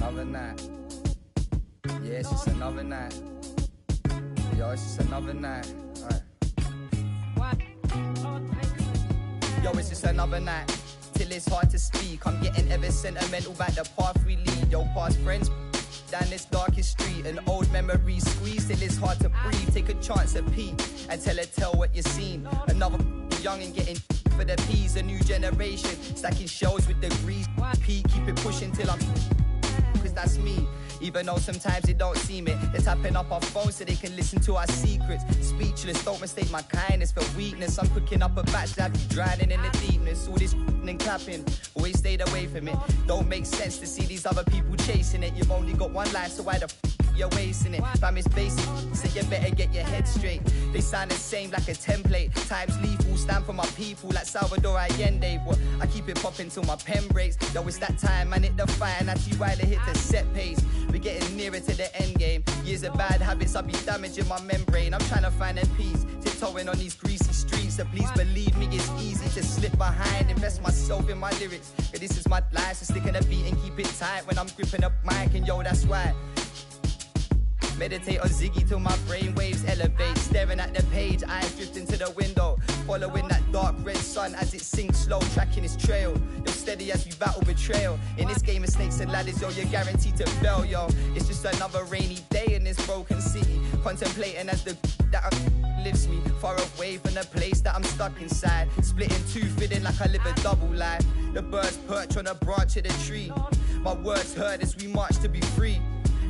another night. Yeah, it's just another night. Yo, it's just another night. Alright. Yo, it's just another night. Till it's hard to speak. I'm getting ever sentimental about the path we lead. Yo, past friends down this darkest street. An old memory squeeze till it's hard to breathe. Take a chance at peek and tell what you've seen. Another young and getting for the peas. A new generation stacking shells with degrees. Peak, keep it pushing till I'm, cause that's me. Even though sometimes they don't seem it. They're tapping up our phones so they can listen to our secrets. Speechless, don't mistake my kindness for weakness. I'm cooking up a batch that be drowning in the deepness. All this and clapping, always stayed away from it. Don't make sense to see these other people chasing it. You've only got one life, so why the you're wasting it? Fam, it's basic, so you better get your head straight. They sound the same like a template. Times lethal, stand for my people like Salvador Allende. But I keep it popping till my pen breaks. Yo, it's that time, man, hit the fire and I see why they hit the set pace. We're getting nearer to the end game. Years of bad habits, I'll be damaging my membrane. I'm trying to find a peace, tiptoeing on these greasy streets. So please believe me, it's easy to slip behind. Invest myself in my lyrics, cause this is my life. So stick in a beat and keep it tight when I'm gripping up mic. And yo, that's why meditate on Ziggy till my brain waves elevate. Staring at the page, eyes drifting to the window. Following that dark red sun as it sinks slow, tracking its trail. You're steady as we battle betrayal. In this game of snakes and ladders, yo, you're guaranteed to fail, yo. It's just another rainy day in this broken city. Contemplating as the that lifts me far away from the place that I'm stuck inside. Split in two, feeling like I live a double life. The birds perch on a branch of the tree. My words heard as we march to be free.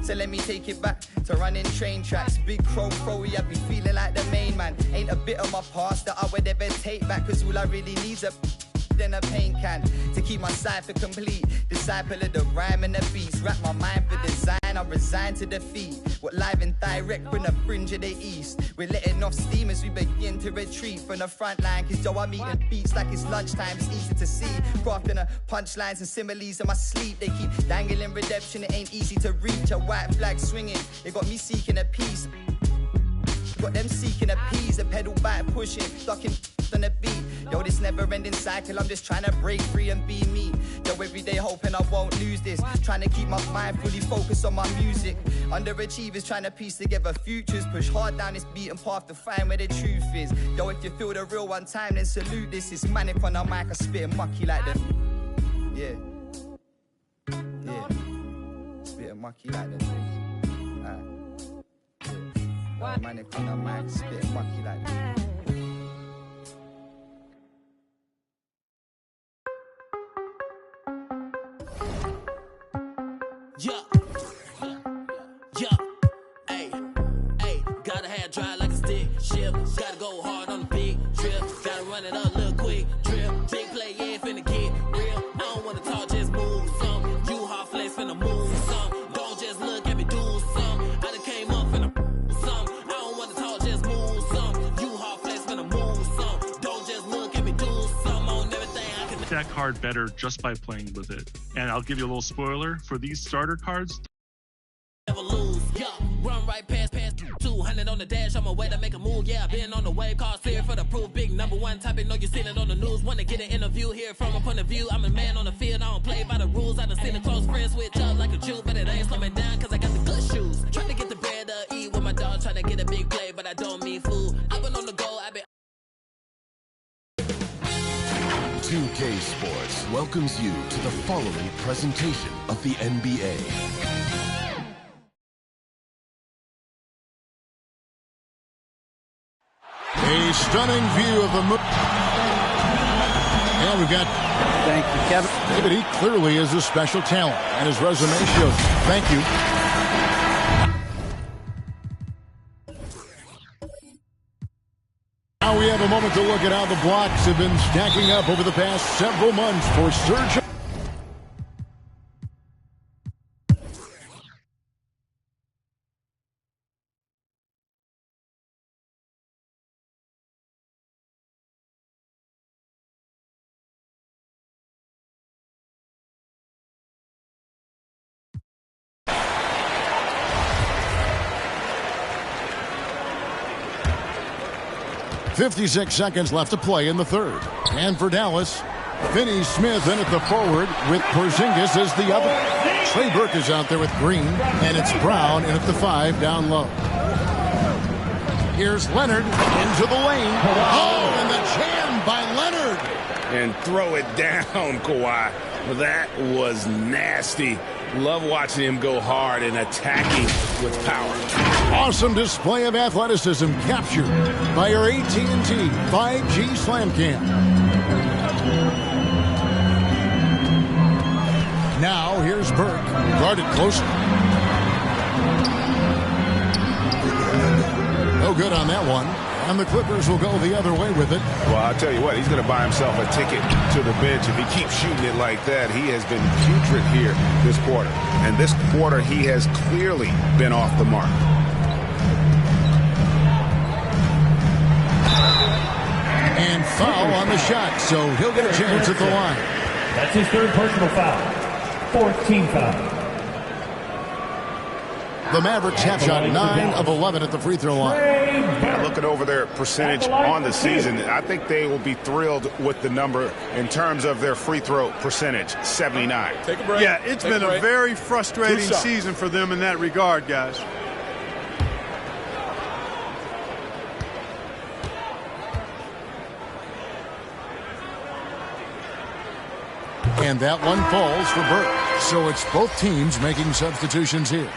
So let me take it back to running train tracks. Big chrome crowy, I've been feeling like the main man. Ain't a bit of my past that I would ever take back, cause all I really need's a than a paint can to keep my cipher complete. Disciple of the rhyme and the beats. Wrap my mind for design, I'm resigned to defeat. What live and direct from the fringe of the east. We're letting off steam as we begin to retreat from the front line. Cause yo, I'm eating beats like it's lunchtime, it's easy to see. Crafting the punchlines and similes in my sleep. They keep dangling redemption, it ain't easy to reach. A white flag swinging, they got me seeking a peace. Got them seeking a peas, a pedal back pushing, ducking on the beat. Yo, this never-ending cycle, I'm just trying to break free and be me. Yo, every day hoping I won't lose this. Trying to keep my mind fully focused on my music. Underachievers trying to piece together futures. Push hard down this beaten path to find where the truth is. Yo, if you feel the real one time, then salute this. It's manic on the mic, I spit mucky like them. Yeah. Yeah. Spit mucky like them. Yeah. Manic on the mic, spit mucky like them. Yeah, ayy, gotta have dry like a stick shift. Gotta go hard on the big trip. Gotta run it up, little quick trip. Big play, yeah, finna get real. I don't wanna talk, just move some. You hard flex, finna move some. Don't just look at me, do some. I done came up, finna some. I don't wanna talk, just move some. You hard flex, finna move some. Don't just look at me, do some. On everything I can. That card better just by playing with it. And I'll give you a little spoiler for these starter cards. Never lose, yeah. Run right past 200 on the dash. On my way to make a move, yeah. Been on the wave, call clear for the proof. Big number one topic, know you seen it on the news. Wanna get an interview here from a point of view. I'm a man on the field, I don't play by the rules. I done seen a close friend switch up like a Jew, but it ain't slow me down cause I got the good shoes. Trying to get the bread to eat with my dog, trying to get a big play, but I don't mean food. I've been on the go, I've been 2K Sports welcomes you to the following presentation of the NBA. A stunning view of the move. And we've got... Thank you, Kevin. David, he clearly is a special talent, and his resume shows. Thank you. Now we have a moment to look at how the blocks have been stacking up over the past several months for Sergio. .56 seconds left to play in the third. And for Dallas, Finney Smith in at the forward with Porzingis as the other. Trey Burke is out there with Green, and it's Brown in at the 5 down low. Here's Leonard into the lane. Oh, and the jam by Leonard. And throw it down, Kawhi. That was nasty. Love watching him go hard and attacking with power. Awesome display of athleticism captured by our AT&T 5G Slam Cam. Now here's Burke, guarded closely. No good on that one. And the Clippers will go the other way with it. Well, I'll tell you what, he's going to buy himself a ticket to the bench. If he keeps shooting it like that, he has been putrid here this quarter. And this quarter, he has clearly been off the mark. And foul on the shot, so he'll get a chance at the line. That's his third personal foul. Fourth team foul. The Mavericks have shot 9 of 11 at the free throw line. Yeah, looking over their percentage on the season, I think they will be thrilled with the number in terms of their free throw percentage, 79. Take a break. Yeah, it's been a very frustrating season for them in that regard, guys. And that one falls for Burke. So it's both teams making substitutions here.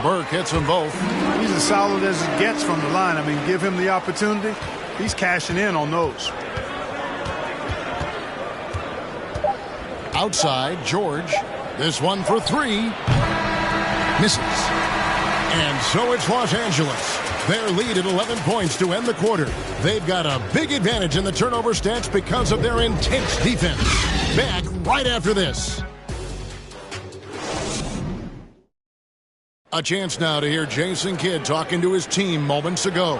Burke hits them both. He's as solid as it gets from the line. I mean, give him the opportunity. He's cashing in on those. Outside, George. This one for 3. Misses. And so it's Los Angeles. Their lead at 11 points to end the quarter. They've got a big advantage in the turnover stats because of their intense defense. Back right after this. A chance now to hear Jason Kidd talking to his team moments ago.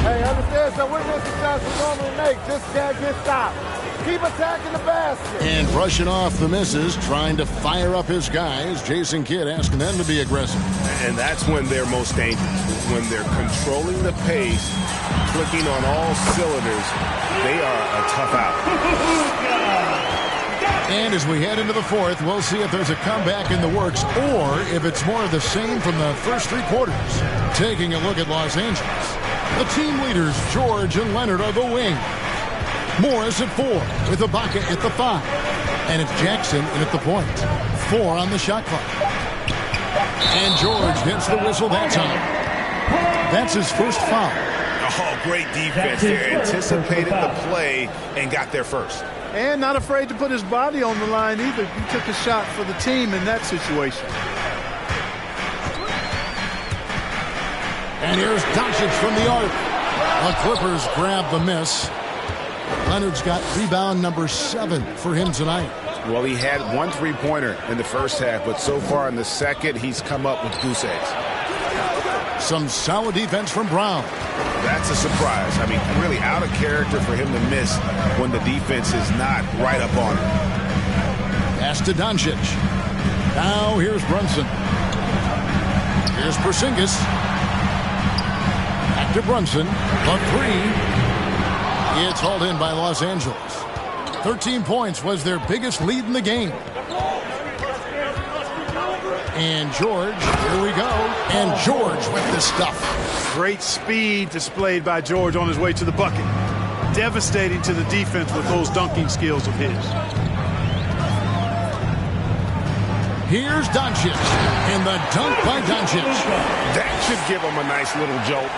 Hey, understand that we're missing shots we normally make. Just can't get stopped. Keep attacking the basket. And brushing off the misses, trying to fire up his guys. Jason Kidd asking them to be aggressive. And that's when they're most dangerous. When they're controlling the pace, clicking on all cylinders, they are a tough out. And as we head into the fourth, we'll see if there's a comeback in the works or if it's more of the same from the first 3 quarters. Taking a look at Los Angeles. The team leaders, George and Leonard, are the wing. Morris at 4 with Ibaka at the 5. And it's Jackson in at the point. 4 on the shot clock. And George gets the whistle that time. That's his first foul. Oh, great defense there. Anticipated the play and got there first. And not afraid to put his body on the line either. He took a shot for the team in that situation. And here's Doncic from the arc. The Clippers grab the miss. Leonard's got rebound number 7 for him tonight. Well, he had 1 3-pointer in the first half, but so far in the second, he's come up with goose eggs. Some solid defense from Brown. That's a surprise. I mean, really out of character for him to miss when the defense is not right up on him. Pass to Doncic. Now here's Brunson. Here's Porzingis. Back to Brunson. The 3. It's hauled in by Los Angeles. 13 points was their biggest lead in the game. And George, here we go. And George with the stuff. Great speed displayed by George on his way to the bucket. Devastating to the defense with those dunking skills of his. Here's Doncic. And the dunk by Doncic. That should give him a nice little jolt.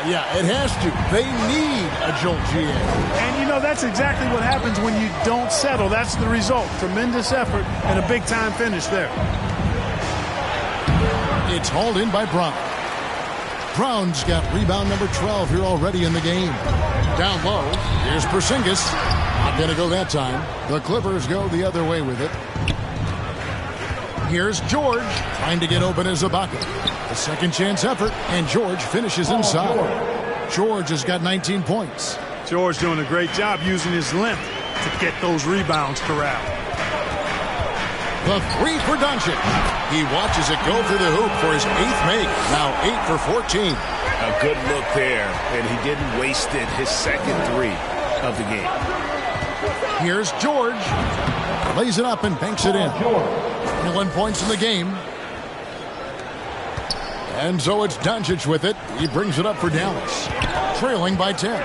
Yeah, it has to. They need a jolt, GA. And, you know, that's exactly what happens when you don't settle. That's the result. Tremendous effort and a big-time finish there. It's hauled in by Brown. Brown's got rebound number 12 here already in the game. Down low, here's Porzingis. Not going to go that time. The Clippers go the other way with it. Here's George, trying to get open as Ibaka. A second chance effort, and George finishes inside. George has got 19 points. George doing a great job using his length to get those rebounds corralled. The three for Doncic. He watches it go through the hoop for his 8th make. Now 8 for 14. A good look there, and he didn't waste it. His second three of the game. Here's George. Lays it up and banks it in. 21 points in the game. And so it's Doncic with it. He brings it up for Dallas. Trailing by 10.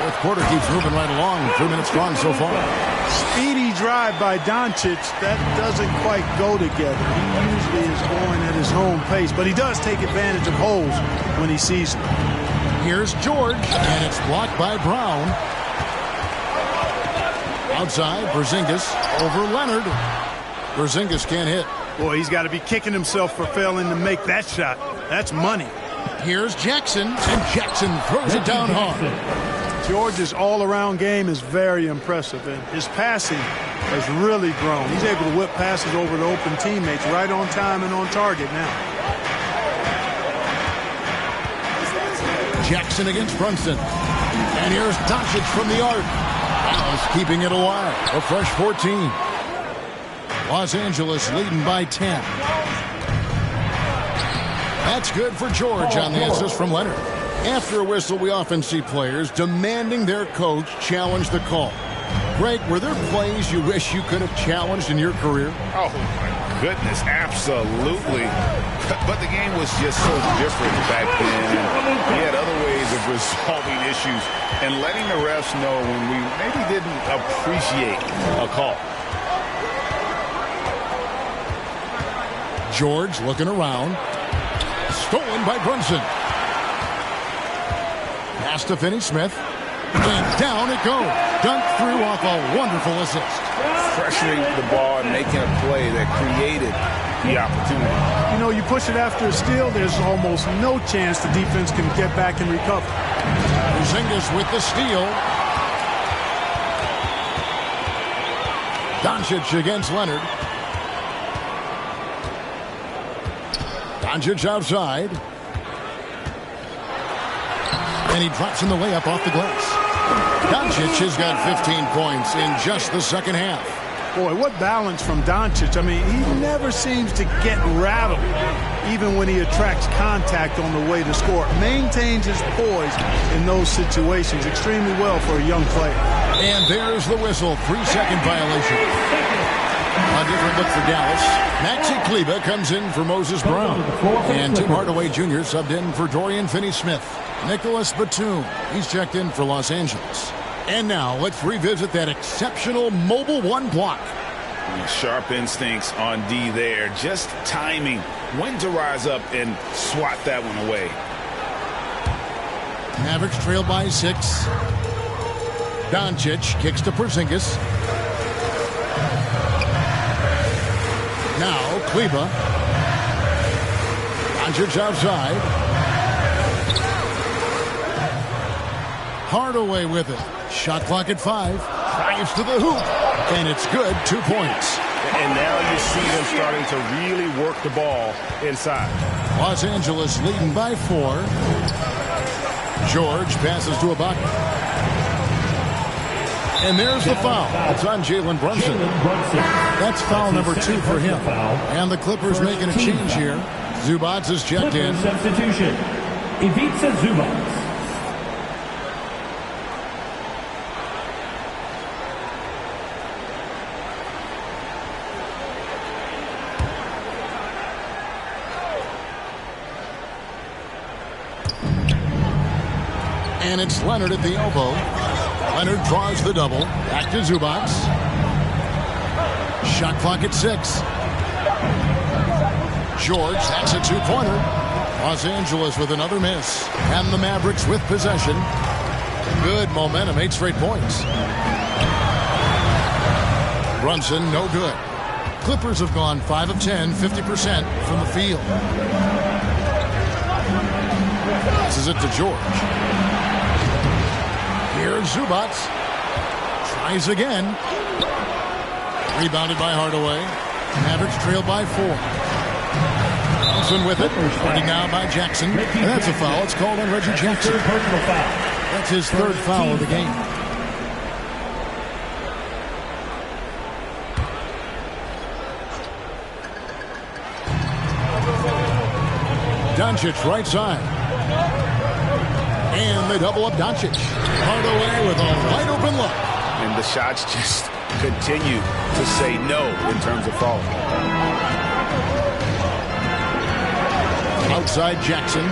Fourth quarter keeps moving right along. 3 minutes gone so far. Speedy drive by Doncic. That doesn't quite go together. He usually is going at his own pace, but he does take advantage of holes when he sees them. Here's George, and it's blocked by Brown. Outside, Porzingis over Leonard. Porzingis can't hit. Boy, he's got to be kicking himself for failing to make that shot. That's money. Here's Jackson, and Jackson throws it down hard. George's all-around game is very impressive, and his passing has really grown. He's able to whip passes over to open teammates right on time and on target now. Jackson against Brunson. And here's Doncic from the arc. Dallas keeping it alive. A fresh 14. Los Angeles leading by 10. That's good for George on the assist from Leonard. After a whistle, we often see players demanding their coach challenge the call. Greg, were there plays you wish you could have challenged in your career? Oh, my goodness, absolutely. But the game was just so different back then. We had other ways of resolving issues and letting the refs know when we maybe didn't appreciate a call. George looking around. Stolen by Brunson. Pass to Finney-Smith. And down it goes. Dunked through off a wonderful assist. Pressuring the ball and making a play that created the opportunity. You know, you push it after a steal, there's almost no chance the defense can get back and recover. Porzingis with the steal. Doncic against Leonard. Doncic outside. And he drops in the layup off the glass. Doncic has got 15 points in just the second half. Boy, what balance from Doncic. I mean, he never seems to get rattled, even when he attracts contact on the way to score. Maintains his poise in those situations extremely well for a young player. And there's the whistle. 3-second violation. A different look for Dallas. Maxi Kleber comes in for Moses Brown. And Tim Hardaway Jr. subbed in for Dorian Finney-Smith. Nicholas Batum, he's checked in for Los Angeles. And now let's revisit that exceptional mobile one block. Sharp instincts on D there. Just timing when to rise up and swat that one away. Mavericks trail by 6. Doncic kicks to Porzingis. Now Kleber. Doncic outside. Hardaway with it. Shot clock at 5. Drives to the hoop. And it's good. 2 points. And now you see them starting to really work the ball inside. Los Angeles leading by 4. George passes to Ibaka. And there's the foul. It's on Jalen Brunson. That's foul number 2 for him. And the Clippers making a change here. Zubats is checked in. Substitution. Ivica Zubats. And it's Leonard at the elbow. Leonard draws the double. Back to Zubats. Shot clock at 6. George, that's a 2-pointer. Los Angeles with another miss. And the Mavericks with possession. Good momentum, 8 straight points. Brunson, no good. Clippers have gone 5 of 10, 50% from the field. Passes it to George. Here's Zubats. Tries again. Rebounded by Hardaway. Mavericks trail by 4. Johnson with it. Running now by Jackson. And that's a foul. It's called on Reggie Jackson. Personal foul. That's his third foul of the game. Doncic right side. And they double up Doncic. Hardaway with a wide open look. And the shots just continue to say no in terms of foul. Outside Jackson.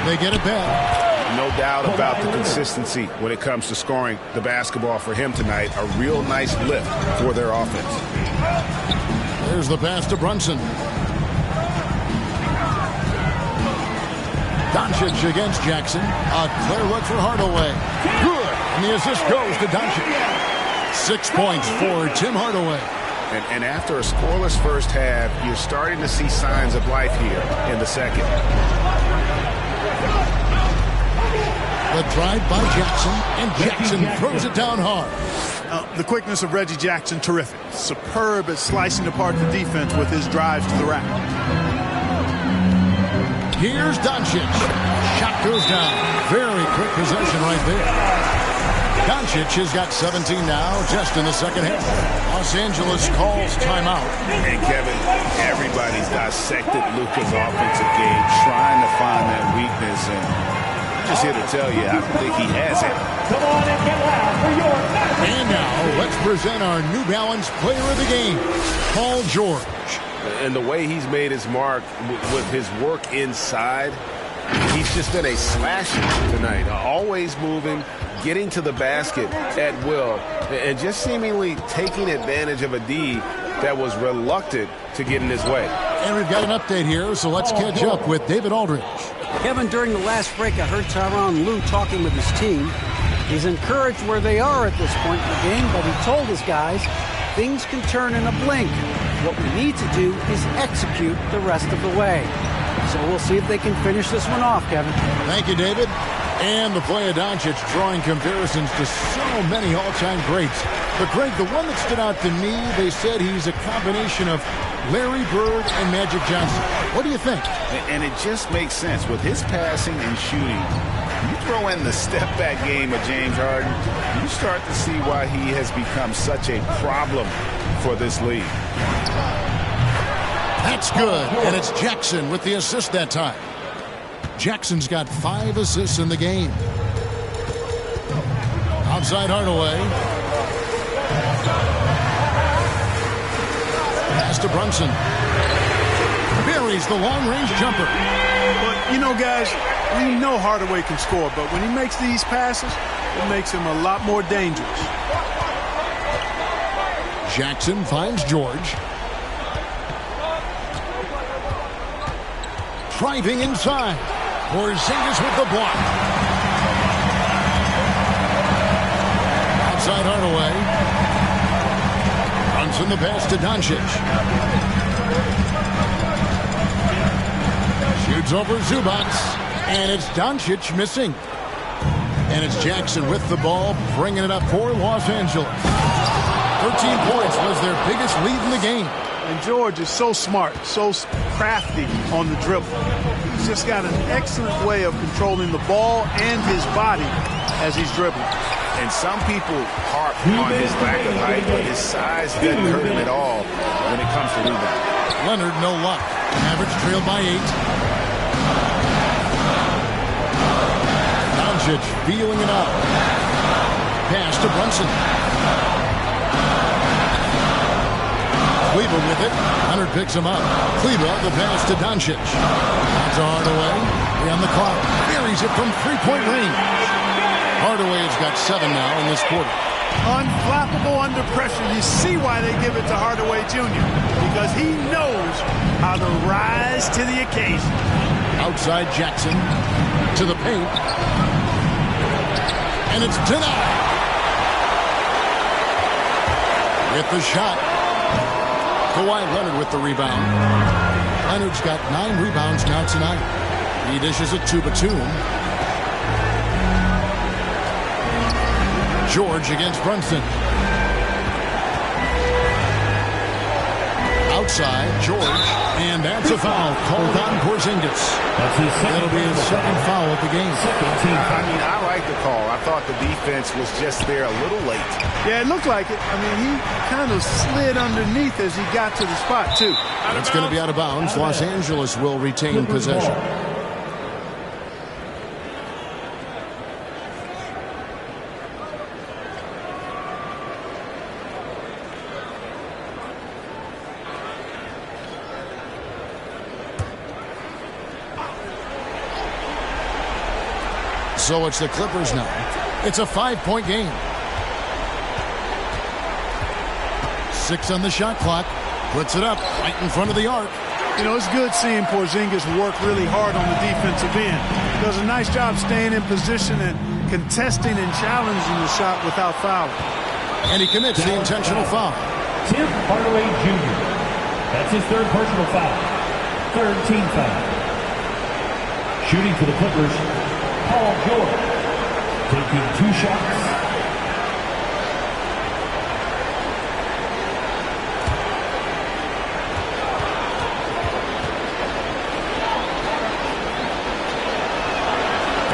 They get it back. No doubt about the consistency when it comes to scoring the basketball for him tonight. A real nice lift for their offense. There's the pass to Brunson. Doncic against Jackson. A clear look for Hardaway. Good. And the assist goes to Doncic. 6 points for Tim Hardaway. And after a scoreless first half, you're starting to see signs of life here in the second. The drive by Jackson, and Jackson throws it down hard. The quickness of Reggie Jackson, terrific. Superb at slicing apart the defense with his drives to the rack. Here's Doncic. Shot goes down. Very quick possession right there. Doncic has got 17 now, just in the second half. Los Angeles calls timeout. And Kevin, everybody's dissected Luka's offensive game, trying to find that weakness, and I'm just here to tell you, I think he has it. Come on and get loud for your match. And now, let's present our New Balance player of the game, Paul George. And the way he's made his mark with his work inside, he's just been a slasher tonight. Always moving, getting to the basket at will, and just seemingly taking advantage of a D that was reluctant to get in his way. And we've got an update here, so let's catch up with David Aldridge. Kevin, during the last break, I heard Tyronn Lue talking with his team. He's encouraged where they are at this point in the game, but he told his guys things can turn in a blink. What we need to do is execute the rest of the way. So we'll see if they can finish this one off, Kevin. Thank you, David. And the play of Doncic drawing comparisons to so many all-time greats. But, Greg, the one that stood out to me, they said he's a combination of Larry Bird and Magic Johnson. What do you think? And it just makes sense. With his passing and shooting, you throw in the step-back game of James Harden, you start to see why he has become such a problem for this league. That's good. And it's Jackson with the assist that time. Jackson's got 5 assists in the game. Outside Hardaway. Pass to Brunson. Buries the long-range jumper. But, you know, guys, we know Hardaway can score, but when he makes these passes, it makes him a lot more dangerous. Jackson finds George. Driving inside. Porzingis with the block. Outside Hardaway. Brunson the pass to Doncic. Shoots over Zubac. And it's Doncic missing. And it's Jackson with the ball, bringing it up for Los Angeles. 13 points was their biggest lead in the game. And George is so smart, so crafty on the dribble. He's just got an excellent way of controlling the ball and his body as he's dribbling. And some people harp on his lack of height, but his size doesn't hurt him at all when it comes to rebound. Leonard, no luck. Average trailed by 8. Doncic feeling it out. Pass to Brunson. Kleba with it. Leonard picks him up. Kleba, the pass to Doncic. That's Hardaway. On the clock. Buries it from three-point range. Hardaway has got 7 now in this quarter. Unflappable under pressure. You see why they give it to Hardaway Jr. Because he knows how to rise to the occasion. Outside Jackson to the paint. And it's denied. With the shot. Kawhi Leonard with the rebound. Leonard's got 9 rebounds now tonight. He dishes it to Batum. George against Brunson. Outside, George, and that's a foul called on Porzingis. That'll be his second foul of the game. I mean, I like the call. I thought the defense was just there a little late. Yeah, it looked like it. I mean, he kind of slid underneath as he got to the spot, too. It's going to be out of bounds. Los Angeles will retain possession. So it's the Clippers now. It's a 5-point game. 6 on the shot clock. Puts it up right in front of the arc. You know, it's good seeing Porzingis work really hard on the defensive end. He does a nice job staying in position and contesting and challenging the shot without fouling. And he commits the intentional foul. Tim Hardaway Jr. That's his third personal foul. Third team foul. Shooting for the Clippers, Paul George, taking 2 shots.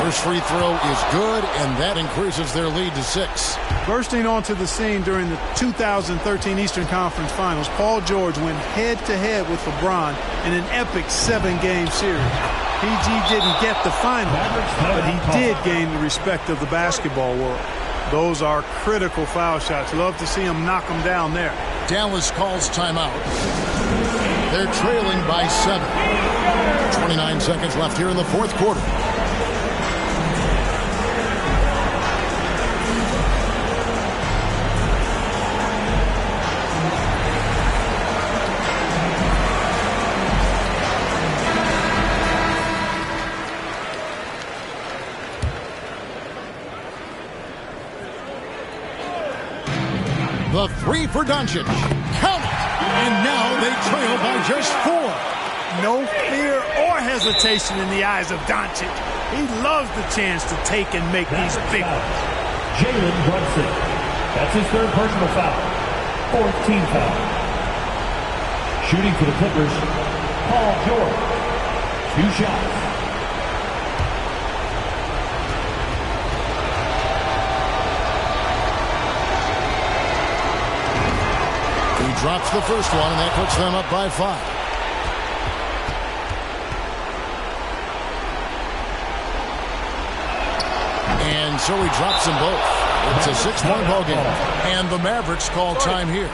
First free throw is good, and that increases their lead to 6. Bursting onto the scene during the 2013 Eastern Conference Finals, Paul George went head-to-head with LeBron in an epic 7-game series. PG didn't get the final, but he did gain the respect of the basketball world. Those are critical foul shots. Love to see him knock them down there. Dallas calls timeout. They're trailing by 7. 29 seconds left here in the fourth quarter. The 3 for Doncic. Count it! And now they trail by just 4. No fear or hesitation in the eyes of Doncic. He loves the chance to take and make these big ones. Jalen Brunson. That's his third personal foul. Fourth team foul. Shooting for the Clippers, Paul George. 2 shots. He drops the first one, and that puts them up by 5. And so he drops them both. It's a 6-point ball game. And the Mavericks call time here.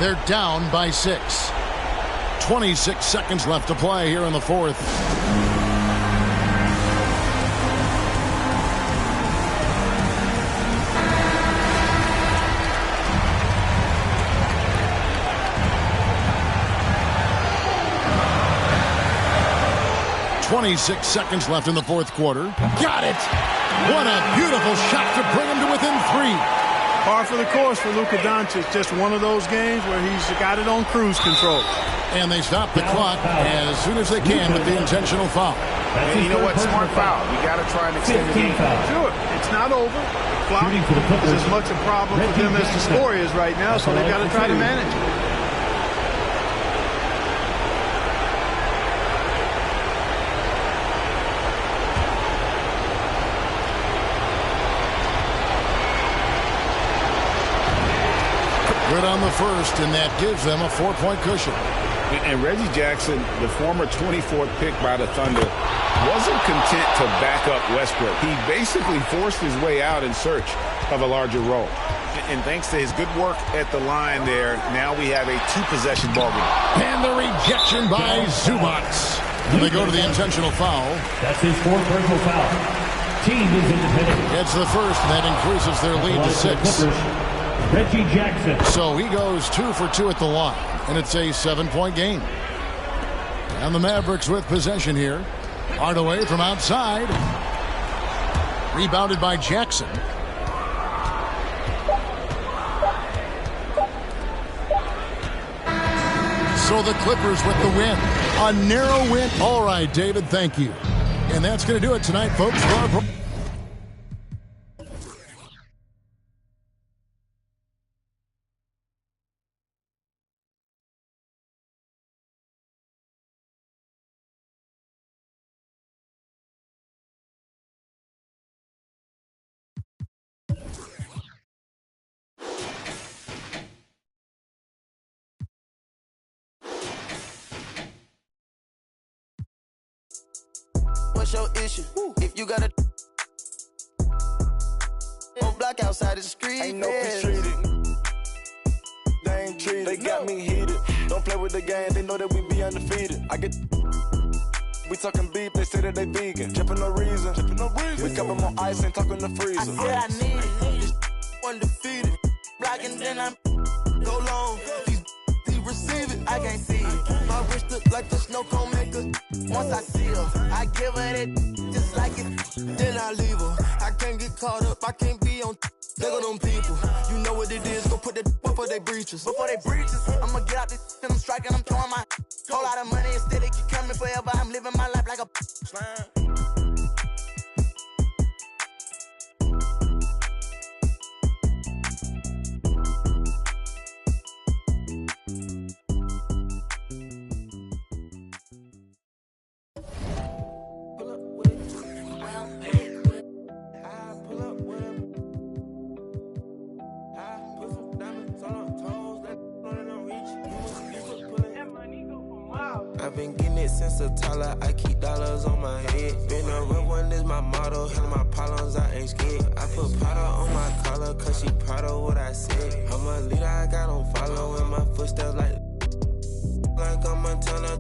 They're down by 6. 26 seconds left to play here in the fourth. .26 seconds left in the fourth quarter. Got it! What a beautiful shot to bring him to within 3. Par for the course for Luka Doncic. Just one of those games where he's got it on cruise control. And they stop the clock as soon as they can with the intentional foul. And you know what? Smart foul. You got to try and extend the game. Sure. It's not over. Clock is as much a problem for them as the score is right now, so they've got to try to manage it. Good on the first, and that gives them a 4-point cushion. And Reggie Jackson, the former 24th pick by the Thunder, wasn't content to back up Westbrook. He basically forced his way out in search of a larger role. And thanks to his good work at the line there, now we have a 2-possession ball game. And the rejection by Zubac. And they go to the intentional foul. That's his 4th personal foul. Team is independent. It's the first, and that increases their lead to 6. Reggie Jackson. So he goes 2 for 2 at the line, and it's a 7-point game. And the Mavericks with possession here. Hardaway from outside. Rebounded by Jackson. So the Clippers with the win. A narrow win. All right, David, thank you. And that's going to do it tonight, folks. what's your issue? If you got a block outside the street, ain't no treated. They ain't treated. They got me heated. Don't play with the game. They know that we be undefeated. We talking beef. They say that they vegan. Tripping no reason. We cup them on ice and talking the freezer. I said I need it. This undefeated. Blocking then I'm go long. These receive it. I can't see it. My wrist look like the snow cone maker. Once I see her, I give her that just like it. Then I leave her. I can't get caught up. I can't be on. There go them people. You know what it is. Go put that before they breaches. I'ma get out this and I'm striking. I'm throwing my whole lot of money. Instead it keep coming forever. I'm living my life like a slime. I've been getting it since a toddler. I keep dollars on my head. Been a real one is my motto. Handle my problems, I ain't scared. I put powder on my collar, cause she proud of what I said. I'm a leader, I got on following my footsteps like I'm a teller.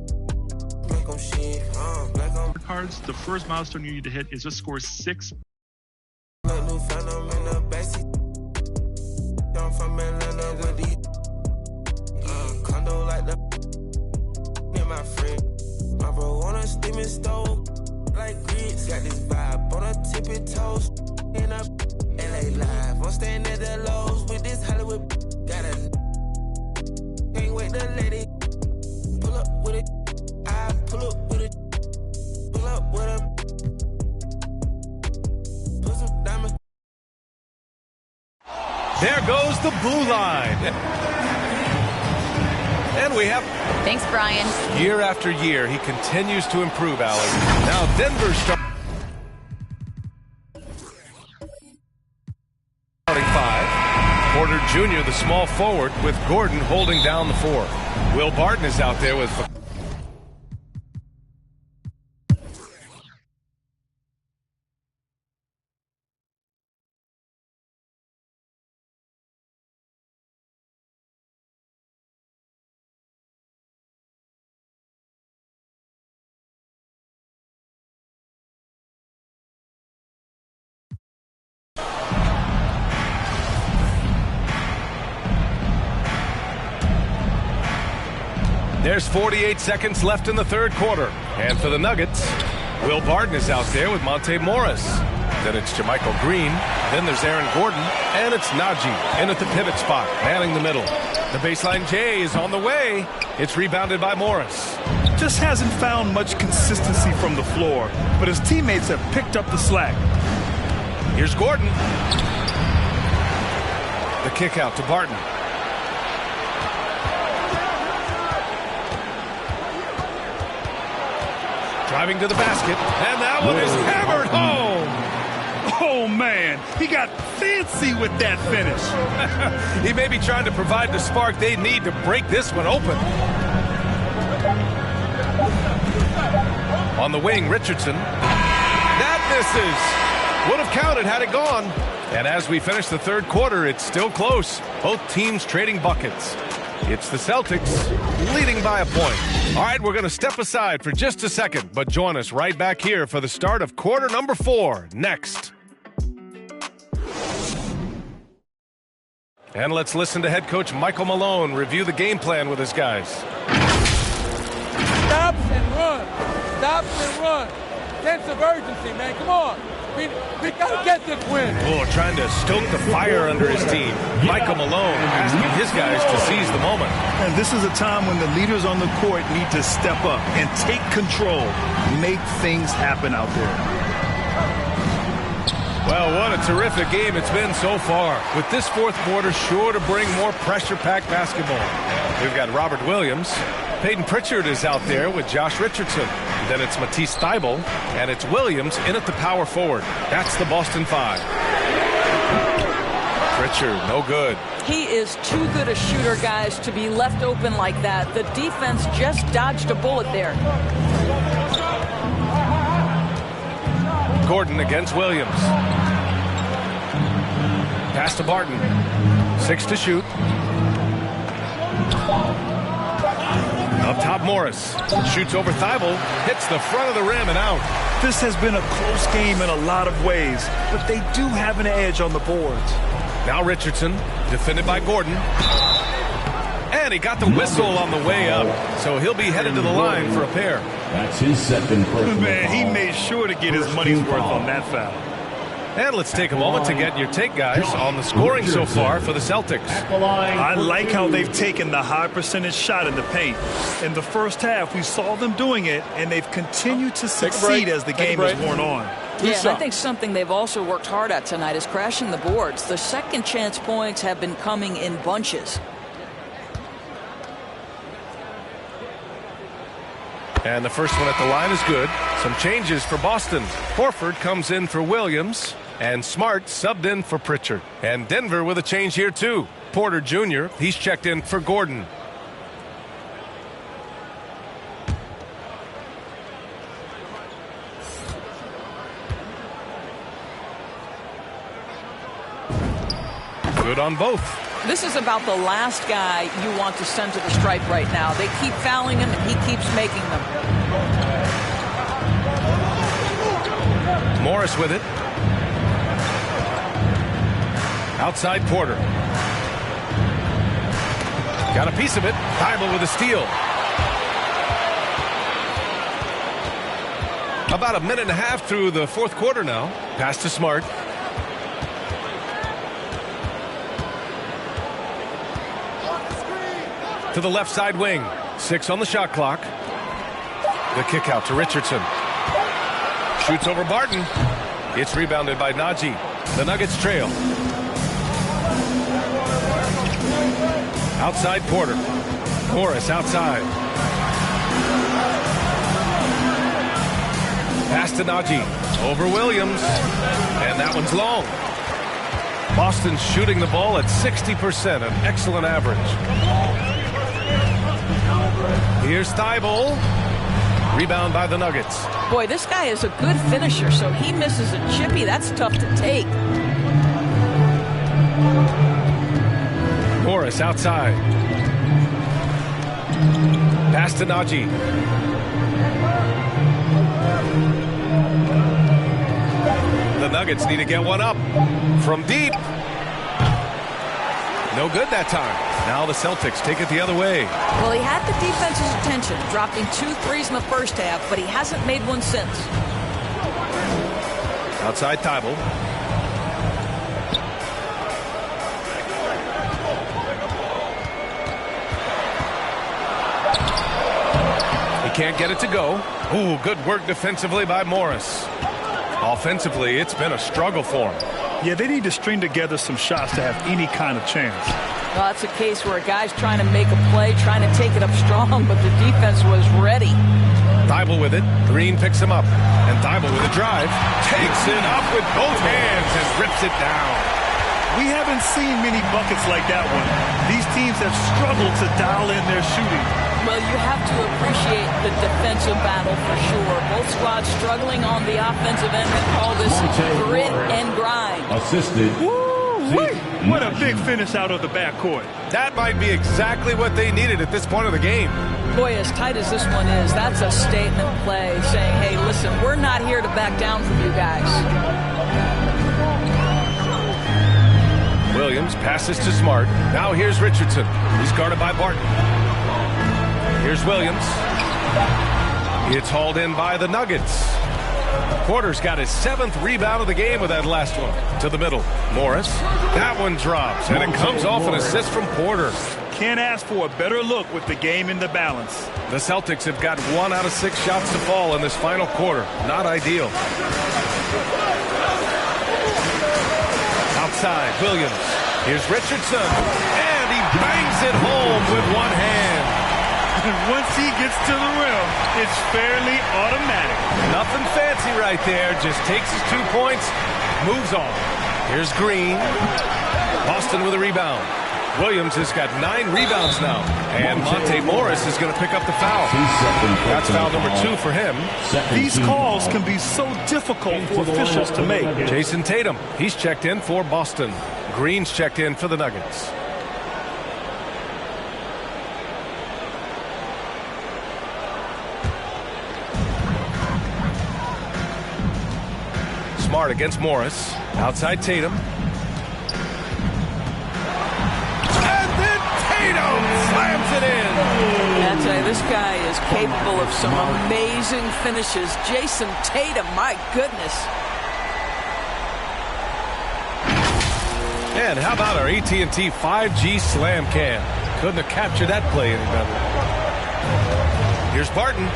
Like I'm shit, like I'm cards. The first milestone you need to hit is just score 6. like new phantom in the backseat. I'm from Atlanta with these condo like the my friend. My bro on a steaming stove like grits. Got this vibe on a tippy toes. In a LA live. I'm staying at the Lowe's with this Hollywood. Got a can't wait to let it pull up with it. I pull up with it. Pull up with it. Put some diamonds. There goes the blue line. And we have... Thanks, Brian. Year after year, he continues to improve, Alex. Now Denver's starting 5. Porter Jr., the small forward, with Gordon holding down the 4. Will Barton is out there with... There's 48 seconds left in the third quarter. And for the Nuggets, Will Barton is out there with Monte Morris. Then it's Jermichael Green. Then there's Aaron Gordon. And it's Najee in at the pivot spot, manning the middle. The baseline J is on the way. It's rebounded by Morris. Just hasn't found much consistency from the floor, but his teammates have picked up the slack. Here's Gordon. The kick out to Barton. Driving to the basket, and that one is hammered home. Oh, man, he got fancy with that finish. He may be trying to provide the spark they need to break this one open. On the wing, Richardson. That misses. Would have counted had it gone. And as we finish the third quarter, it's still close. Both teams trading buckets. It's the Celtics leading by a point. All right, we're going to step aside for just a second, but join us right back here for the start of quarter number 4 next. And let's listen to head coach Michael Malone review the game plan with his guys. Stops and run. Stops and run. Sense of urgency, man. Come on. We got to get this win. Oh, trying to stoke the fire under his team. Michael Malone asking his guys to seize the moment. And this is a time when the leaders on the court need to step up and take control, make things happen out there. Well, what a terrific game it's been so far. With this fourth quarter sure to bring more pressure-packed basketball. We've got Robert Williams. Peyton Pritchard is out there with Josh Richardson. Then it's Matisse Thybulle, and it's Williams in at the power forward. That's the Boston 5. Pritchard, no good. He is too good a shooter, guys, to be left open like that. The defense just dodged a bullet there. Gordon against Williams. Pass to Barton. 6 to shoot. Up top, Morris. Shoots over Thibault. Hits the front of the rim and out. This has been a close game in a lot of ways, but they do have an edge on the boards. Now Richardson, defended by Gordon. And he got the whistle on the way up, so he'll be headed to the line for a pair. That's his second personal Man, he made sure to get his money's worth on that foul. And let's take a moment to get your take, guys, on the scoring so far for the Celtics. I like how they've taken the high percentage shot in the paint. In the first half, we saw them doing it, and they've continued to succeed as the game has worn on. Yeah, I think something they've also worked hard at tonight is crashing the boards. The second chance points have been coming in bunches. And the first one at the line is good. Some changes for Boston. Horford comes in for Williams, and Smart subbed in for Pritchard. And Denver with a change here, too. Porter Jr., he's checked in for Gordon. Good on both. This is about the last guy you want to send to the stripe right now. They keep fouling him, and he keeps making them. Morris with it. Outside Porter. Got a piece of it. Thibault with a steal. About a minute and a half through the fourth quarter now. Pass to Smart. To the left side wing. 6 on the shot clock. The kick out to Richardson. Shoots over Barton. It's rebounded by Najee. The Nuggets trail. Outside Porter. Morris outside. Pass to Najee. Over Williams. And that one's long. Boston's shooting the ball at 60%, an excellent average. Here's Thibault. Rebound by the Nuggets. Boy, this guy is a good finisher, so he misses a chippy. That's tough to take. Morris outside. Pass to Najee. The Nuggets need to get one up. From deep. No good that time. Now the Celtics take it the other way. Well, he had the defense's attention, dropping 2 threes in the first half, but he hasn't made one since. Outside Thibault. He can't get it to go. Ooh, good work defensively by Morris. Offensively, it's been a struggle for him. Yeah, they need to string together some shots to have any kind of chance. Well, that's a case where a guy's trying to make a play, trying to take it up strong, but the defense was ready. Thibault with it. Green picks him up. And Thibault with a drive. Takes it up with both hands and rips it down. We haven't seen many buckets like that one. These teams have struggled to dial in their shooting. Well, you have to appreciate the defensive battle for sure. Both squads struggling on the offensive end. We call this grit and grind. Assisted. What a big finish out of the backcourt. That might be exactly what they needed at this point of the game. Boy, as tight as this one is, that's a statement play saying, hey, listen, we're not here to back down from you guys. Williams passes to Smart. Now here's Richardson. He's guarded by Barton. Here's Williams. It's hauled in by the Nuggets. Porter's got his 7th rebound of the game with that last one. To the middle. Morris. That one drops, and it comes off an assist from Porter. Can't ask for a better look with the game in the balance. The Celtics have got 1 out of 6 shots to fall in this final quarter. Not ideal. Outside, Williams. Here's Richardson. And he bangs it home with one hand. Once he gets to the rim, it's fairly automatic. Nothing fancy right there. Just takes his 2 points, moves on. Here's Green. Boston with a rebound. Williams has got 9 rebounds now. And Monte Morris is going to pick up the foul. That's foul number 2 for him. These calls can be so difficult for officials to make. Jason Tatum, he's checked in for Boston. Green's checked in for the Nuggets. Smart against Morris. Outside Tatum. And then Tatum slams it in. I'll tell you, this guy is capable of some amazing finishes. Jason Tatum, my goodness. And how about our AT&T 5G Slam Cam? Couldn't have captured that play any better. Here's Barton.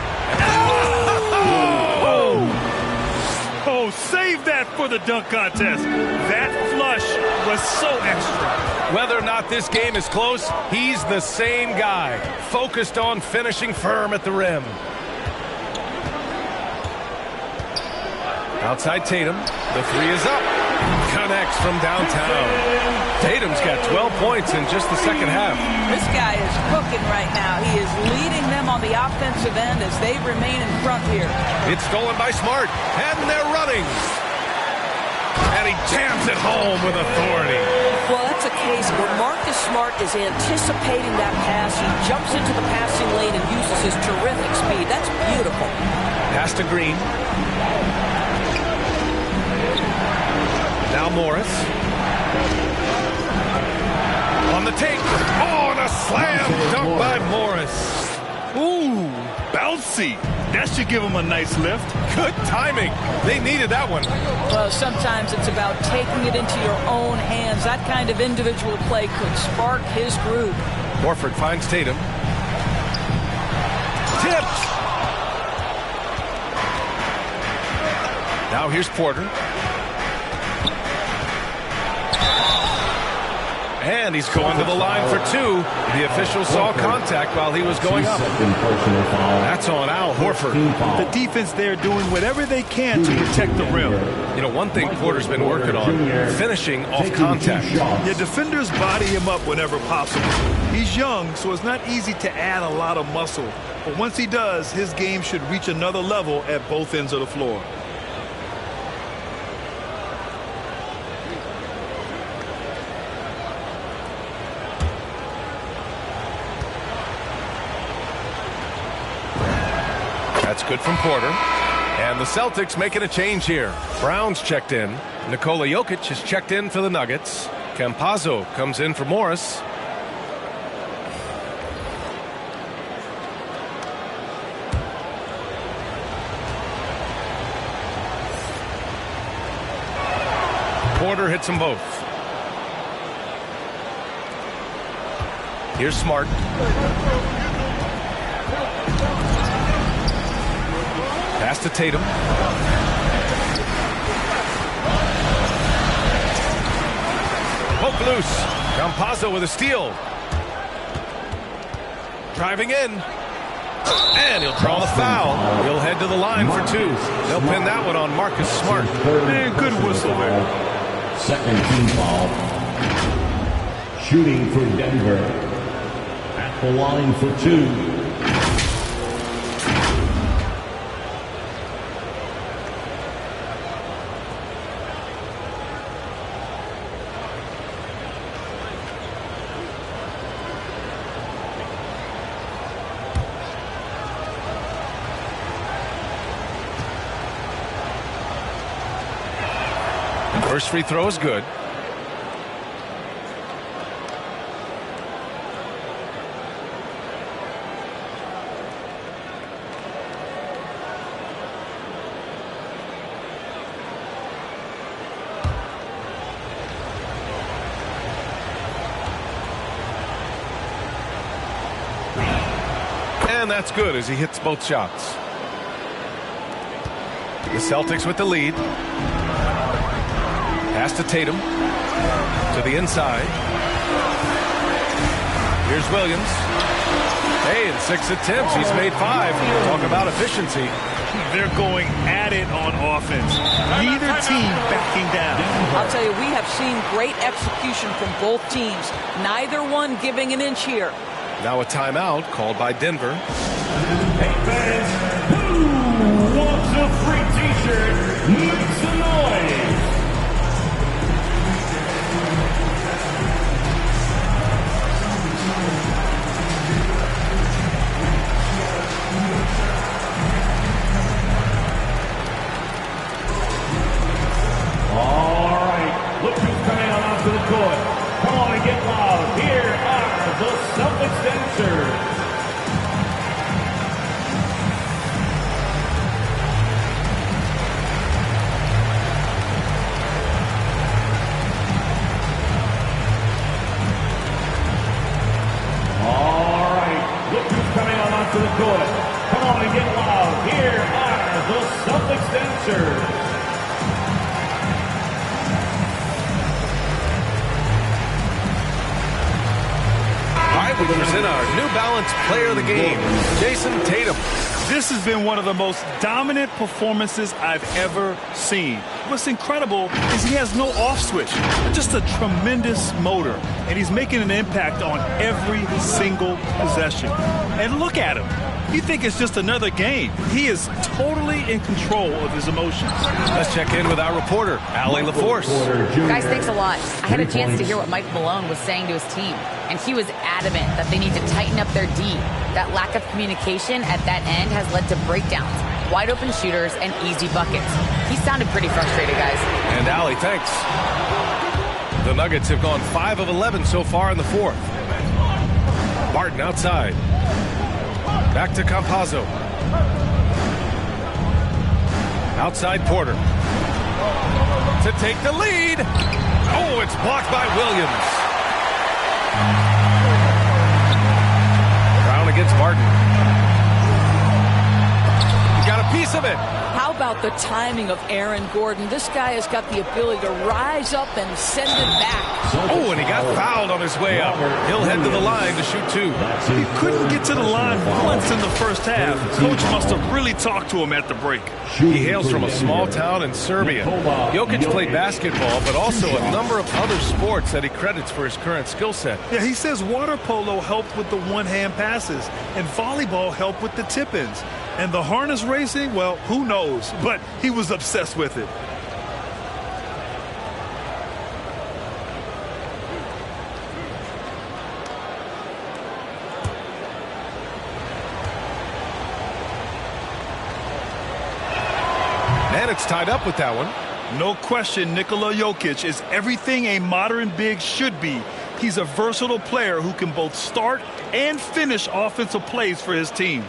Oh, save that for the dunk contest. That flush was so extra. Whether or not this game is close, he's the same guy, focused on finishing firm at the rim. Outside Tatum, the 3 is up. Connects from downtown. Tatum's got 12 points in just the second half. This guy is cooking right now. He is leading them on the offensive end as they remain in front here. It's stolen by Smart, and they're running. And he jams it home with authority. Well, that's a case where Marcus Smart is anticipating that pass. He jumps into the passing lane and uses his terrific speed. That's beautiful. Pass to Green. Now Morris. On the take. Oh, and a slam dunk by Morris. Ooh, bouncy. That should give him a nice lift. Good timing. They needed that one. Well, sometimes it's about taking it into your own hands. That kind of individual play could spark his groove. Horford finds Tatum. Tipped. Now here's Porter. And he's going to the line for 2. The official saw contact while he was going up. That's on Al Horford. The defense there doing whatever they can to protect the rim. You know, one thing Porter's been working on, finishing off contact. Yeah, defenders body him up whenever possible. He's young, so it's not easy to add a lot of muscle. But once he does, his game should reach another level at both ends of the floor. That's good from Porter. And the Celtics making a change here. Brown's checked in. Nikola Jokic is checked in for the Nuggets. Campazzo comes in for Morris. Porter hits them both. Here's Smart. Pass to Tatum. Poke loose. Campazzo with a steal. Driving in. And he'll draw the foul. He'll head to the line for 2. They'll pin that one on Marcus Smart. Man, good whistle there. Second team foul. Shooting for Denver. At the line for 2. First free throw is good. And that's good as he hits both shots. The Celtics with the lead. Pass to Tatum. To the inside. Here's Williams. Hey, in 6 attempts, he's made 5. Talk about efficiency. They're going at it on offense. Neither team backing down. I'll tell you, we have seen great execution from both teams. Neither one giving an inch here. Now a timeout called by Denver. Hey fans, who wants a free t-shirt? Make some noise. All right, look who's coming on onto the court. Come on and get loud. Here are the Celtics dancers. All right, look who's coming on onto the court. Come on and get loud. Here are the Celtics dancers. We present our New Balance Player of the Game, Jason Tatum. This has been one of the most dominant performances I've ever seen. What's incredible is he has no off switch, just a tremendous motor, and he's making an impact on every single possession. And look at him. You think it's just another game. He is totally in control of his emotions. Let's check in with our reporter, Allie LaForce. Guys, thanks a lot. I had a chance to hear what Mike Malone was saying to his team, and he was adamant that they need to tighten up their D. That lack of communication at that end has led to breakdowns, wide open shooters, and easy buckets. He sounded pretty frustrated, guys. And Allie, thanks. The Nuggets have gone 5 of 11 so far in the fourth. Barton outside. Back to Campazzo. Outside Porter. To take the lead. Oh, it's blocked by Williams. Brown against Barton. He got a piece of it. How about the timing of Aaron Gordon? This guy has got the ability to rise up and send it back. Oh, and he got fouled on his way up. He'll head to the line to shoot 2. He couldn't get to the line once in the first half. Coach must have really talked to him at the break. He hails from a small town in Serbia. Jokic played basketball, but also a number of other sports that he credits for his current skill set. Yeah, he says water polo helped with the one-hand passes, and volleyball helped with the tip-ins. And the harness racing, well, who knows? But he was obsessed with it. And it's tied up with that one. No question, Nikola Jokic is everything a modern big should be. He's a versatile player who can both start and finish offensive plays for his team.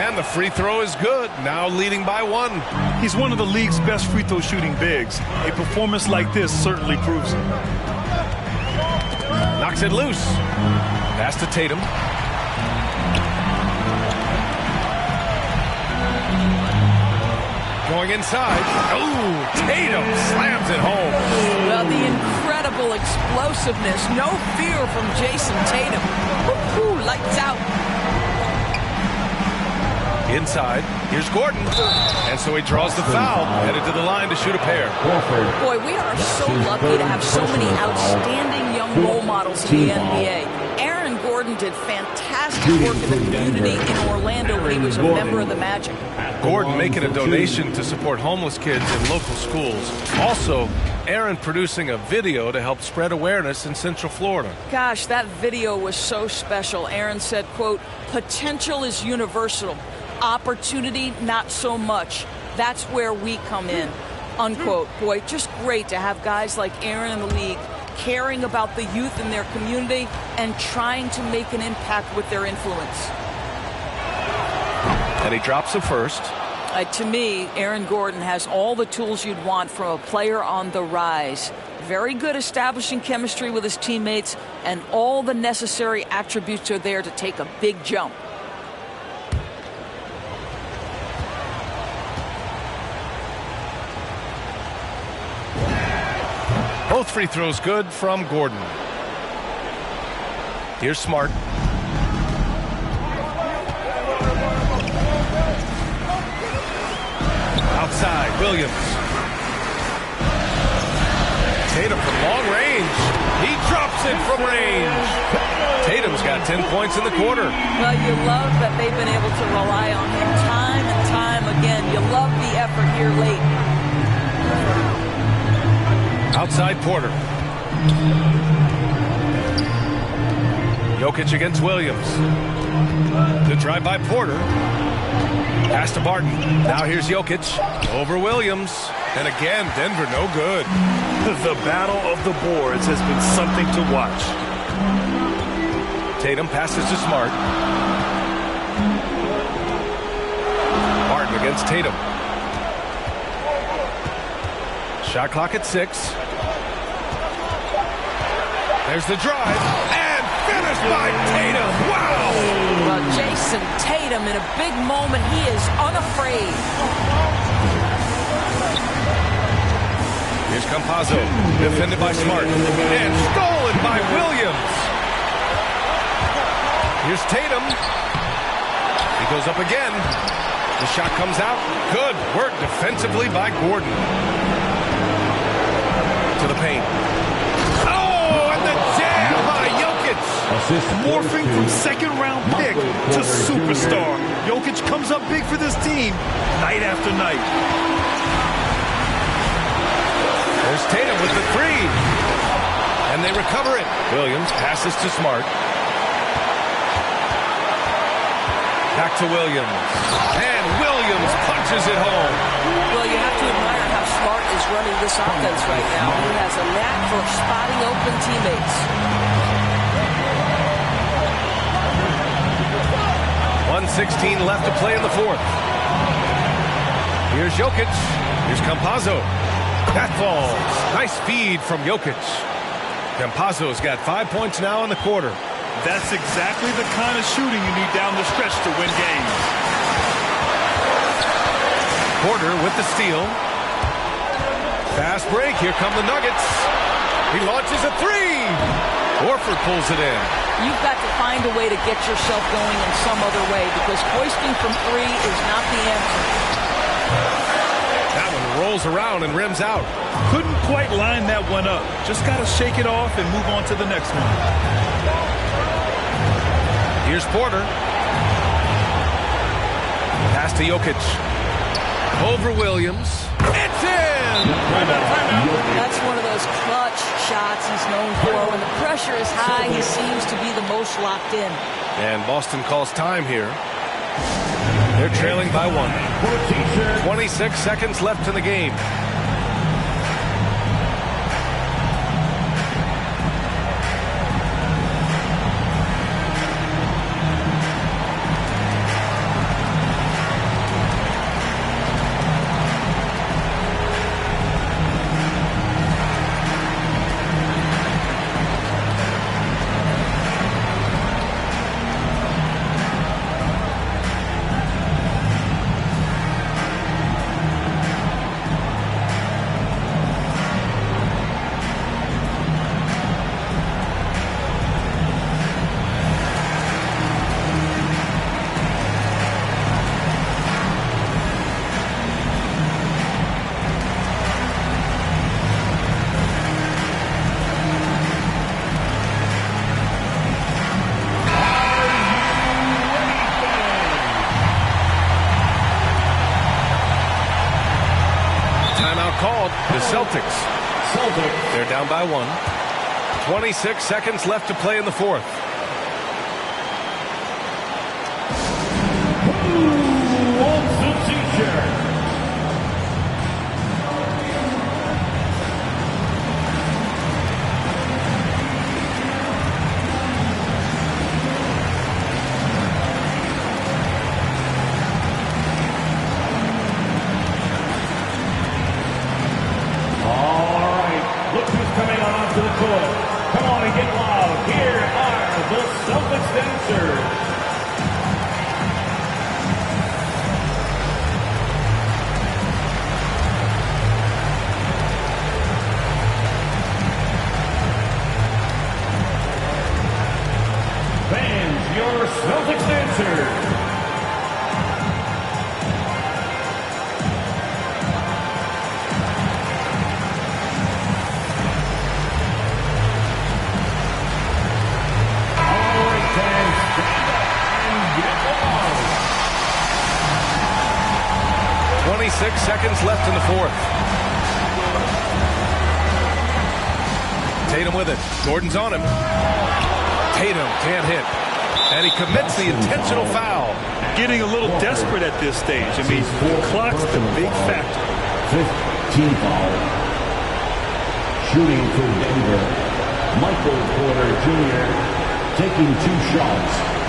And the free throw is good, now leading by 1. He's one of the league's best free throw shooting bigs. A performance like this certainly proves it. Knocks it loose. Pass to Tatum. Going inside. Oh, Tatum slams it home. Well, the incredible explosiveness. No fear from Jason Tatum. Woo-hoo, lights out. Inside, here's Gordon. And so he draws the foul, headed to the line to shoot a pair. Boy, we are so lucky to have so many outstanding young role models in the NBA. Aaron Gordon did fantastic work in the community in Orlando when he was a member of the Magic. Gordon making a donation to support homeless kids in local schools. Also, Aaron producing a video to help spread awareness in Central Florida. Gosh, that video was so special. Aaron said, quote, "Potential is universal. Opportunity, not so much. That's where we come in," unquote. Boy, just great to have guys like Aaron in the league caring about the youth in their community and trying to make an impact with their influence. And he drops the first. To me, Aaron Gordon has all the tools you'd want from a player on the rise. Very good establishing chemistry with his teammates, and all the necessary attributes are there to take a big jump. Both free throws good from Gordon. Here's Smart. Outside, Williams. Tatum from long range. He drops it from range. Tatum's got 10 points in the quarter. Well, you love that they've been able to rely on him time and time again. You love the effort here late. Outside Porter. Jokic against Williams. The drive by Porter. Pass to Barton. Now here's Jokic. Over Williams. And again, Denver no good. The battle of the boards has been something to watch. Tatum passes to Smart. Barton against Tatum. Shot clock at 6. There's the drive. And finished by Tatum. Wow! Well, Jason Tatum in a big moment. He is unafraid. Here's Campazzo. Defended by Smart. And stolen by Williams. Here's Tatum. He goes up again. The shot comes out. Good work defensively by Gordon. To the paint. Oh, and the jam by Jokic. Morphing from second-round pick to superstar. Jokic comes up big for this team night after night. There's Tatum with the 3. And they recover it. Williams passes to Smart. Back to Williams. And Williams punches it home. Well, you have to admire how Smart is running this offense right now. He has a knack for spotting open teammates. 1:16 left to play in the fourth. Here's Jokic. Here's Campazzo. That falls. Nice feed from Jokic. Campazzo's got 5 points now in the quarter. That's exactly the kind of shooting you need down the stretch to win games. Porter with the steal. Fast break. Here come the Nuggets. He launches a 3. Horford pulls it in. You've got to find a way to get yourself going in some other way because hoisting from 3 is not the answer. That one rolls around and rims out. Couldn't quite line that one up. Just got to shake it off and move on to the next one. Here's Porter. Pass to Jokic. Over Williams. It's in! That's one of those clutch shots he's known for. When the pressure is high, he seems to be the most locked in. And Boston calls time here. They're trailing by 1. 26 seconds left in the game. Called the Celtics. They're down by 1. 26 seconds left to play in the fourth. Who wants the t-shirt? 26 seconds left in the fourth. Tatum with it. Gordon's on him. Tatum can't hit. And he commits the intentional foul. Getting a little desperate at this stage. I mean, the clock's the big factor. 15 foul. Shooting for Denver, Michael Porter Jr. taking 2 shots.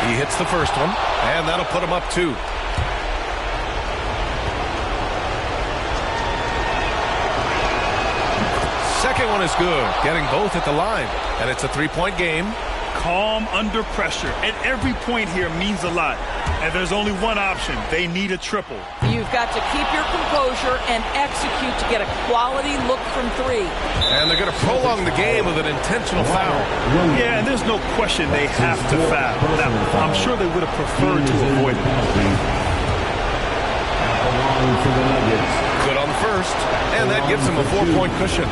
He hits the first one, and that'll put him up 2. Second one is good, getting both at the line, and it's a 3-point game. Calm under pressure, and every point here means a lot. And there's only one option. They need a triple. You've got to keep your composure and execute to get a quality look from 3. And they're going to prolong the game with an intentional foul. Yeah, and there's no question they have to foul. Now, I'm sure they would have preferred to avoid it. Good on the first, and that gives them a 4-point cushion.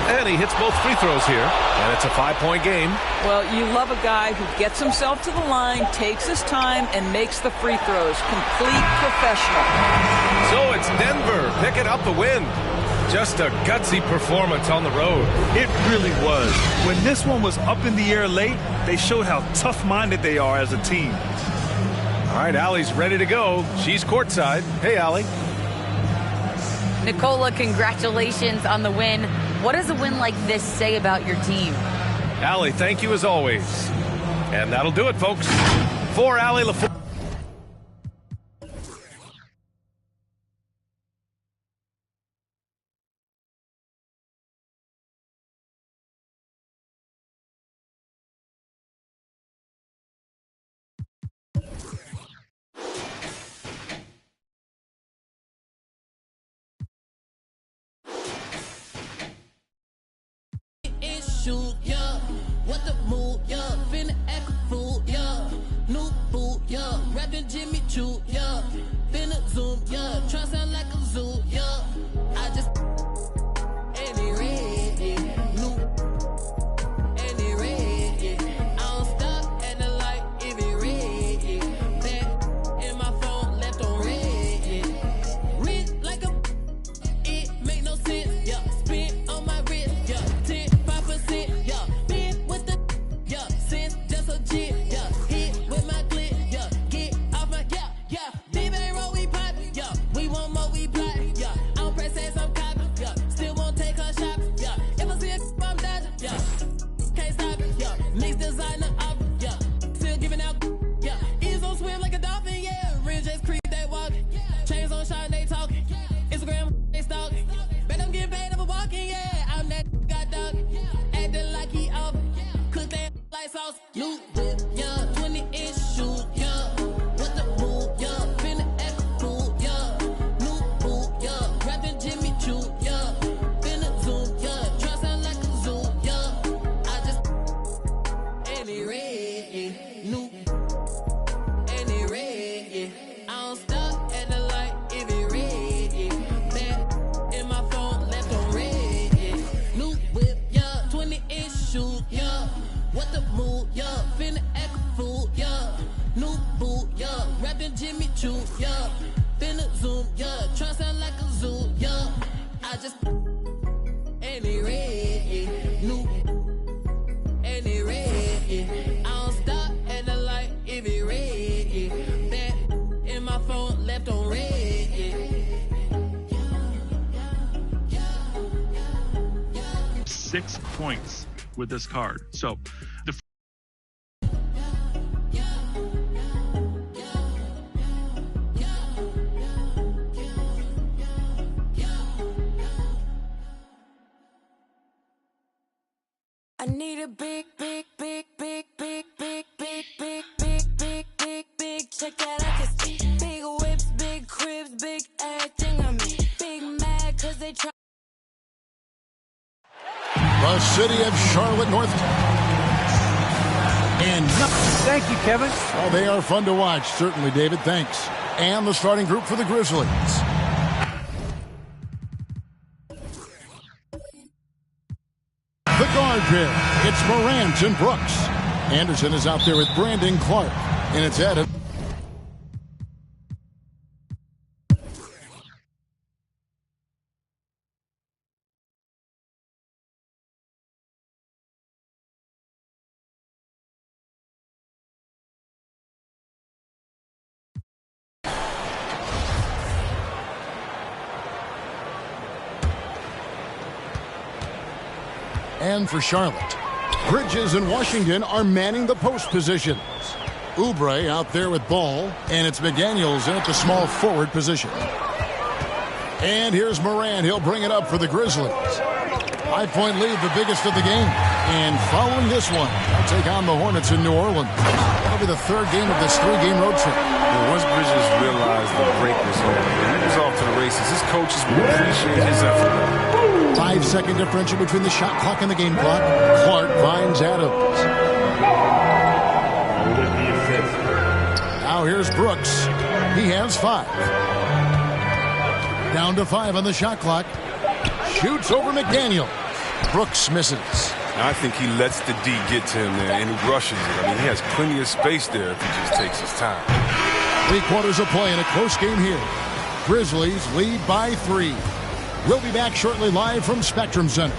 And he hits both free throws here, and it's a 5-point game. Well, you love a guy who gets himself to the line, takes his time, and makes the free throws. Complete professional. So it's Denver picking up the win. Just a gutsy performance on the road. It really was. When this one was up in the air late, they showed how tough-minded they are as a team. All right, Allie's ready to go. She's courtside. Hey, Allie. Nicola, congratulations on the win. What does a win like this say about your team? Allie, thank you as always. And that'll do it, folks. For Allie LaFleur. Shoot, yeah. What the move, yeah. Finna act a fool, yeah. New boot, yeah. Rapping Jimmy Choo, yeah. Finna zoom, yeah. Try sound like a zoo, yeah. I just any red, yeah. New any red, yeah. I don't stop at the light if it red, yeah. Back in my phone, left on red, yeah. Rich like a it make no sense, yeah. Spin on my wrist, yeah. 10%, yeah. Been with the, yeah. Since just a jit, yeah. Hit with my clip, yeah. Get off my, yeah, yeah. Deep ain't roll, we pop, yeah. We want more, we plot, yeah. I'm press ass, I'm copy, yeah. Still won't take her shopping, yeah. If I see a I'm dodging, yeah. Can't stop it, yeah. Mix designer up, yeah. Still giving out, yeah. Ears on swim like a dolphin, yeah. Ridge just creep, they walking. Chains on shine, they talking. Instagram, they stalking. Bet I'm getting paid, I'm walking, yeah. I'm that got dog. Acting like he off. Cook that like sauce. New whip, yeah. 20-inch shoe, yeah. What the move, yeah. Finna act a fool, yeah. New boot, yeah. Rapping Jimmy Choo, yeah. Finna zoom, yeah. Try sound like a zoo, yeah. I just any red, yeah. New any red, yeah. I don't stop at the light if it red, yeah. Back in my phone, left on red, yeah. New whip, yeah. 20-inch shoe, yeah. What the move, yeah. Finna act a fool, yeah. New boot, yeah. Rapping Jimmy Choo, yeah. Finna zoom, yeah. Try sound like a zoo, yeah. I just any red, yeah. New any red, yeah. I don't stop at the light if it red, yeah. Back in my phone, left on red, yeah. 6 points with this card. So the I need a big, big, big, big, big, big, big, big, big, big, big, big check that I can see. Big whips, big cribs, big everything on me. Big mad cause they try. The city of Charlotte, North. And thank you, Kevin. oh, they are fun to watch. Certainly, David. Thanks. And the starting group for the Grizzlies. The guard pair, it's Morant and Brooks. Anderson is out there with Brandon Clark. And it's Adam. And for Charlotte, Bridges and Washington are manning the post positions. Oubre out there with ball, and it's McDaniels in at the small forward position. And here's Morant. He'll bring it up for the Grizzlies. 5-point lead, the biggest of the game. And following this one, they'll take on the Hornets in New Orleans. That'll be the third game of this 3-game road trip. And once Bridges realized the break was over, he was off to the races. His coaches will appreciate his effort. 5-second differential between the shot clock and the game clock. Clark finds Adams. Now here's Brooks. He has 5. Down to 5 on the shot clock. Shoots over McDaniel. Brooks misses. I think he lets the D get to him there, and he rushes it. I mean, he has plenty of space there if he just takes his time. 3 quarters of play in a close game here. Grizzlies lead by 3. We'll be back shortly live from Spectrum Center.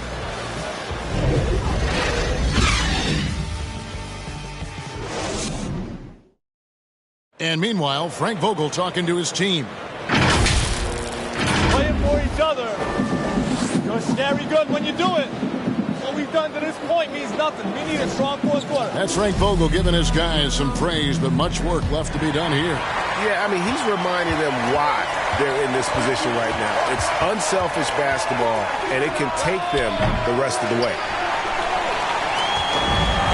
And meanwhile, Frank Vogel talking to his team. Playing for each other. You're scary good when you do it. What we've done to this point means nothing. We need a strong fourth quarter. That's Frank Vogel giving his guys some praise, but much work left to be done here. Yeah, I mean, he's reminding them why they're in this position right now. It's unselfish basketball, and it can take them the rest of the way.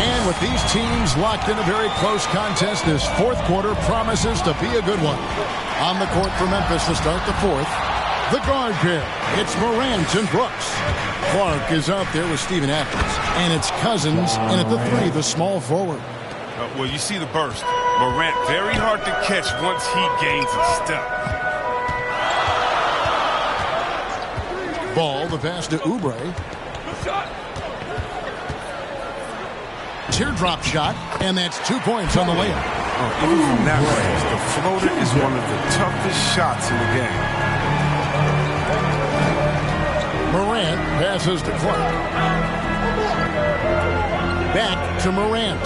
And with these teams locked in a very close contest, this fourth quarter promises to be a good one. On the court for Memphis to start the fourth, the guard pair. It's Morant and Brooks. Clark is out there with Steven Adams. And it's Cousins, and at the 3, the small forward. Well, you see the burst. Morant very hard to catch once he gains a step. Ball, the pass to Oubre. Teardrop shot, and that's 2 points on the layup. Even from that range, the floater is one of the toughest shots in the game. Morant passes to Clark. Back to Morant.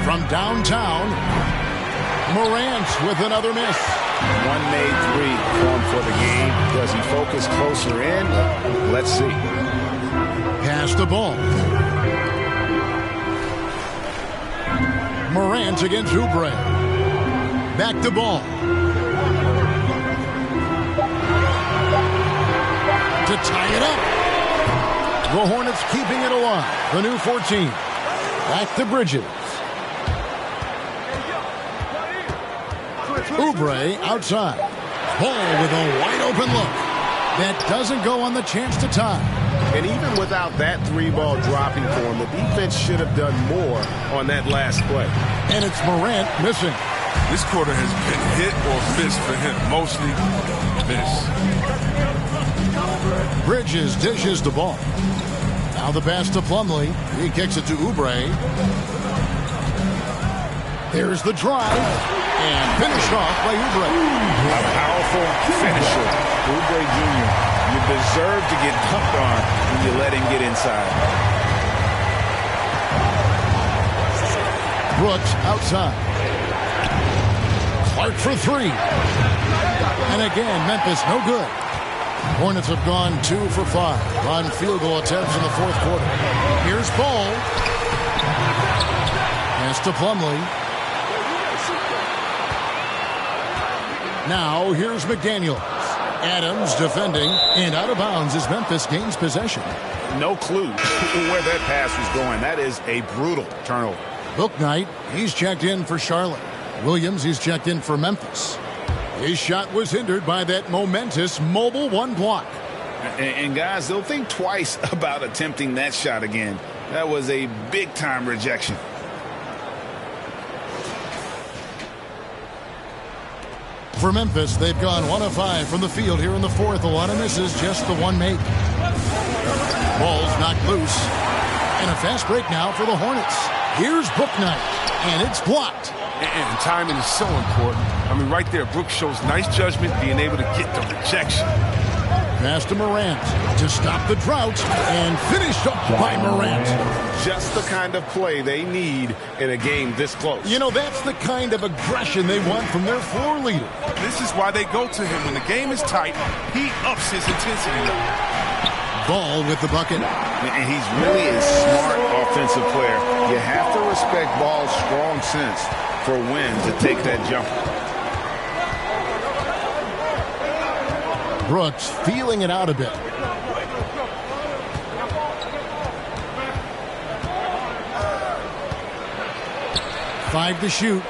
From downtown, Morant with another miss. One made 3 going for the game. Does he focus closer in? Let's see. Pass the ball. Morant against Oubre. Back to ball. To tie it up. The Hornets keeping it alive. The new 14. Back to Bridges. Oubre outside. Ball with a wide open look. That doesn't go on the chance to tie. And even without that 3-ball dropping for him, the defense should have done more on that last play. And it's Morant missing. This quarter has been hit or miss for him. Mostly miss. Bridges dishes the ball. Now the pass to Plumlee. He kicks it to Oubre. There's the drive. And finished off by Oubre. A powerful finisher. Oubre Jr. You deserve to get dunked on when you let him get inside. Brooks outside. Clark for 3. And again, Memphis no good. Hornets have gone 2 for 5 on field goal attempts in the fourth quarter. Here's Ball. Pass to Plumlee. Now here's McDaniels. Adams defending, and out of bounds as Memphis gains possession. No clue where that pass was going. That is a brutal turnover. Bouknight, he's checked in for Charlotte. Williams, he's checked in for Memphis. His shot was hindered by that momentous mobile 1 block. And guys, they'll think twice about attempting that shot again. That was a big-time rejection. For Memphis, they've gone 1 of 5 from the field here in the fourth. A lot of misses, just the one make. Ball's knocked loose. And a fast break now for the Hornets. Here's Bouknight, and it's blocked. And timing is so important. I mean, right there, Brooks shows nice judgment, being able to get the rejection. Pass to Morant to stop the drought, and finished up by Morant. Just the kind of play they need in a game this close. You know, that's the kind of aggression they want from their floor leader. This is why they go to him. When the game is tight, he ups his intensity level. Ball with the bucket. And he's really a smart offensive player. You have to respect Ball's strong sense for when to take that jumper. Brooks feeling it out a bit. Five to shoot.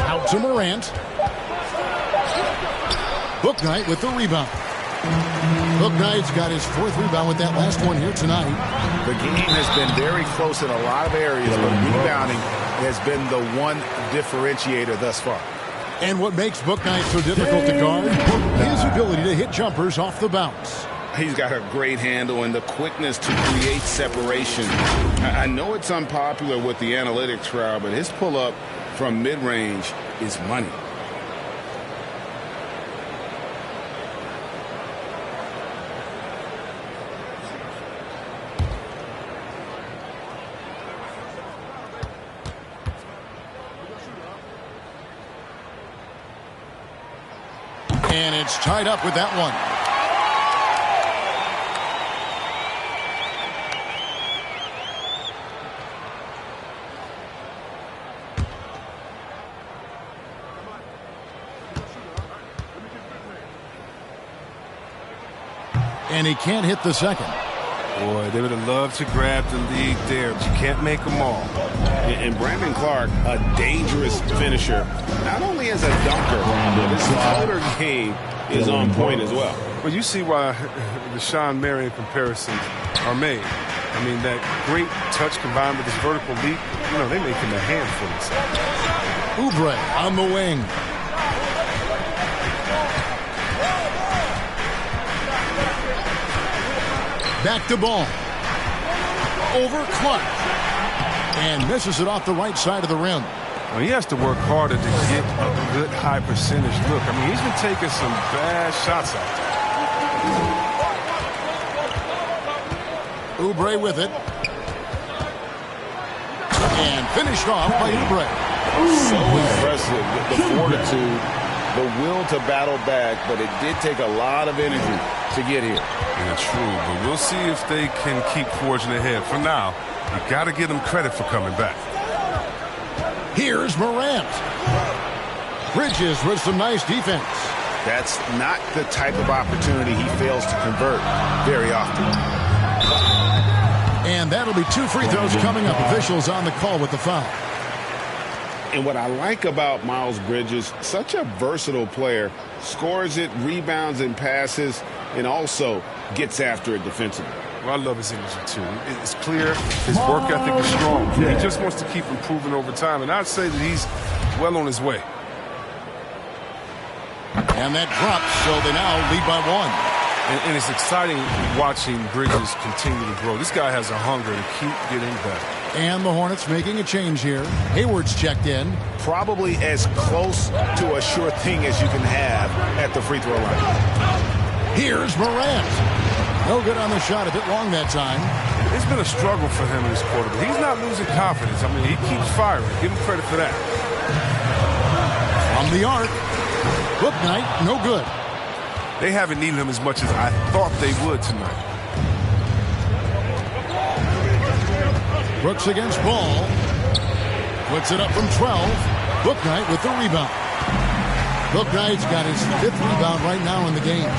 Out to Morant. Bouknight with the rebound. Bouknight's got his fourth rebound with that last one here tonight. The game has been very close in a lot of areas, but rebounding has been the one differentiator thus far. And what makes Bouknight so difficult to guard? His ability to hit jumpers off the bounce. He's got a great handle and the quickness to create separation. I know it's unpopular with the analytics crowd, but his pull-up from mid-range is money. And it's tied up with that one. And he can't hit the second. Boy, they would have loved to grab the lead there, but you can't make them all. And Brandon Clark, a dangerous finisher, not only as a dunker, but his floater game is on point as well. Well, you see why the Sean Marion comparisons are made. I mean, that great touch combined with his vertical leap, you know, they make him a handful of Oubre on the wing. Back to Ball. Over Clark. And misses it off the right side of the rim. Well, he has to work harder to get a good high percentage look. I mean, he's been taking some bad shots out there. Oubre with it. And finished off by Oubre. So impressive with the fortitude, the will to battle back, but it did take a lot of energy to get here. Yeah, true, but we'll see if they can keep forging ahead. For now, you got to give them credit for coming back. Here's Morant. Bridges with some nice defense. That's not the type of opportunity he fails to convert very often. And that'll be 2 free throws coming up. Officials on the call with the foul. And what I like about Miles Bridges, such a versatile player, scores it, rebounds and passes, and also gets after it defensively. Well, I love his energy, too. It's clear his work ethic is strong. He just wants to keep improving over time, and I'd say that he's well on his way. And that drops, so they now lead by 1. And it's exciting watching Bridges continue to grow. This guy has a hunger to keep getting better. And the Hornets making a change here. Hayward's checked in. Probably as close to a sure thing as you can have at the free throw line. Here's Morant. No good on the shot, a bit long that time. It's been a struggle for him in this quarter, but he's not losing confidence. I mean, he keeps firing. Give him credit for that. From the arc. Bouknight, no good. They haven't needed him as much as I thought they would tonight. Brooks against Ball. Puts it up from 12. Bouknight with the rebound. Bouknight's got his 5th rebound right now in the game.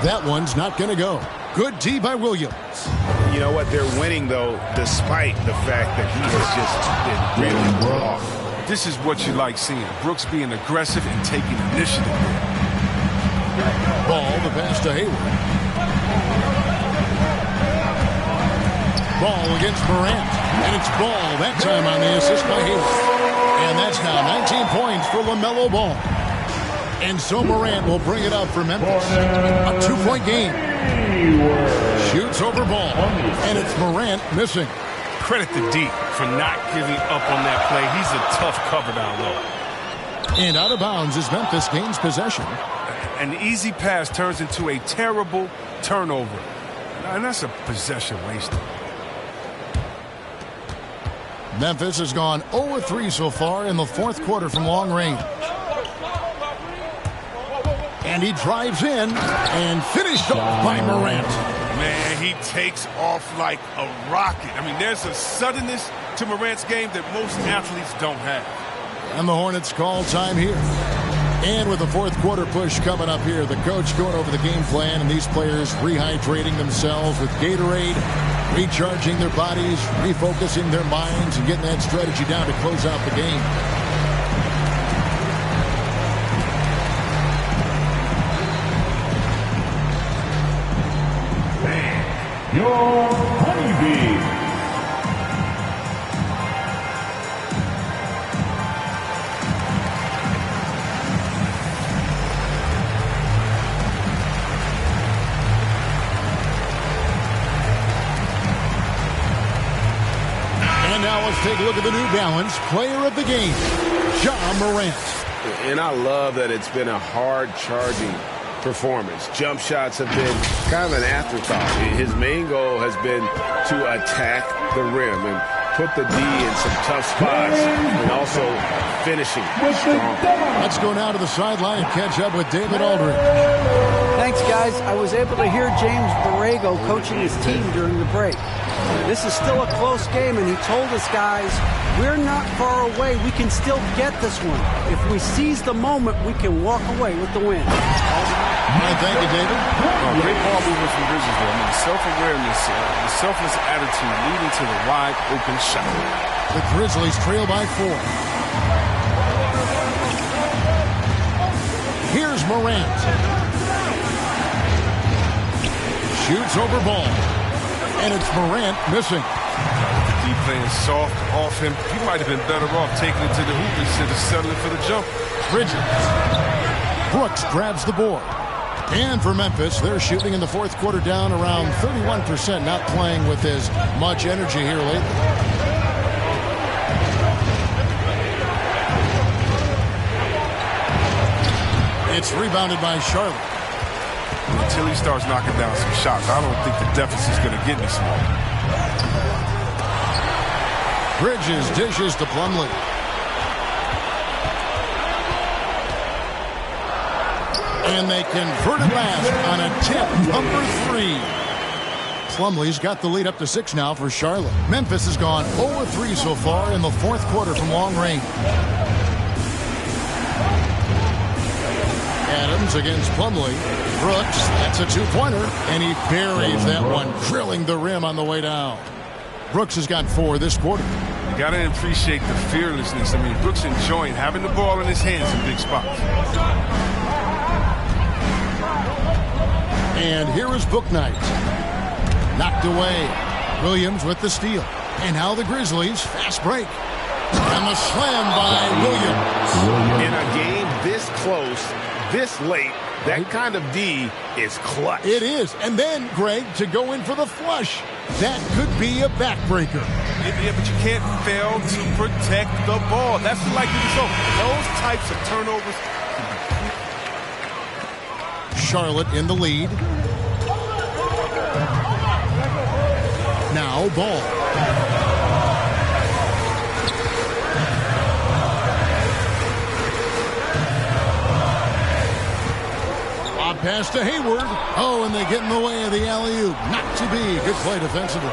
That one's not going to go. Good D by Williams. You know what? They're winning, though, despite the fact that he has just been really This is what you like seeing. Brooks being aggressive and taking initiative. to Hayward. Ball against Morant. And it's Ball that time on the assist by Hayward. And that's now 19 points for LaMelo Ball. And so Morant will bring it up for Memphis. A 2-point game. Shoots over Ball. And it's Morant missing. Credit to D for not giving up on that play. He's a tough cover down low. And out of bounds as Memphis gains possession. An easy pass turns into a terrible turnover. And that's a possession wasted. Memphis has gone 0-3 so far in the fourth quarter from long range. And he drives in and finished off by Morant. Man, he takes off like a rocket. I mean, there's a suddenness to Morant's game that most athletes don't have. And the Hornets call time here. And with the fourth quarter push coming up here, the coach going over the game plan and these players rehydrating themselves with Gatorade, recharging their bodies, refocusing their minds, and getting that strategy down to close out the game. Your honeybee. And now let's take a look at the New Balance player of the game, Ja Morant. And I love that it's been a hard-charging performance. Jump shots have been kind of an afterthought. His main goal has been to attack the rim and put the D in some tough spots and also finishing strong. Let's go now to the sideline and catch up with David Aldridge. Thanks, guys. I was able to hear James Borrego coaching his team during the break. This is still a close game, and he told us, guys, we're not far away. We can still get this one. If we seize the moment, we can walk away with the win. Thank you, David. Great ball movement from Bridges there. I mean, the self-awareness, the selfless attitude leading to the wide open shot. The Grizzlies trail by 4. Here's Morant. Shoots over Ball. And it's Morant missing. The D playing soft off him. He might have been better off taking it to the hoop instead of settling for the jump. Bridges. Brooks grabs the board. And for Memphis, they're shooting in the fourth quarter down around 31%, not playing with as much energy here lately. It's rebounded by Charlotte. Until he starts knocking down some shots, I don't think the deficit's going to get any smaller. Bridges dishes to Plumlee. And they convert it last on attempt number 3. Plumlee's got the lead up to 6 now for Charlotte. Memphis has gone 0-3 so far in the fourth quarter from long range. Adams against Plumlee. Brooks, that's a 2-pointer, and he buries that one, drilling the rim on the way down. Brooks has got 4 this quarter. You got to appreciate the fearlessness. I mean, Brooks enjoying having the ball in his hands in big spots. And here is Bouknight. Knocked away. Williams with the steal. And now the Grizzlies, fast break. And the slam by Williams. In a game this close, this late, that kind of D is clutch. It is. And then, Greg, to go in for the flush. That could be a backbreaker. Yeah, but you can't fail to protect the ball. That's the likely result. Those types of turnovers. Charlotte in the lead. Now Ball. Lob pass to Hayward. Oh, and they get in the way of the alley-oop. Not to be. Good play defensively.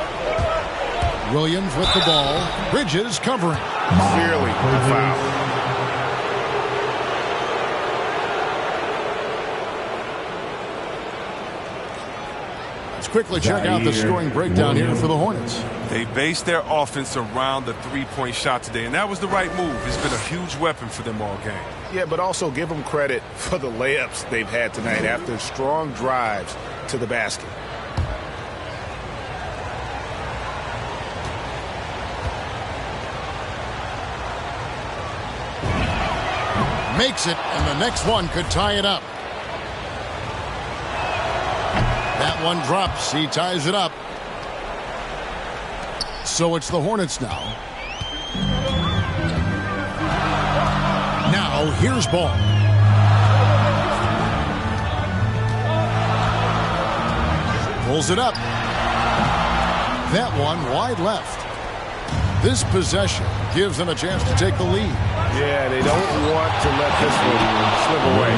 Williams with the ball. Bridges covering. Clearly a foul. Quickly check out the scoring breakdown here for the Hornets. They based their offense around the three-point shot today, and that was the right move. It's been a huge weapon for them all game. Yeah, but also give them credit for the layups they've had tonight after strong drives to the basket. Makes it, and the next one could tie it up. That one drops. He ties it up. So it's the Hornets now. Now here's Ball. Pulls it up. That one wide left. This possession gives them a chance to take the lead. Yeah, they don't want to let this one slip away.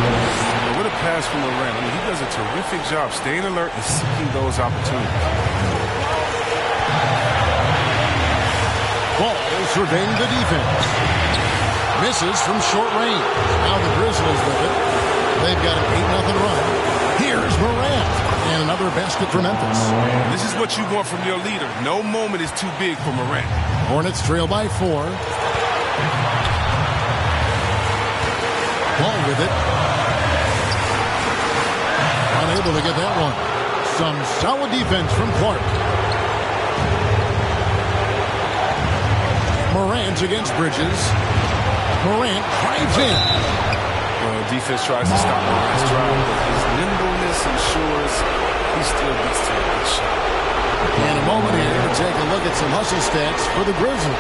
With a pass from Morant, I mean, he does a terrific job staying alert and seeking those opportunities. Ball surveying the defense. Misses from short range. Now the Grizzlies with it. They've got an 8-0 run. Here's Morant. And another basket for Memphis. This is what you want from your leader. No moment is too big for Morant. Hornets trail by 4. Ball with it. Unable to get that one. Some solid defense from Clark. Morant against Bridges. Morant drives in. Well, defense tries to stop Morant's drive, but his nimbleness ensures he still gets to a good shot. In a moment here, to take a look at some hustle stats for the Grizzlies.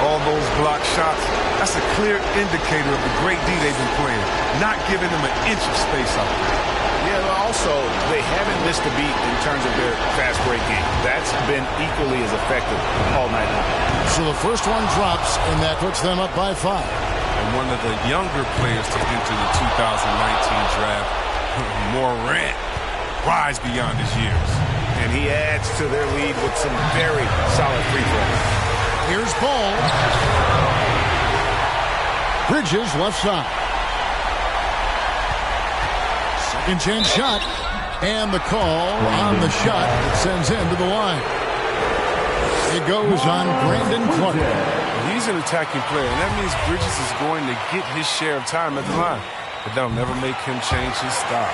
All those block shots, that's a clear indicator of the great D they've been playing, not giving them an inch of space out there. Yeah, but also, they haven't missed a beat in terms of their fast break game. That's been equally as effective all night long. So the first one drops, and that puts them up by 5. And one of the younger players to enter the 2019 draft, Morant, rise beyond his years. And he adds to their lead with some very solid free throws. Here's Ball. Bridges left side. Second chance shot. And the call on the shot that sends him to the line. It goes on Brandon Clark. He's an attacking player, and that means Bridges is going to get his share of time at the line. But that'll never make him change his style.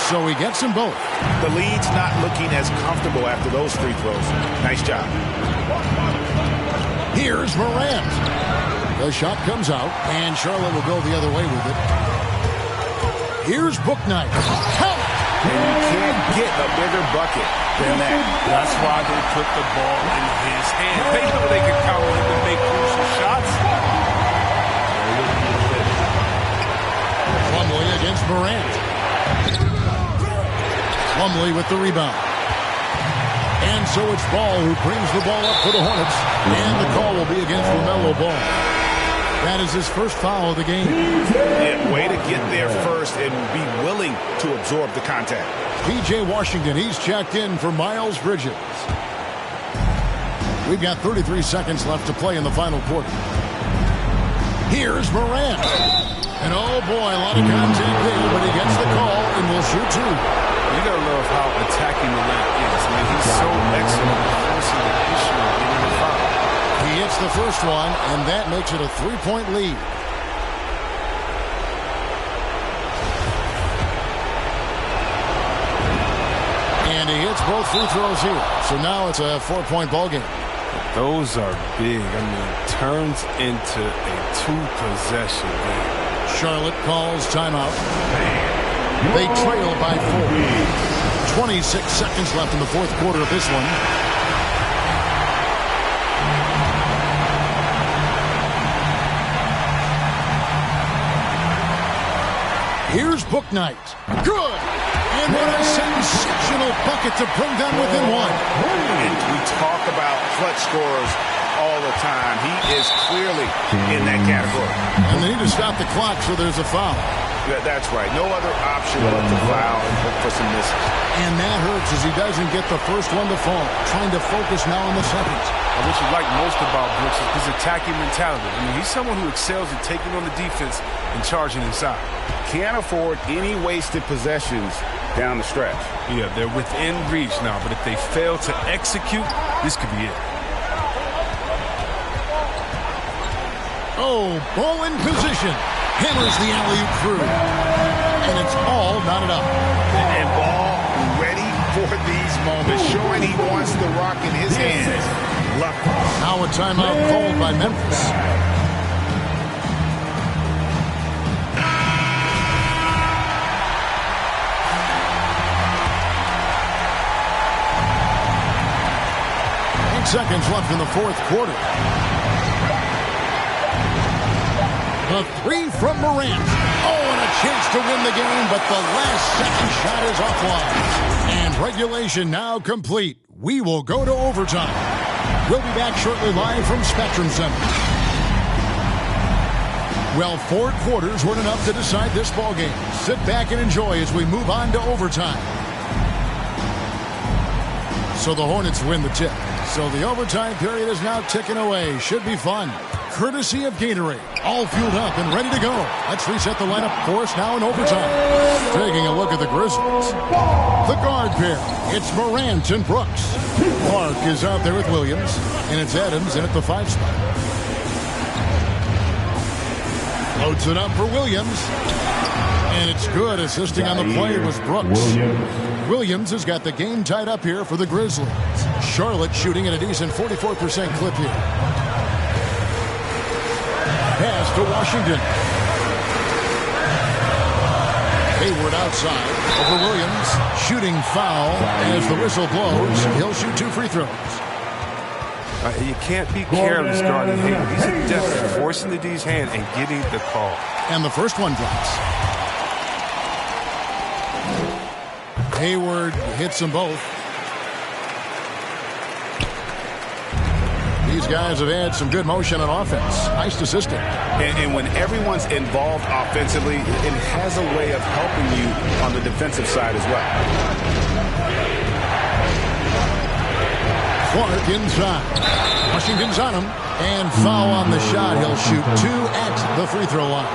So he gets them both. The lead's not looking as comfortable after those free throws. Nice job. Here's Morant. The shot comes out, and Charlotte will go the other way with it. Here's Bouknight. And you can't get a bigger bucket than that. That's why they put the ball in his hand. They know they can count on him to make crucial shots. Plumlee against Morant. Plumlee with the rebound. And so it's Ball who brings the ball up for the Hornets. And the call will be against LaMelo Ball. That is his first foul of the game. Yeah, way to get there first and be willing to absorb the contact. P.J. Washington, he's checked in for Miles Bridges. We've got 33 seconds left to play in the final quarter. Here's Morant. And oh boy, a lot of contact there, but he gets the call and will shoot 2. You gotta love how attacking Morant is. I mean, he's so excellent at forcing the issue of getting the foul. He hits the first one, and that makes it a 3-point lead. And he hits both free throws here. So now it's a 4-point ball game. Those are big. I mean, turns into a 2-possession game. Charlotte calls timeout. They trail by 4. 26 seconds left in the fourth quarter of this one. Here's Bouknight. Good. And what a sensational bucket to bring them within 1. And we talk about clutch scorers all the time. He is clearly in that category. And they need to stop the clock, so there's a foul. That's right. No other option but to foul and look for some misses. And that hurts as he doesn't get the first one to fall. Trying to focus now on the second. What you like most about Brooks is his attacking mentality. I mean, he's someone who excels at taking on the defense and charging inside. Can't afford any wasted possessions down the stretch. Yeah, they're within reach now, but if they fail to execute, this could be it. Oh, ball in position. Hammers the alley-oop through. And it's all knotted up. And Ball ready for these moments, showing he wants the rock in his hands. Now a timeout called by Memphis. Seconds left in the fourth quarter. The three from Morant. Oh, and a chance to win the game, but the last second shot is offline. And regulation now complete. We will go to overtime. We'll be back shortly live from Spectrum Center. Well, 4 quarters weren't enough to decide this ballgame. Sit back and enjoy as we move on to overtime. So the Hornets win the tip. So the overtime period is now ticking away. Should be fun. Courtesy of Gatorade. All fueled up and ready to go. Let's reset the lineup for us now in overtime. Taking a look at the Grizzlies. The guard pair. It's Morant and Brooks. Clark is out there with Williams. And it's Adams in at the 5 spot. Loads it up for Williams. And it's good. Assisting on the play was Brooks. Williams has got the game tied up here for the Grizzlies. Charlotte shooting at a decent 44% clip here. Pass to Washington. Hayward outside over Williams. Shooting foul as the whistle blows. He'll shoot 2 free throws. You can't be careless guarding Hayward. He's adept at forcing the D's hand and getting the call. And the first one drops. Hayward hits them both. These guys have had some good motion on offense. Nice to system. And when everyone's involved offensively, it has a way of helping you on the defensive side as well. Clark inside. Washington's on him. And foul on the shot. He'll shoot 2 at the free throw line.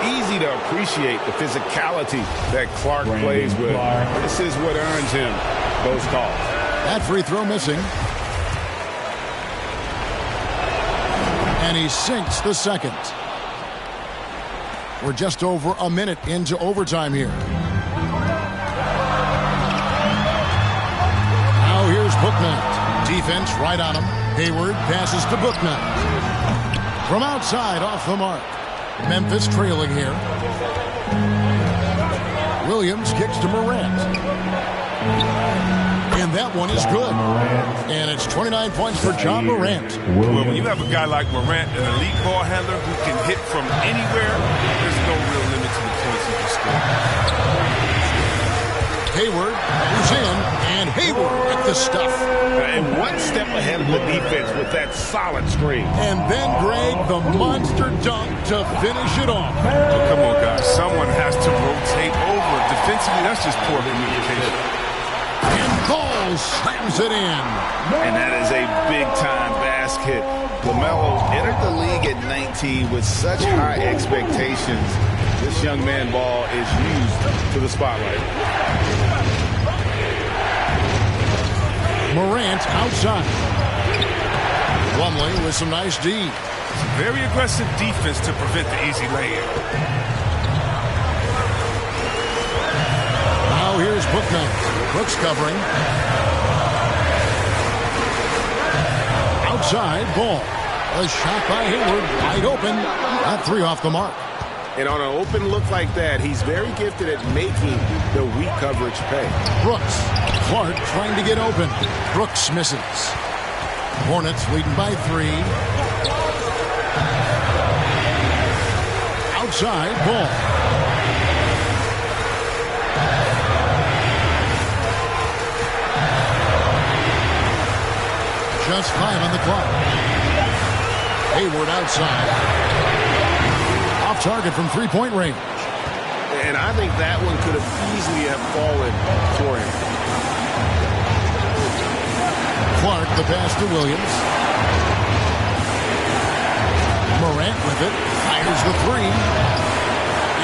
Easy to appreciate the physicality that Clark plays with. This is what earns him those calls. That free throw missing. And he sinks the second. We're just over a minute into overtime here. Now here's Bouknight. Defense right on him. Hayward passes to Bouknight. From outside off the mark. Memphis trailing here. Williams kicks to Morant. And that one is good. And it's 29 points for John Morant. Well, when you have a guy like Morant, an elite ball handler who can hit from anywhere, there's no real limit to the points he can score. Hayward goes in, and Hayward at the stuff. And one step ahead of the defense with that solid screen. And then, Greg, the monster dunk to finish it off. Oh, come on, guys. Someone has to rotate over. Defensively, that's just poor communication. And Ball slams it in. And that is a big-time basket. LaMelo entered the league at 19 with such high expectations. This young man Ball is used to the spotlight. Morant outside. Plumlee with some nice D. Some very aggressive defense to prevent the easy lay-in. Now here's Bouknight. Brooks covering. Outside, Ball. A shot by Hayward, wide open. That 3 off the mark. And on an open look like that, he's very gifted at making the weak coverage pay. Brooks. Clark trying to get open. Brooks misses. Hornets leading by 3. Outside, Ball. Just 5 on the clock. Hayward outside. Off target from 3-point range. And I think that one could have easily have fallen for him. Clark, the pass to Williams. Morant with it. Fires the 3.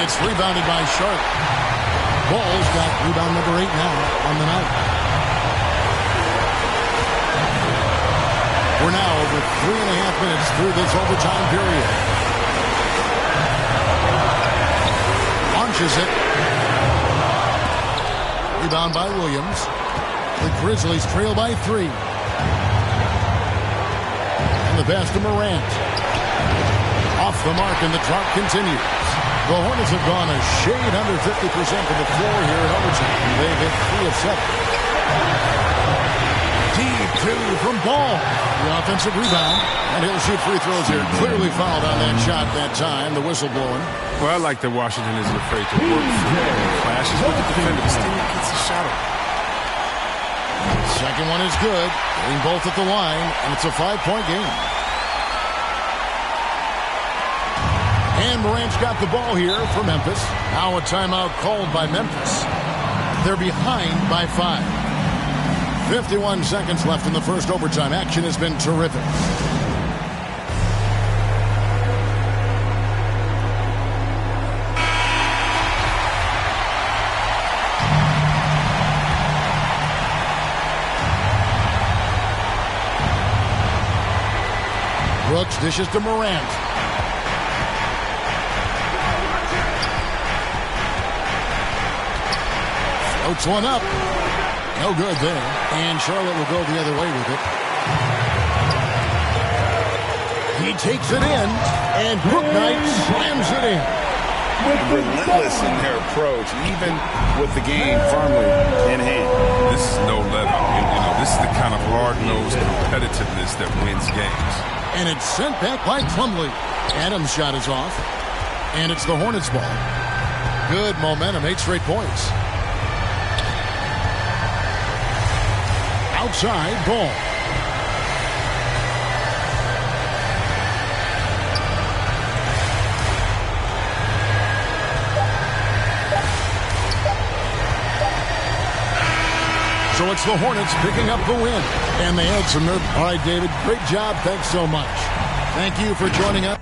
It's rebounded by Charlotte. Ball's got rebound number 8 now on the night. We're now over 3.5 minutes through this overtime period. launches it. Rebound by Williams. The Grizzlies trail by 3. And the pass to Morant. Off the mark, and the drought continues. The Hornets have gone a shade under 50% from the floor here in overtime. They've hit 3 of 7. Deep 2 from Ball. The offensive rebound. And he'll shoot free throws here. Clearly fouled on that shot that time. The whistle blowing. Well, I like that Washington isn't afraid to work through clashes with the defender. Still gets a shot up. Second one is good. Getting both at the line. And it's a 5-point game. And Morant's got the ball here for Memphis. Now a timeout called by Memphis. They're behind by 5. 51 seconds left in the first overtime. Action has been terrific. Brooks dishes to Morant. Floats one up. No good there. And Charlotte will go the other way with it. He takes it in. And Brooknight slams it in. Relentless in their approach, even with the game firmly in hand. This is no let-up. This is the kind of hard-nosed competitiveness that wins games. And it's sent back by Plumlee. Adams' shot is off. And it's the Hornets' ball. Good momentum, 8 straight points. Outside, Ball. So it's the Hornets picking up the win. And they had some nerve. All right, David, great job. Thanks so much. Thank you for joining us.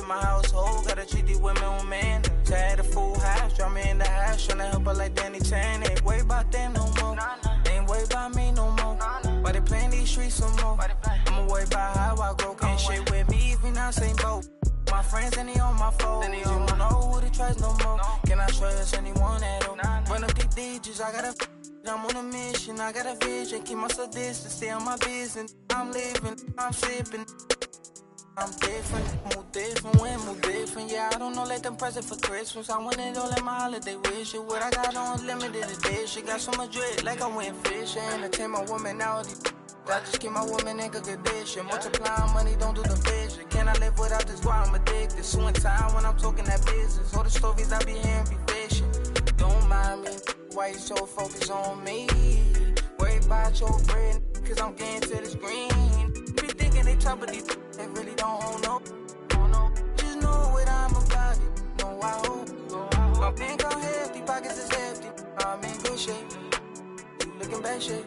My household, gotta treat these women with man. Had a full house, draw me in the house, tryna help her like Danny Chan. Ain't worry about them no more. Ain't worry about me no more. Why they playing these streets some more? I'ma worry about how I grow. Can't shit with me if we not same boat. My friends and they on my phone. You don't know who to trust no more. Can I trust anyone at all? Run up these digits, I gotta. I'm on a mission, I got a vision. Keep myself distant, stay on my business. I'm living, I'm sipping. I'm different, move different, move different. Yeah, I don't know, let them present for Christmas. I want it all in my holiday wish. What I got on limited edition. Got so much dread, like I went fishing. Entertain my woman now. I just keep my woman in good condition. Multiplying money, don't do the vision. Can I live without this? Why I'm addicted. Suing time when I'm talking that business. All the stories I be hearing be fishing. Don't mind me, why you so focused on me? Worry about your bread, cause I'm getting to this green. Be thinking they top of these. They really don't know. Just know what I'm about it. No, I hope. My bank account hefty, pockets is hefty. I'm in good shape. You looking bad shape.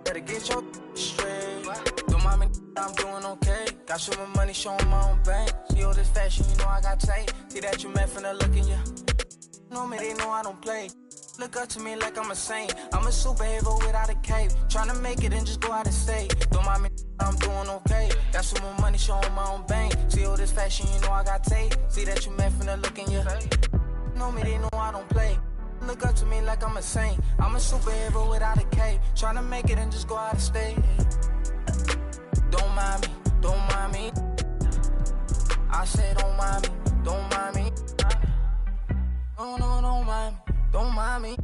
Better get your straight. Don't mind me, I'm doing okay. Got some money showing my own bank. See all this fashion, you know I got tape. See that you met from the look in you. Know me, they know I don't play. Look up to me like I'm a saint. I'm a superhero without a cape. Tryna make it and just go out and stay. Don't mind me, I'm doing okay. Got some more money showing my own bank. See all this fashion, you know I got tape. See that you met from the look in your. Know me, they know I don't play. Look up to me like I'm a saint. I'm a superhero without a cape. Tryna make it and just go out and stay. Don't mind me, don't mind me. I said don't mind me, don't mind me. No, no, don't mind me. Don't mind me.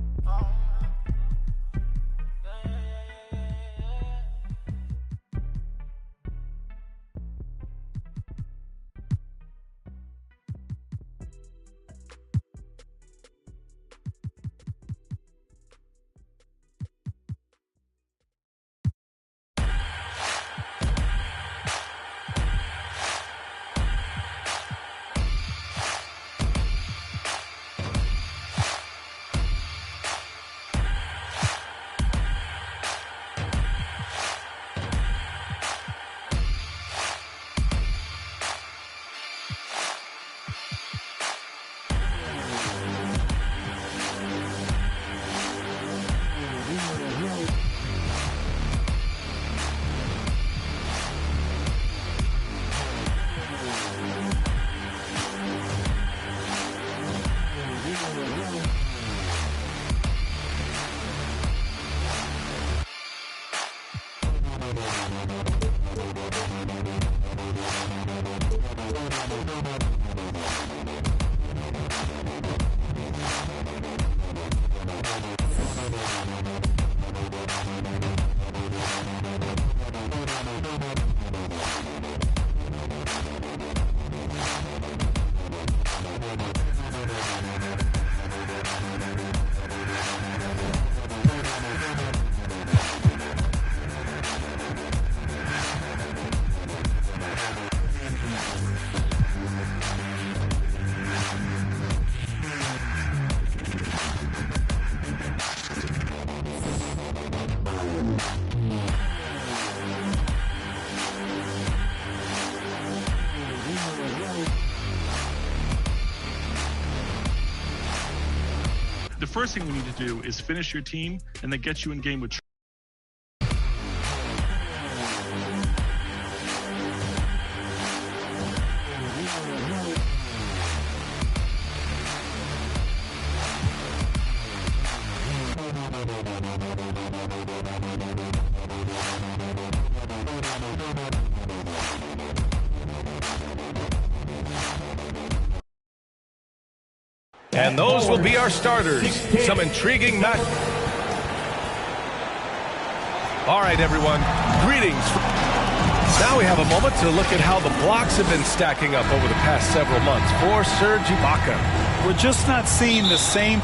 The first thing we need to do is finish your team and then get you in game with. And those will be our starters. Some intriguing match. All right, everyone. Greetings. Now we have a moment to look at how the blocks have been stacking up over the past several months for Serge Ibaka. We're just not seeing the same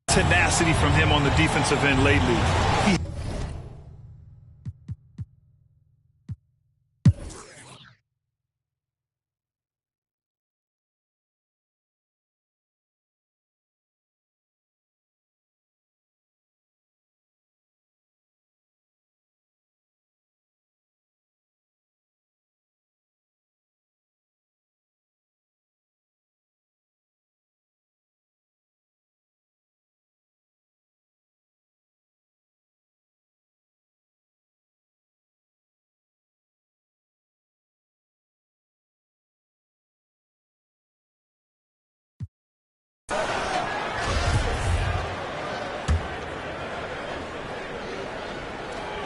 tenacity from him on the defensive end lately.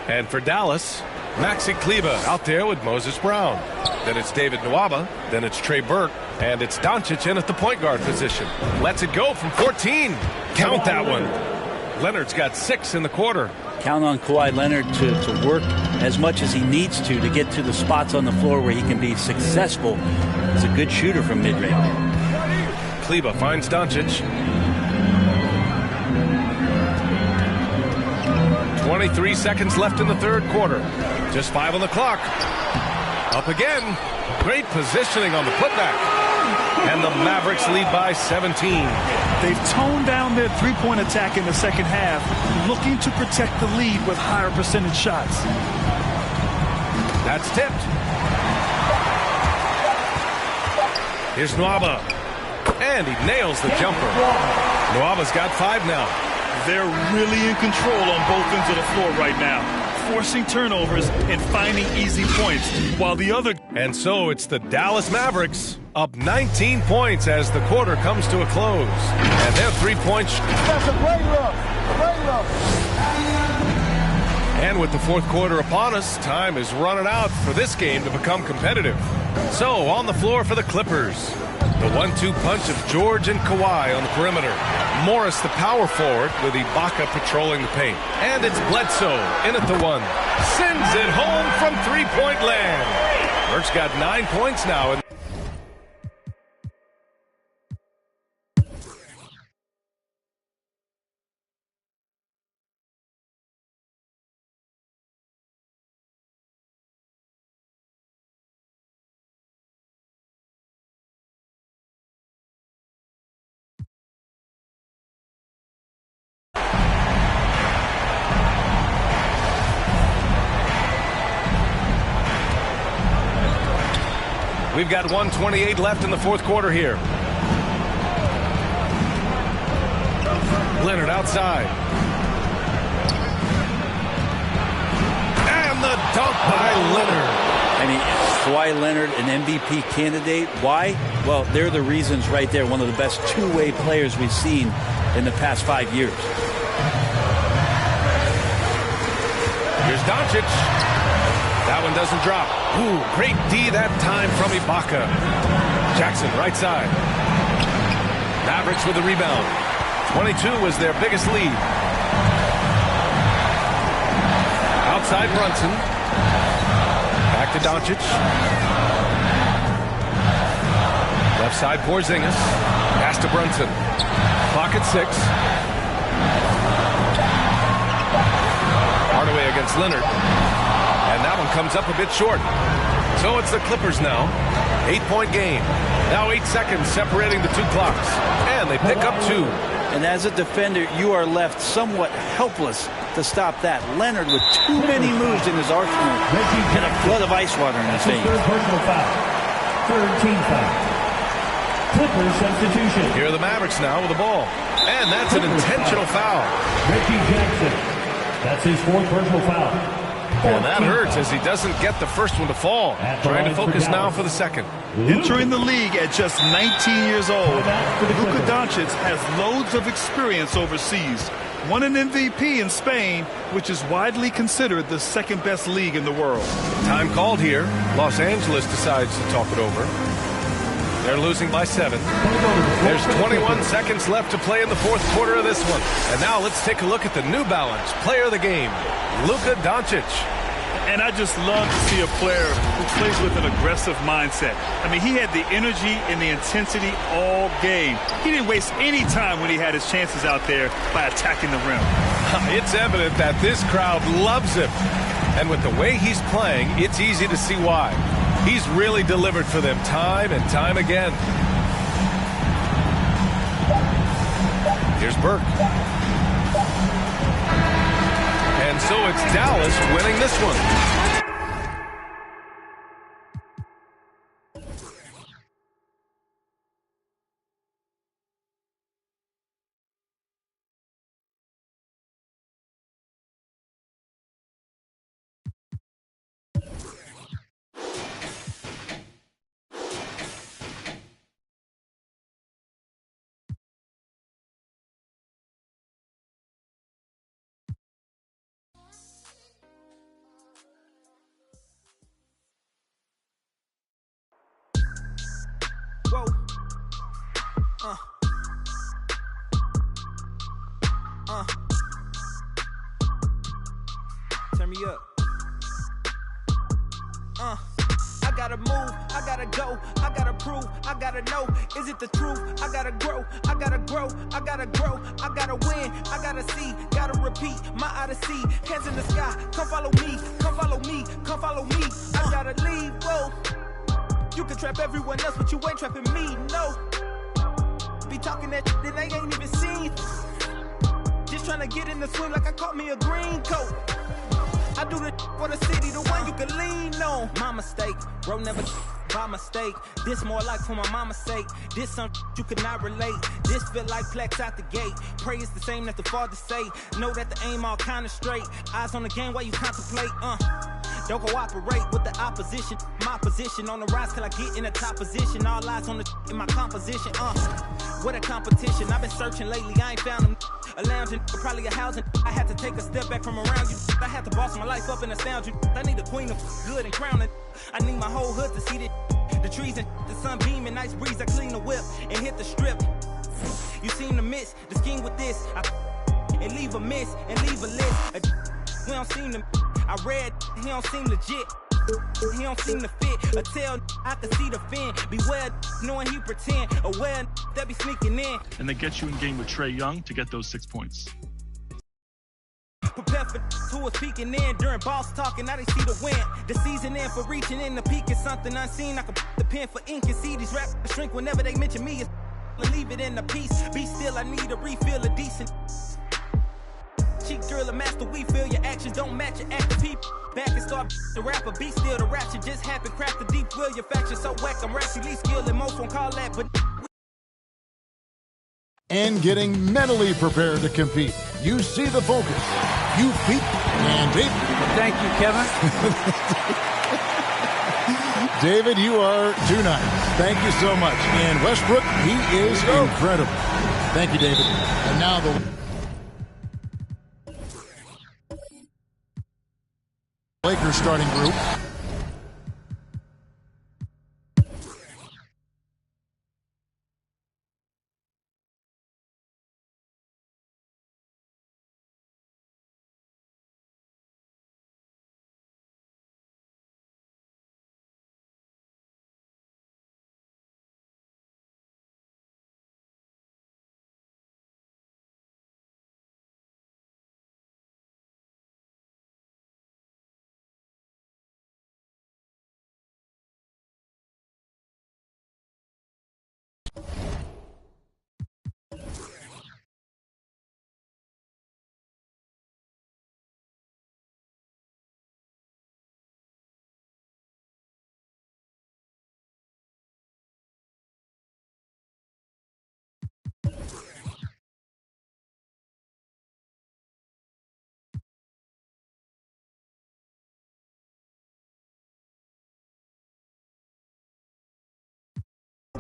And for Dallas, Maxi Kleber out there with Moses Brown. Then it's David Nwaba. Then it's Trey Burke. And it's Doncic in at the point guard position. Lets it go from 14. Count that one. Leonard's got 6 in the quarter. Count on Kawhi Leonard to work as much as he needs to get to the spots on the floor where he can be successful. He's a good shooter from mid-range. Kleber finds Doncic. 23 seconds left in the third quarter. Just 5 on the clock. Up again. Great positioning on the putback. And the Mavericks lead by 17. They've toned down their three-point attack in the second half, looking to protect the lead with higher percentage shots. That's tipped. Here's Nwaba. And he nails the jumper. Nwaba's got 5 now. They're really in control on both ends of the floor right now, forcing turnovers and finding easy points, while the other... And so it's the Dallas Mavericks up 19 points as the quarter comes to a close. And their three-point... That's a great look. Great look. And with the fourth quarter upon us, time is running out for this game to become competitive. So on the floor for the Clippers, the 1-2 punch of George and Kawhi on the perimeter. Morris, the power forward, with Ibaka patrolling the paint. And it's Bledsoe in at the 1. Sends it home from three-point land. Burke's got 9 points now. We've got 1:28 left in the fourth quarter here. Leonard outside. And the dunk by Leonard. I mean, Kawhi Leonard, an MVP candidate. Why? Well, they're the reasons right there. One of the best two-way players we've seen in the past 5 years. Here's Doncic. That one doesn't drop. Ooh, great D that time from Ibaka. Jackson, right side. Mavericks with the rebound. 22 was their biggest lead. Outside Brunson. Back to Doncic. Left side Porzingis. Pass to Brunson. Clock at 6. Hardaway against Leonard. And that one comes up a bit short. So it's the Clippers now. 8-point game. Now 8 seconds separating the two clocks. And they pick up 2. And as a defender, you are left somewhat helpless to stop that. Leonard with too many moves in his arsenal and a flood of ice water in his veins. Third personal foul. Third team foul. Clippers substitution. Here are the Mavericks now with the ball. And that's an intentional foul. Reggie Jackson. That's his 4th personal foul. And that hurts as he doesn't get the first one to fall. Trying to focus now for the second. Entering the league at just 19 years old, Luka Doncic has loads of experience overseas. Won an MVP in Spain, which is widely considered the second best league in the world. Time called here. Los Angeles decides to talk it over. They're losing by 7. There's 21 seconds left to play in the 4th quarter of this one. And now let's take a look at the New Balance player of the game, Luka Doncic. And I just love to see a player who plays with an aggressive mindset. I mean, he had the energy and the intensity all game. He didn't waste any time when he had his chances out there by attacking the rim. It's evident that this crowd loves him. And with the way he's playing, it's easy to see why. He's really delivered for them time and time again. Here's Burke. And so it's Dallas winning this one. Whoa. Turn me up. I gotta move, I gotta go, I gotta prove, I gotta know, is it the truth? I gotta grow, I gotta grow, I gotta grow, I gotta win, I gotta see, gotta repeat, my odyssey, hands in the sky, come follow me, come follow me, come follow me, I gotta leave, whoa. You can trap everyone else, but you ain't trapping me, no. Be talking that shit that they ain't even seen. Just trying to get in the swing like I caught me a green coat. I do the for the city, the one you can lean on. My mistake, bro, never by mistake. This more like for my mama's sake. This something you could not relate. This feel like plex out the gate. Pray it's the same that the father say. Know that the aim all kind of straight. Eyes on the game while you contemplate, Don't cooperate with the opposition. My position on the rise till I get in the top position. All eyes on the in my composition, What a competition. I've been searching lately, I ain't found them. A lounging, probably a housing. I had to take a step back from around you. I had to boss my life up and astound you. I need a queen of good and crowning. I need my whole hood to see the trees and the sun beaming, nice breeze. I clean the whip and hit the strip. You seem to miss the scheme with this. And leave a miss and leave a list. We don't seem to. I read he don't seem legit. He don't seem to fit. A tell I can see the fin. Beware knowing he pretend. Aware that be sneaking in. And they get you in game with Trae Young to get those 6 points. Prepare for who was peeking in during boss talking. Now they see the win. The season in for reaching in the peak is something unseen. I can put the pen for ink and see these raps shrink whenever they mention me. Leave it in the piece. Be still, I need a refill of decent. Cheek drill a master, we feel your actions don't match your active people. Back and start the rapper, be still the rap shit just happened. Craft the deep will, your faction so whack. I'm rationally skilled and most won't call that, but. And getting mentally prepared to compete. You see the focus. You feet and David. Thank you, Kevin. David, you are too nice. Thank you so much. And Westbrook, he is incredible. Thank you, David. And now the their starting group.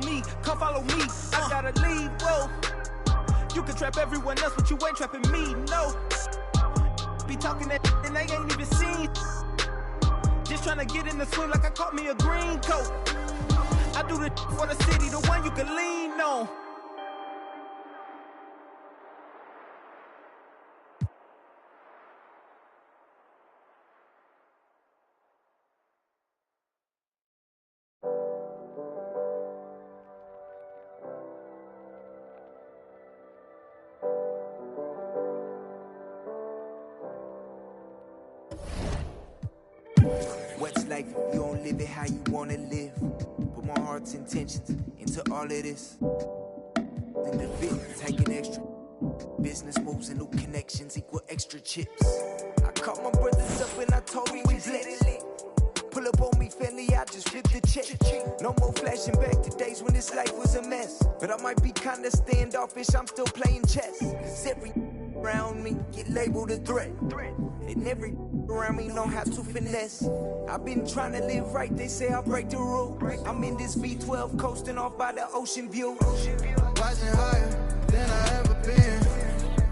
Me, come follow me. I gotta leave, whoa. You can trap everyone else, but you ain't trapping me, no. Be talking that and they ain't even seen. Just trying to get in the swing like I caught me a green coat. I do the for the city, the one you can lean on. What's life if you don't live it how you wanna live? Put my heart's intentions into all of this. Then the bit, taking extra. Business moves and new connections equal extra chips. I called my brothers up and I told me we blessed. Pull up on me, family, I just flipped the check. No more flashing back to days when this life was a mess. But I might be kinda standoffish, I'm still playing chess. Cause every around me get labeled a threat. And every around me know how to finesse. I've been trying to live right, they say I'll break the rule. I'm in this V12 coasting off by the ocean view. Rising higher than I ever been.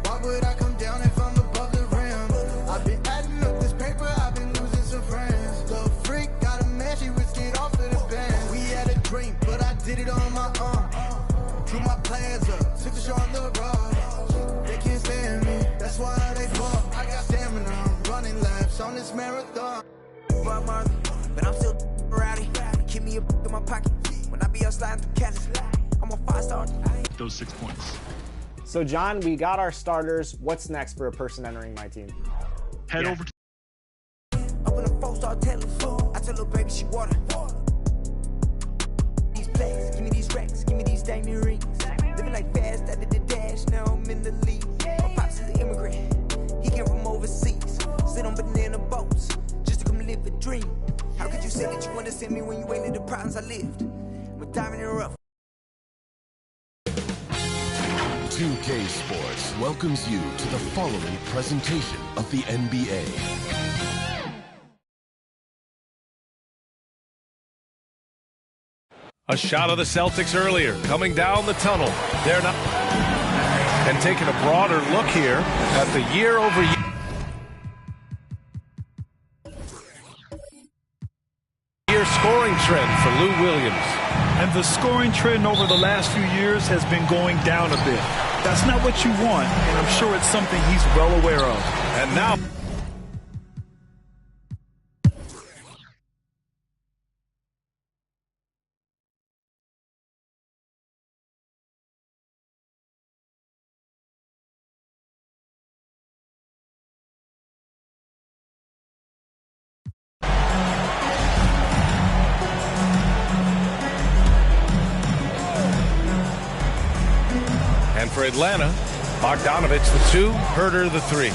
Why would I come down if I'm above the rim? I've been adding up this paper, I've been losing some friends. Little freak, got a man, she risked it off of the band. We had a dream, but I did it on my own. Drew my plans up, took the show on the road. They can't stand me, that's why they fall. I got stamina, I'm running laps on this marathon. But I'm still rowdy. Keep me a in my pocket. When I be out sliding through Cali, I'm a 5-star. Those 6 points. So, John, we got our starters. What's next for a person entering my team? Head over to Up in a 4-star telephone. I tell little baby she water. These plays, give me these racks, give me these diamond rings. Living like fast, I did the dash, now I'm in the league. My pops is an immigrant, he came from overseas. Sit on banana boats, just to come live a dream. How could you say that you understand me when you ain't in the problems I lived? I'm a diamond in the rough. 2K Sports welcomes you to the following presentation of the NBA. A shot of the Celtics earlier, coming down the tunnel. They're not. And taking a broader look here at the year-over-year scoring trend for Lou Williams. And the scoring trend over the last few years has been going down a bit. That's not what you want, and I'm sure it's something he's well aware of. And now... And for Atlanta, Bogdanovich the 2, Herter the 3.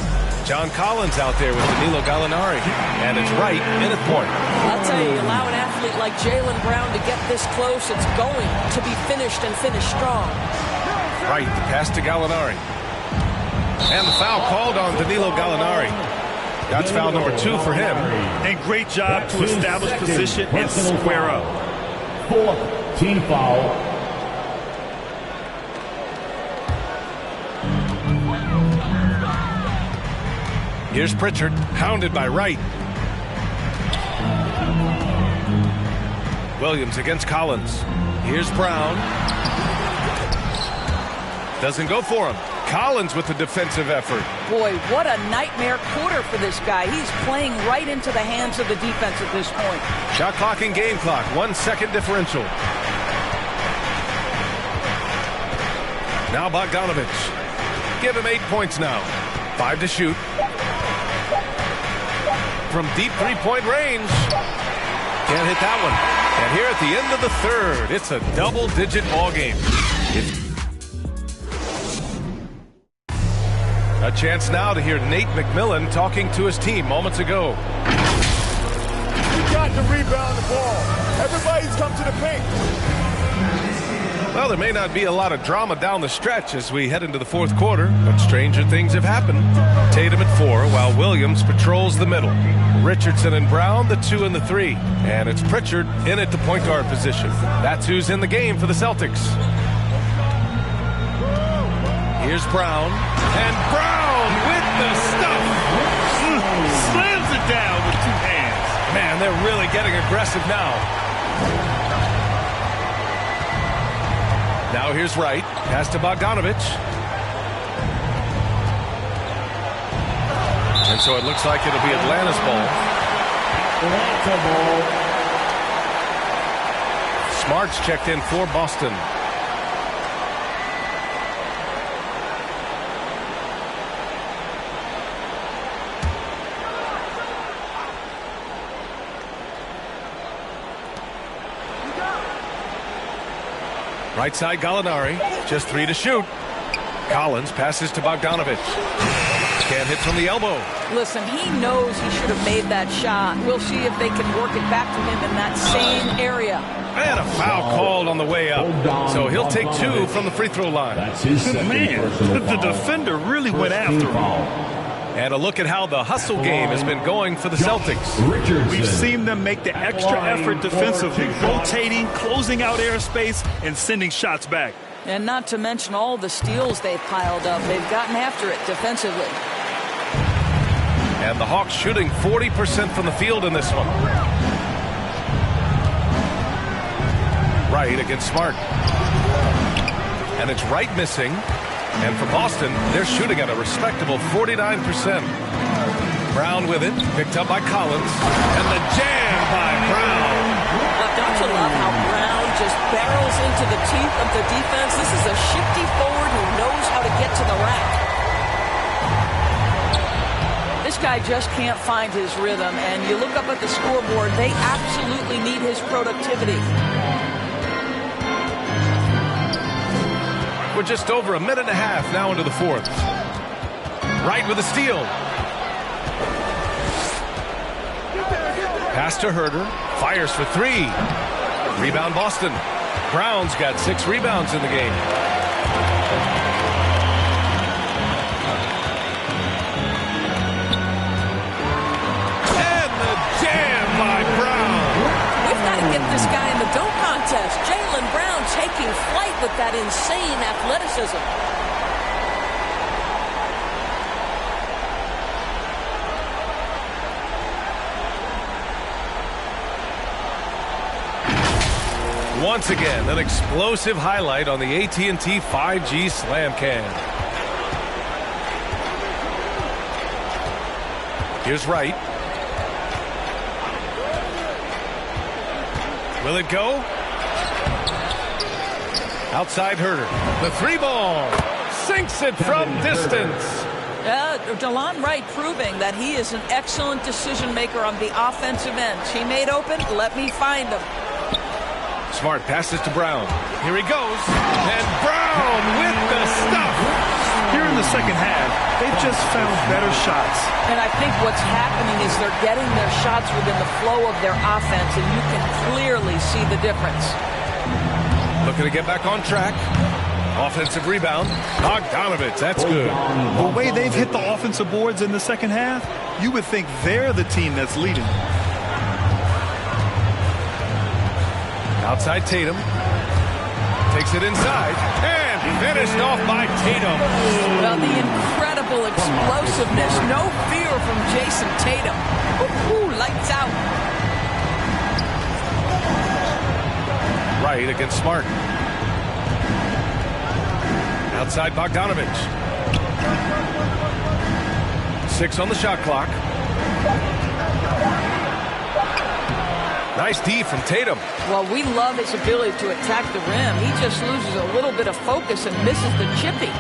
John Collins out there with Danilo Gallinari, and it's right in at point. I'll tell you, allow an athlete like Jaylen Brown to get this close, it's going to be finished and finished strong. Right, the pass to Gallinari. And the foul called on Danilo Gallinari. That's foul number 2 for him. And great job to establish position and square up. 4th team foul. Here's Pritchard, hounded by Wright. Williams against Collins. Here's Brown. Doesn't go for him. Collins with the defensive effort. Boy, what a nightmare quarter for this guy. He's playing right into the hands of the defense at this point. Shot clock and game clock, 1 second differential. Now Bogdanovich. Give him 8 points now. 5 to shoot. From deep three-point range. Can't hit that one. And here at the end of the third, it's a double-digit ball game. A chance now to hear Nate McMillan talking to his team moments ago. We got to rebound the ball. Everybody's come to the paint. Well, there may not be a lot of drama down the stretch as we head into the fourth quarter, but stranger things have happened. Tatum at 4, while Williams patrols the middle. Richardson and Brown, the 2 and the 3. And it's Pritchard in at the point guard position. That's who's in the game for the Celtics. Here's Brown. And Brown with the stuff. Slams it down with 2 hands. Man, they're really getting aggressive now. Now here's Wright. Pass to Bogdanovich. And so it looks like it'll be Atlanta's ball. Smart's checked in for Boston. Right side Gallinari, just 3 to shoot. Collins passes to Bogdanovich. Can't hit from the elbow. Listen, he knows he should have made that shot. We'll see if they can work it back to him in that same area. And a foul called on the way up. So he'll take 2 from the free throw line. Man, the defender really went after him. And a look at how the hustle game has been going for the Celtics. We've seen them make the extra effort defensively, rotating, closing out airspace, and sending shots back. And not to mention all the steals they've piled up. They've gotten after it defensively. And the Hawks shooting 40% from the field in this one. Wright against Smart. And it's Wright missing. And for Boston, they're shooting at a respectable 49%. Brown with it, picked up by Collins. And the jam by Brown. Now, don't you love how Brown just barrels into the teeth of the defense? This is a shifty forward who knows how to get to the rack. This guy just can't find his rhythm. And you look up at the scoreboard, they absolutely need his productivity. We're just over a minute and a half now into the fourth. Wright with a steal. Pass to Herter. Fires for 3. Rebound Boston. Brown's got 6 rebounds in the game. And the jam by Brown. We've got to get this guy in the dunk contest. Jaylen Brown taking flight with that insane athleticism. Once again, an explosive highlight on the AT&T 5G Slam Cam. Here's Wright. Will it go? Outside Herter. The 3-ball. Sinks it from distance. DeLon Wright proving that he is an excellent decision maker on the offensive end. Teammate open, let me find him. Smart passes to Brown. Here he goes. And Brown with the stuff. Here in the second half, they've just found better shots. And I think what's happening is they're getting their shots within the flow of their offense, and you can clearly see the difference. Looking to get back on track. Offensive rebound. Bogdanovich, that's good. The way they've hit the offensive boards in the second half, you would think they're the team that's leading. Outside Tatum. Takes it inside. And finished off by Tatum. Well, the incredible explosiveness. No fear from Jason Tatum. Ooh, lights out. right against Smart. Outside Bogdanovich. 6 on the shot clock. Nice D from Tatum. Well, we love his ability to attack the rim. He just loses a little bit of focus and misses the chippy.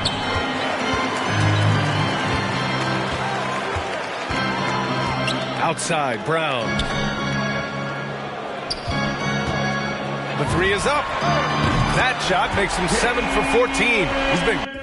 Outside, Brown. The 3 is up. That shot makes him 7 for 14. He's been...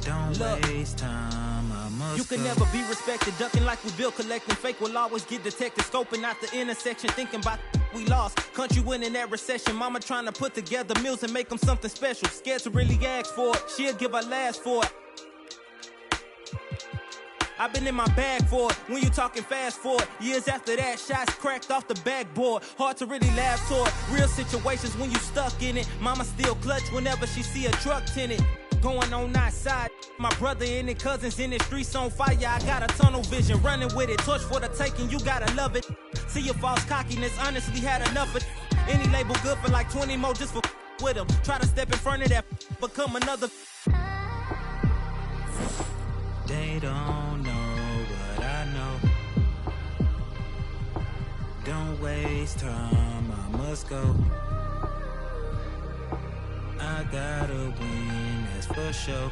Don't waste time, I must You can never be respected, ducking like we built, collecting fake will always get detected, scoping out the intersection, thinking about we lost, country winning that recession, mama trying to put together meals and make them something special, scared to really ask for it, she'll give her last for it. I've been in my bag for it, when you talking fast forward, years after that, shots cracked off the backboard, hard to really laugh toward, real situations when you stuck in it, mama still clutch whenever she see a truck tinted. Going on outside, my brother and his cousins in the streets on fire. I got a tunnel vision, running with it, torch for the taking, you gotta love it. See your false cockiness, honestly had enough of any label good for like 20 more just for with them. Try to step in front of that, become another. They don't know what I know. Don't waste time, I must go. I gotta win, that's for sure.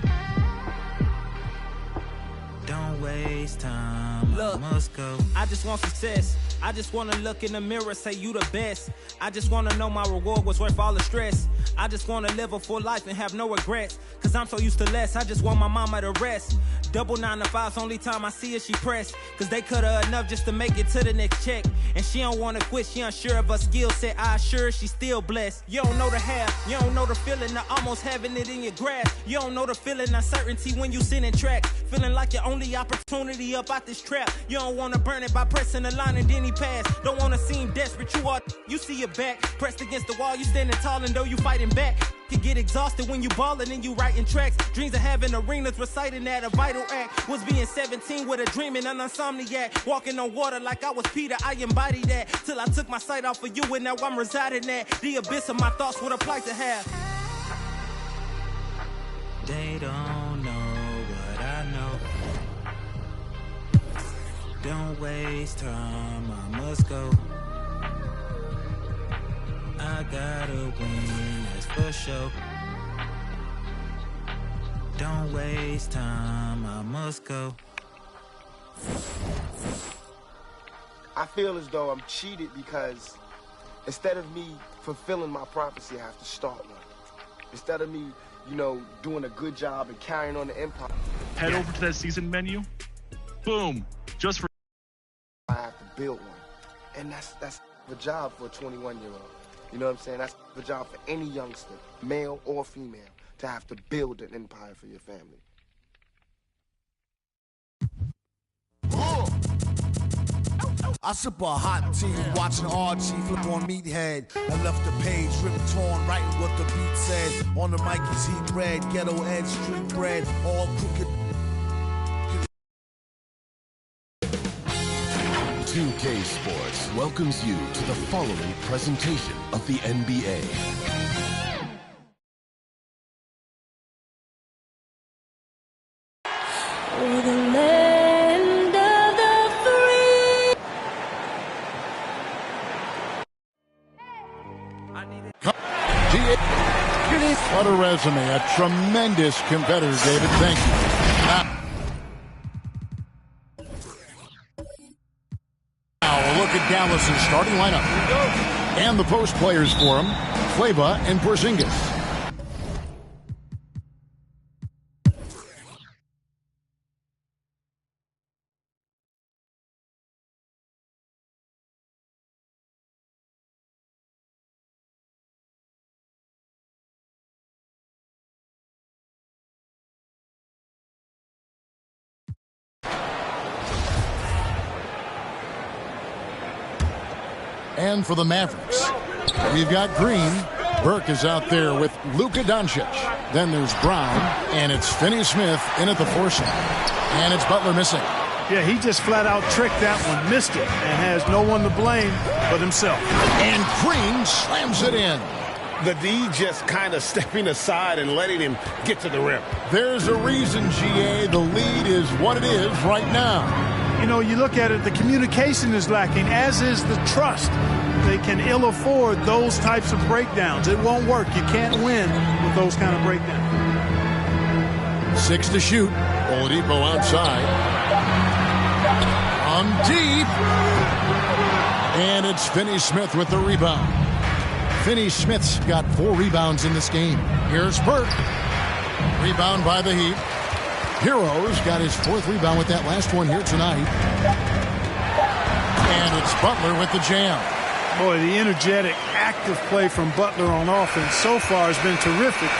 Don't waste time, look, I must go. I just want success. I just wanna look in the mirror, say you the best. I just wanna know my reward was worth all the stress. I just wanna live a full life and have no regrets. Cause I'm so used to less, I just want my mama to rest. Double 9 to 5's only time I see her, she pressed. Cause they cut her enough just to make it to the next check. And she don't wanna quit, she unsure of her skill set. I assure she's still blessed. You don't know the half, you don't know the feeling of almost having it in your grasp. You don't know the feeling uncertainty when you sending tracks. Feeling like your only opportunity up out this trap. You don't wanna burn it by pressing the line and then he pass. Don't wanna seem desperate, you see your back pressed against the wall, you standing tall and though you fighting back. You get exhausted when you ballin' and you writing tracks. Dreams of having arenas, reciting that a vital act. Was being 17 with a dream and an insomniac. Walking on water like I was Peter, I embodied that. Till I took my sight off of you and now I'm residing at the abyss of my thoughts, what a plight to have. They don't know what I know. Don't waste time, I must go. I gotta win, that's for sure. Don't waste time, I must go. I feel as though I'm cheated because instead of me fulfilling my prophecy, I have to start one. Instead of me, you know, doing a good job and carrying on the empire. Head over to that season menu. Boom. Just for I have to build one. And that's the job for a 21-year-old. You know what I'm saying? That's the job for any youngster, male or female, to have to build an empire for your family. I sip a hot tea, watching RG flip on Meathead. I left the page ripped torn, writing what the beat said. On the mic is heat bread, ghetto edge, street bread, all crooked. 2K Sports welcomes you to the following presentation of the NBA. For the land of the free. What a resume, a tremendous competitor, David. Thank you. Now, look at Dallas' starting lineup. And the post players for him, Kleba and Porzingis. And for the Mavericks, we've got Green. Burke is out there with Luka Doncic. Then there's Brown, and it's Finney-Smith in at the 4 slot. And it's Butler missing. Yeah, he just flat-out tricked that one, missed it, and has no one to blame but himself. And Green slams it in. The D just kind of stepping aside and letting him get to the rim. There's a reason, GA. The lead is what it is right now. You know, you look at it, the communication is lacking, as is the trust. They can ill afford those types of breakdowns. It won't work. You can't win with those kind of breakdowns. 6 to shoot. Oladipo outside. On deep. And it's Finney-Smith with the rebound. Finney-Smith's got 4 rebounds in this game. Here's Burke. Rebound by the Heat. Heroes got his 4th rebound with that last one here tonight. And it's Butler with the jam. Boy, the energetic, active play from Butler on offense so far has been terrific.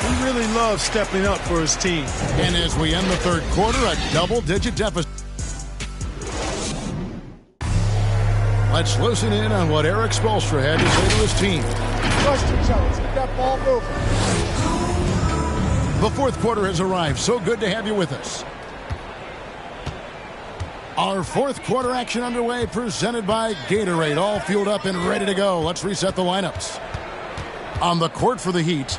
He really loves stepping up for his team. And as we end the 3rd quarter, a double-digit deficit. Let's listen in on what Eric Spoelstra had to say to his team. Trust each other. Keep that ball moving. The 4th quarter has arrived. So good to have you with us. Our 4th quarter action underway, presented by Gatorade. All fueled up and ready to go. Let's reset the lineups. On the court for the Heat,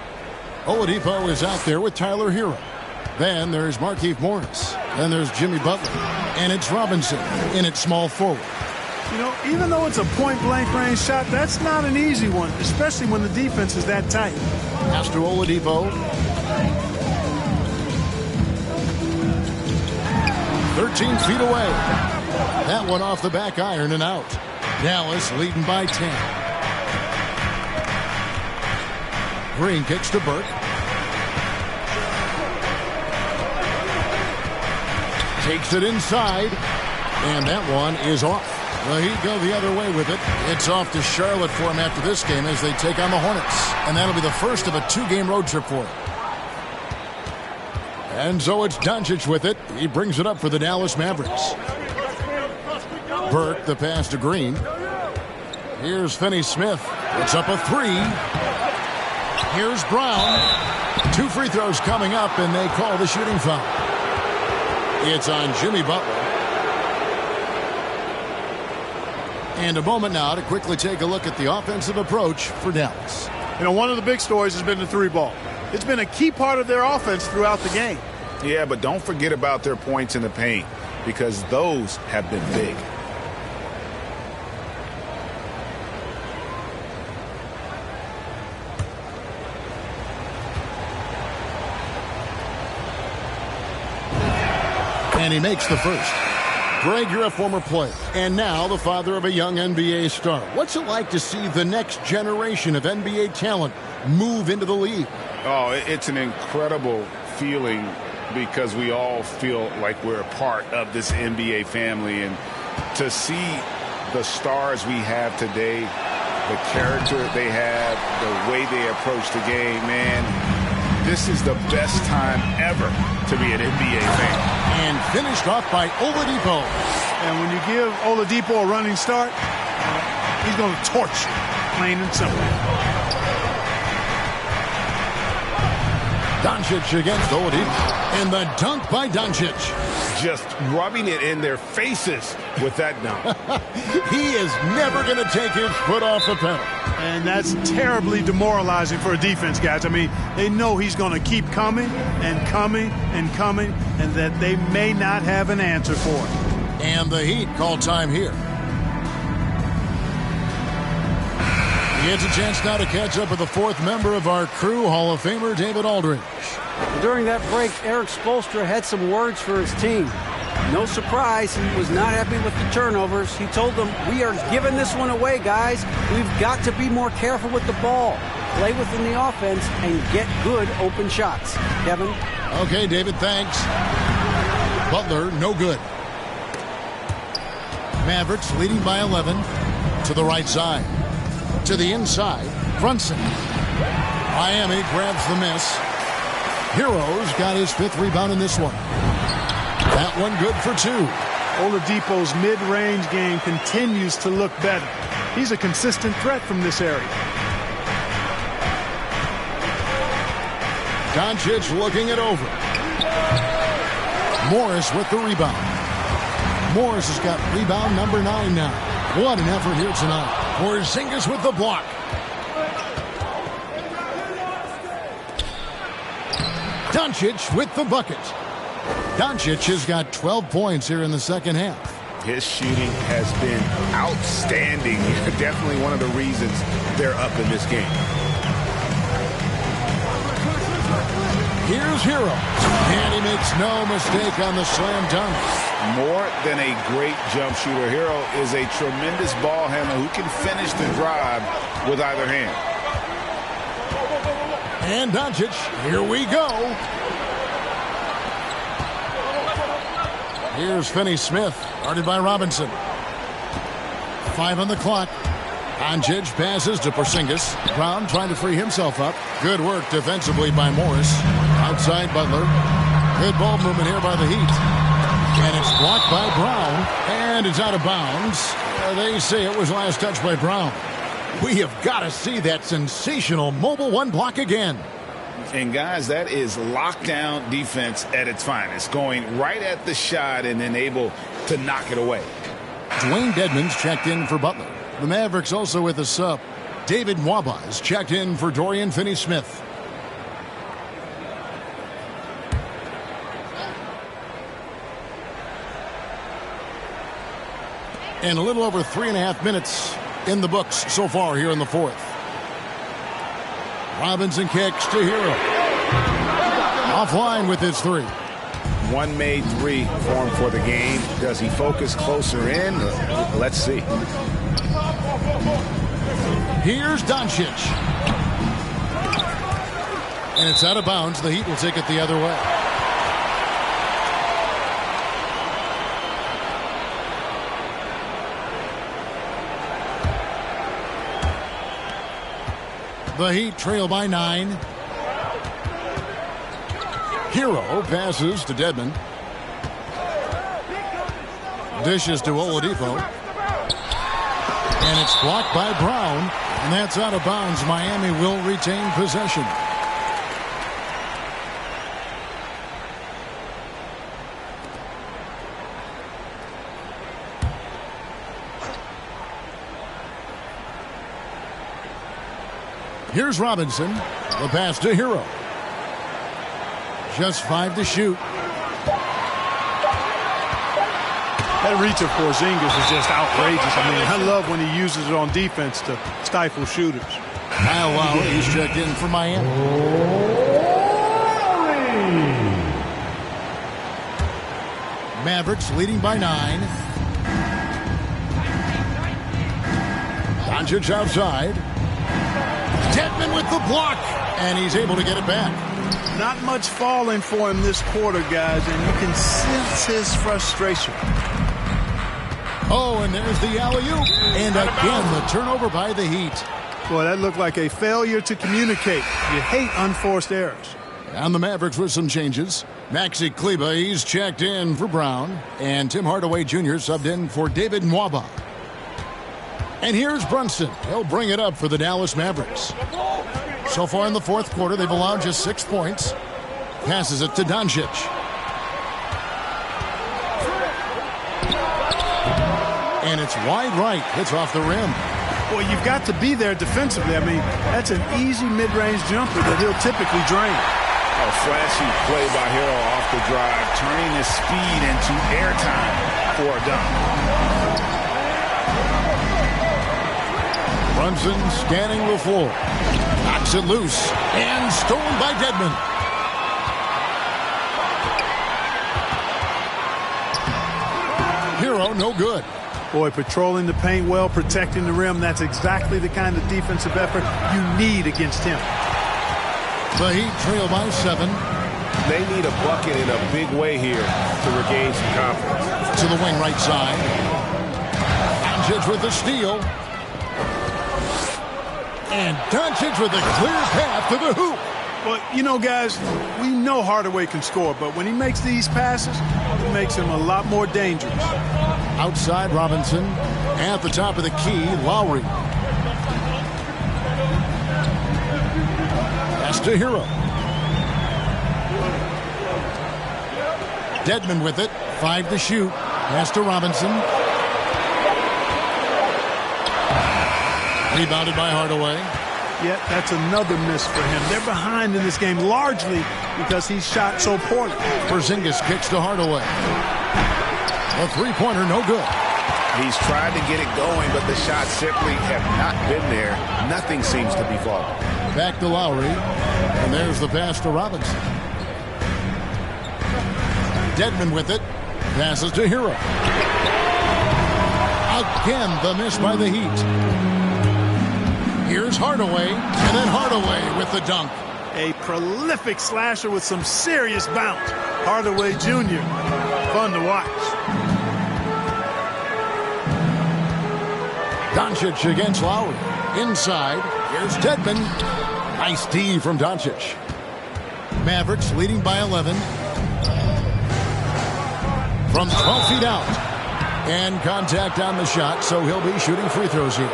Oladipo is out there with Tyler Hero. Then there's Markieff Morris. Then there's Jimmy Butler. And it's Robinson in at small forward. You know, even though it's a point-blank range shot, that's not an easy one, especially when the defense is that tight. Pass to Oladipo. 13 feet away. That one off the back iron and out. Dallas leading by 10. Green kicks to Burke. Takes it inside. And that one is off. The Heat go the other way with it. It's off to Charlotte for him after this game as they take on the Hornets. And that'll be the first of a 2-game road trip for him. And so it's Doncic with it. He brings it up for the Dallas Mavericks. Burke, the pass to Green. Here's Finney-Smith. It's up a 3. Here's Brown. 2 free throws coming up, and they call the shooting foul. It's on Jimmy Butler. And a moment now to quickly take a look at the offensive approach for Dallas. You know, one of the big stories has been the 3-ball. It's been a key part of their offense throughout the game. Yeah, but don't forget about their points in the paint, because those have been big. And he makes the first. Greg, you're a former player, and now the father of a young NBA star. What's it like to see the next generation of NBA talent move into the league? Oh, it's an incredible feeling because we all feel like we're a part of this NBA family. And to see the stars we have today, the character they have, the way they approach the game, man, this is the best time ever to be an NBA fan. And finished off by Oladipo. And when you give Oladipo a running start, he's going to torch you, plain and simple. Doncic against Oladipo. And the dunk by Doncic. Just rubbing it in their faces with that dunk. He is never going to take his foot off the pedal. And that's terribly demoralizing for a defense, guys. I mean, they know he's going to keep coming and coming and coming, and that they may not have an answer for it. And the Heat call time here. He gets a chance now to catch up with the 4th member of our crew, Hall of Famer David Aldridge. During that break, Eric Spoelstra had some words for his team. No surprise, he was not happy with the turnovers. He told them, we are giving this one away, guys. We've got to be more careful with the ball, play within the offense, and get good open shots. Kevin? Okay, David, thanks. Butler, no good. Mavericks leading by 11 to the right side. To the inside, Brunson. Miami grabs the miss. Heroes got his 5th rebound in this one. That one good for 2. Oladipo's mid-range game continues to look better. He's a consistent threat from this area. Doncic looking it over. Morris with the rebound. Morris has got rebound number 9 now. What an effort here tonight. Porzingis with the block. Doncic with the bucket. Doncic has got 12 points here in the second half. His shooting has been outstanding. Definitely one of the reasons they're up in this game. Here's Hero, and he makes no mistake on the slam dunk. More than a great jump shooter, Hero is a tremendous ball handler who can finish the drive with either hand. And Doncic, here we go. Here's Finney-Smith, guarded by Robinson. 5 on the clock. Doncic passes to Porzingis. Brown trying to free himself up. Good work defensively by Morris. Outside Butler. Good ball movement here by the Heat. And it's blocked by Brown. And it's out of bounds. They say it was last touched by Brown. We have got to see that sensational mobile 1 block again. And guys, that is lockdown defense at its finest. Going right at the shot and then able to knock it away. Dwayne Dedmon's checked in for Butler. The Mavericks also with a sub. David Nwaba is checked in for Dorian Finney-Smith. And a little over 3.5 minutes in the books so far here in the fourth. Robinson kicks to Hero. Offline with his 3. One made 3 for him for the game. Does he focus closer in? Let's see. Here's Doncic. And it's out of bounds. The Heat will take it the other way. The Heat trail by 9. Hero passes to Dedmon. Dishes to Oladipo. And it's blocked by Brown. And that's out of bounds. Miami will retain possession. Here's Robinson. The pass to Hero. Just 5 to shoot. That reach of Porzingis is just outrageous. I mean, I love when he uses it on defense to stifle shooters. Kyle Lowry, he's checked in for Miami. Mavericks leading by 9. Doncic outside. Dedmon with the block, and he's able to get it back. Not much falling for him this quarter, guys, and you can sense his frustration. Oh, and there's the alley-oop. And again, the turnover by the Heat. Boy, that looked like a failure to communicate. You hate unforced errors. And the Mavericks with some changes. Maxi Kleba, he's checked in for Brown. And Tim Hardaway Jr. subbed in for David Nwaba. And here's Brunson. He'll bring it up for the Dallas Mavericks. So far in the fourth quarter, they've allowed just 6 points. Passes it to Doncic. And it's wide right. It's off the rim. Well, you've got to be there defensively. I mean, that's an easy mid-range jumper that he'll typically drain. A flashy play by Hero off the drive, turning his speed into airtime for a dunk. Brunson scanning the floor. Knocks it loose. And stolen by Dedmon. Hero, no good. Boy, patrolling the paint well, protecting the rim. That's exactly the kind of defensive effort you need against him. The Heat trail by 7. They need a bucket in a big way here to regain some confidence. To the wing right side. Doncic with the steal. And Doncic with a clear path to the hoop. Well, you know, guys, we know Hardaway can score, but when he makes these passes, it makes him a lot more dangerous. Outside Robinson. At the top of the key, Lowry. Pass to Hero. Dedmon with it. 5 to shoot. Pass to Robinson. Rebounded by Hardaway. Yeah, that's another miss for him. They're behind in this game largely because he shot so poorly. Porzingis kicks to Hardaway. A three-pointer, no good. He's tried to get it going, but the shots simply have not been there. Nothing seems to be falling. Back to Lowry. And there's the pass to Robinson. Dedmon with it. Passes to Hero. Again, the miss by the Heat. Here's Hardaway, and then Hardaway with the dunk. A prolific slasher with some serious bounce. Hardaway Jr. Fun to watch. Doncic against Lowry. Inside, here's Dedmon. Nice D from Doncic. Mavericks leading by 11. From 12 feet out. And contact on the shot, so he'll be shooting free throws here.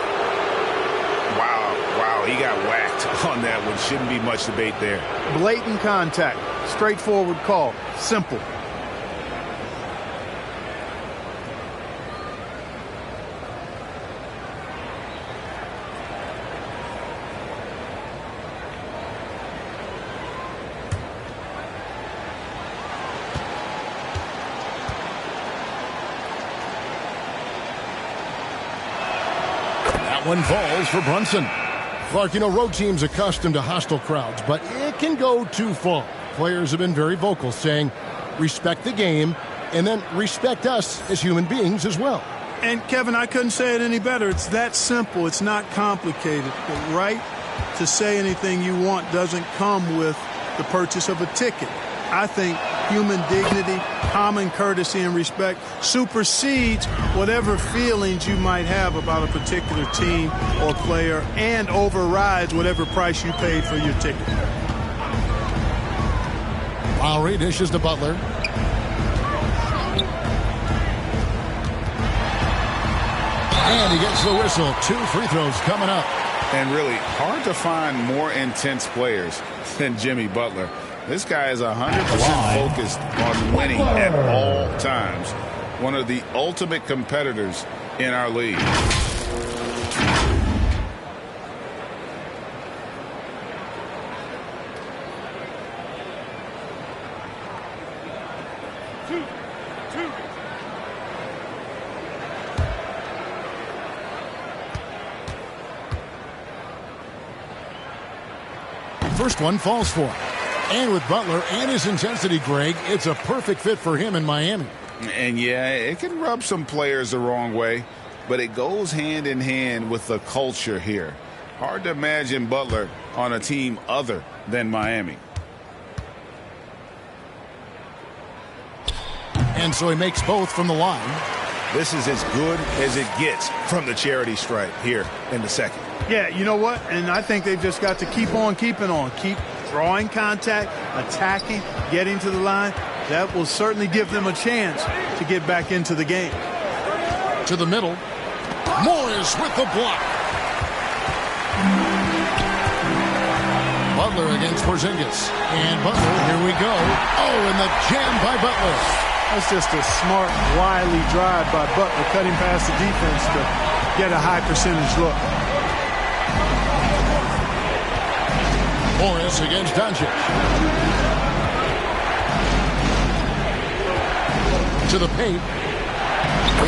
Wow, he got whacked on that one. Shouldn't be much debate there. Blatant contact. Straightforward call. Simple. One falls for Brunson. Clark, road teams accustomed to hostile crowds, but it can go too far. Players have been very vocal, saying, respect the game, and then respect us as human beings as well. And, Kevin, I couldn't say it any better. It's that simple. It's not complicated. The right to say anything you want doesn't come with the purchase of a ticket. I think human dignity, common courtesy, and respect supersedes whatever feelings you might have about a particular team or player and overrides whatever price you paid for your ticket. Lowry dishes to Butler. And he gets the whistle. 2 free throws coming up. And really, hard to find more intense players than Jimmy Butler. This guy is 100% focused on winning at all times. One of the ultimate competitors in our league. First one falls for him. And with Butler and his intensity, Greg, it's a perfect fit for him in Miami. And yeah, it can rub some players the wrong way, but it goes hand in hand with the culture here. Hard to imagine Butler on a team other than Miami. And so he makes both from the line. This is as good as it gets from the charity stripe here in the second. Yeah, you know what? And I think they've just got to keep on keeping on. Keep drawing contact, attacking, getting to the line. That will certainly give them a chance to get back into the game. To the middle. Morris with the block. Butler against Porzingis. And Butler, here we go. Oh, and the jam by Butler. That's just a smart, wily drive by Butler, cutting past the defense to get a high percentage look. Morris against Doncic. To the paint.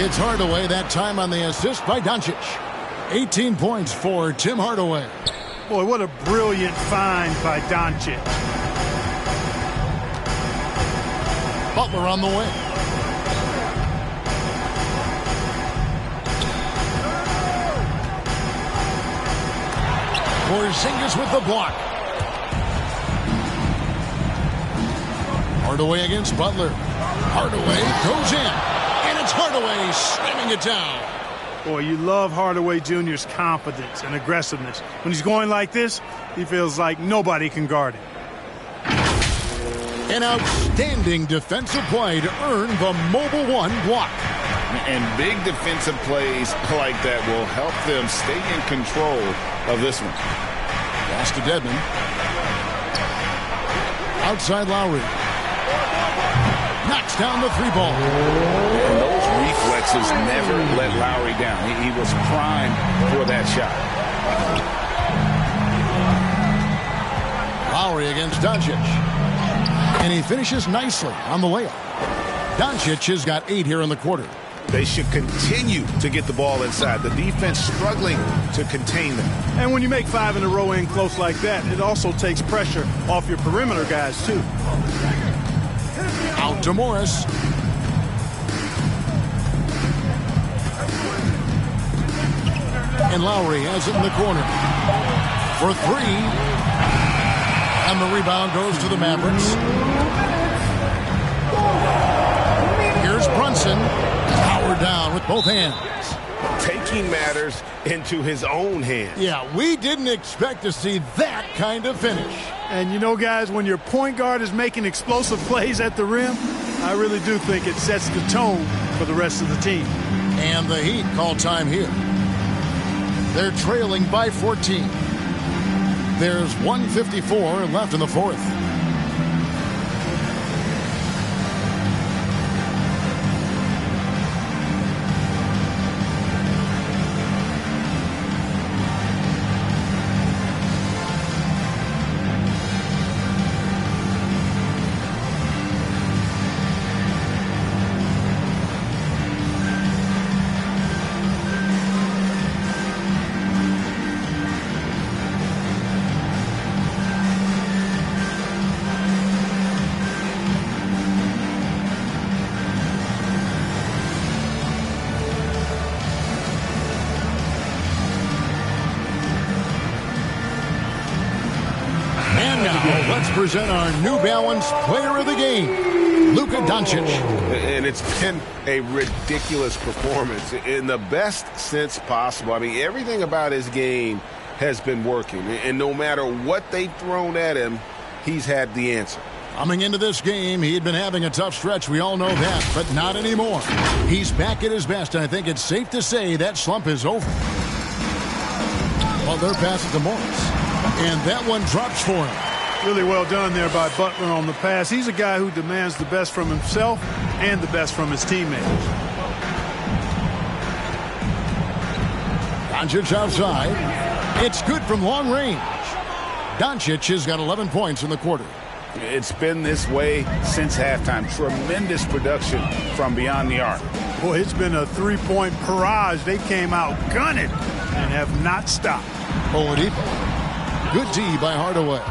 It's Hardaway, that time on the assist by Doncic. 18 points for Tim Hardaway. Boy, what a brilliant find by Doncic. Butler on the way. Porzingis with the block. Hardaway against Butler. Hardaway goes in. And it's Hardaway slamming it down. Boy, you love Hardaway Jr.'s confidence and aggressiveness. When he's going like this, he feels like nobody can guard him. An outstanding defensive play to earn the Mobile One block. And big defensive plays like that will help them stay in control of this one. Pass to Dedmon. Outside Lowry. Knocks down the three ball. And those reflexes never let Lowry down. He was primed for that shot. Lowry against Doncic. And he finishes nicely on the layup. Doncic has got 8 here in the quarter. They should continue to get the ball inside. The defense struggling to contain them. And when you make 5 in a row in close like that, it also takes pressure off your perimeter guys, too. Out to Morris. And Lowry has it in the corner. For 3. And the rebound goes to the Mavericks. Here's Brunson. Powered down with both hands. Taking matters into his own hands. Yeah, we didn't expect to see that kind of finish. And you know, guys, when your point guard is making explosive plays at the rim, I really do think it sets the tone for the rest of the team. And the Heat call time here. They're trailing by 14. There's 1:54 left in the fourth. Let's present our New Balance Player of the Game, Luka Doncic. And it's been a ridiculous performance in the best sense possible. I mean, everything about his game has been working. And no matter what they've thrown at him, he's had the answer. Coming into this game, he had been having a tough stretch. We all know that, but not anymore. He's back at his best, and I think it's safe to say that slump is over. Well, they're passing to Morris. And that one drops for him. Really well done there by Butler on the pass. He's a guy who demands the best from himself and the best from his teammates. Doncic outside. It's good from long range. Doncic has got 11 points in the quarter. It's been this way since halftime. Tremendous production from beyond the arc. Boy, it's been a three-point barrage. They came out gunning and have not stopped. Oladipo. Good D by Hardaway.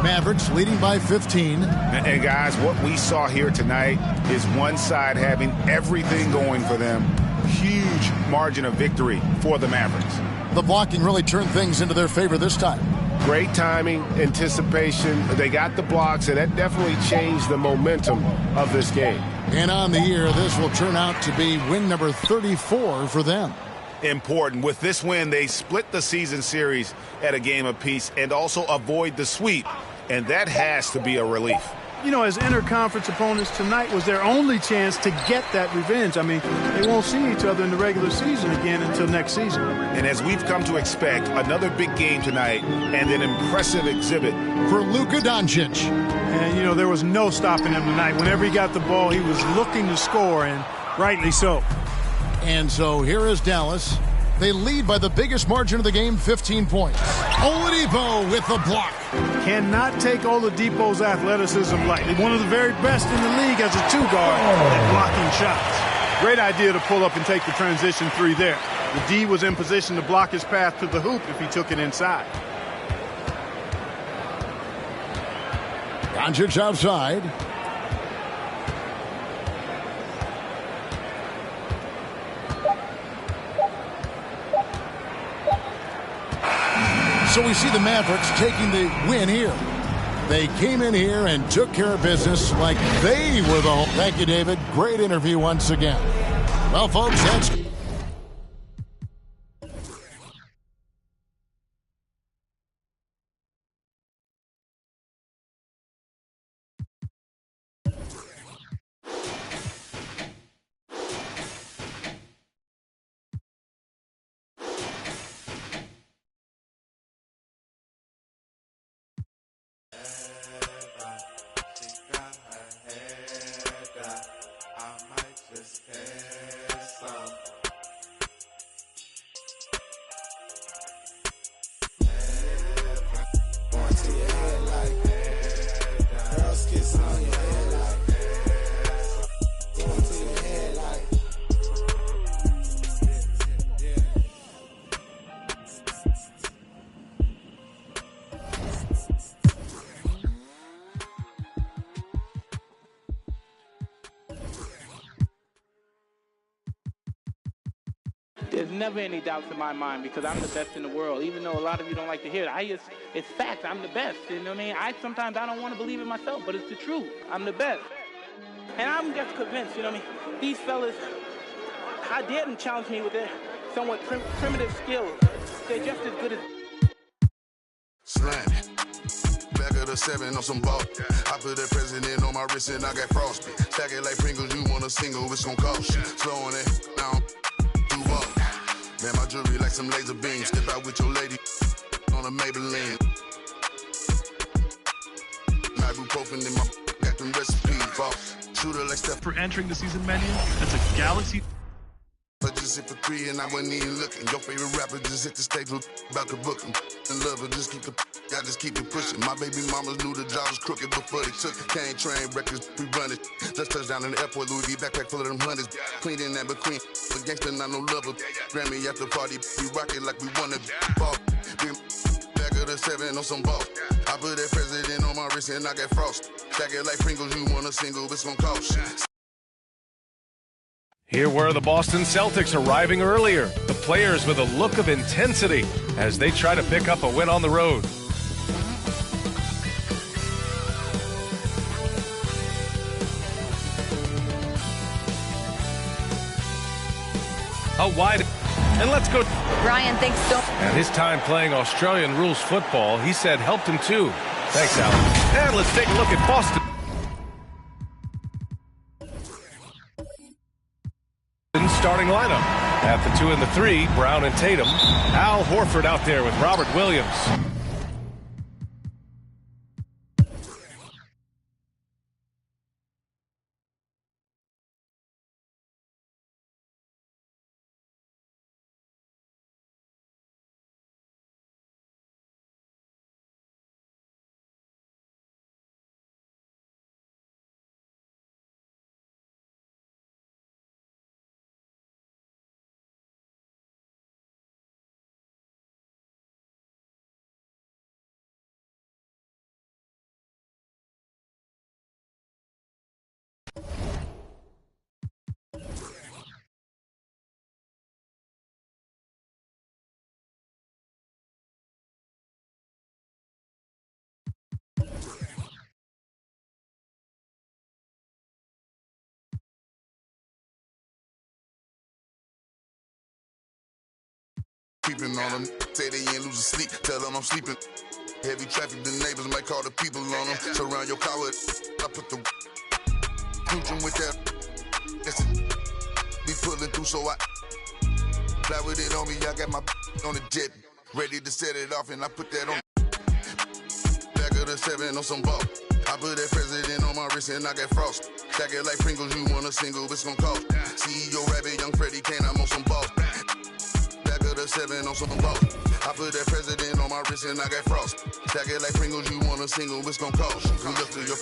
Mavericks leading by 15. And guys, what we saw here tonight is one side having everything going for them. Huge margin of victory for the Mavericks. The blocking really turned things into their favor this time. Great timing, anticipation. They got the blocks, and that definitely changed the momentum of this game. And on the year, this will turn out to be win number 34 for them. Important. With this win, they split the season series at a game apiece and also avoid the sweep, and that has to be a relief. You know, as interconference opponents, tonight was their only chance to get that revenge. I mean, they won't see each other in the regular season again until next season. And as we've come to expect, another big game tonight and an impressive exhibit for Luka Doncic. And, you know, there was no stopping him tonight. Whenever he got the ball, he was looking to score, and rightly so. And so here is Dallas. They lead by the biggest margin of the game, 15 points. Oladipo with the block. Cannot take Oladipo's athleticism lightly. One of the very best in the league as a two-guard at blocking shots. Great idea to pull up and take the transition three there. The D was in position to block his path to the hoop if he took it inside. Doncic outside. So we see the Mavericks taking the win here. They came in here and took care of business like they were the home. Thank you, David. Great interview once again. Well, folks, that's... There's never any doubts in my mind because I'm the best in the world. Even though a lot of you don't like to hear it, it's facts. I'm the best. You know what I mean? Sometimes I don't want to believe it myself, but it's the truth. I'm the best. And I'm just convinced, you know what I mean? These fellas, I dare them challenge me with their somewhat primitive skills. They're just as good as... Slam. Back of the 7 on some ball. I put that president on my wrist and I got frostbite. Stack it like Pringles, you want a single, it's gon' cost you. Slowing it down, do up. Man, my jewelry like some laser beams. Step out with your lady on a Maybelline. Ibuprofen in my got them recipes, boss. Shooter like Steph. For entering the season menu, that's a Galaxy. I just hit for 3 and I wasn't even looking. Your favorite rapper just hit the stage about to book him. And love her, just keep it pushing. My baby mamas knew the job was crooked before they took it. Can't train records, we run it. Let's touch down in the airport, Louis V backpack full of them hundreds. Clean in that between, but gangster not no lover. Grammy after party, we rock it like we wanna ball. Back of the 7 on some ball. I put that president on my wrist and I got frost. Stack it like Pringles, you want a single, it's gon' cost you. Here were the Boston Celtics arriving earlier. The players with a look of intensity as they try to pick up a win on the road. Out wide, and let's go. Brian thinks so. At his time playing Australian rules football, he said helped him too. Thanks, Alan. And let's take a look at Boston. Starting lineup. At the 2 and the 3, Brown and Tatum. Al Horford out there with Robert Williams. Creeping on them, say they ain't losing sleep, tell them I'm sleeping. Heavy traffic, the neighbors might call the people on them. Surround your car with, I put the cruising with that. Be pulling through, so I fly with it on me. I got my on the jet, ready to set it off, and I put that on. Back of the 7 on some ball. I put that president on my wrist and I got frost. Stack it like Pringles, you want a single, it's gon' cost. CEO Rabbit, young Freddie Kane, I'm on some balls. 7 on some ball. I put that president on my wrist and I got frost. Stack it like Pringles, you want a single, it's gon' cost. You look to your...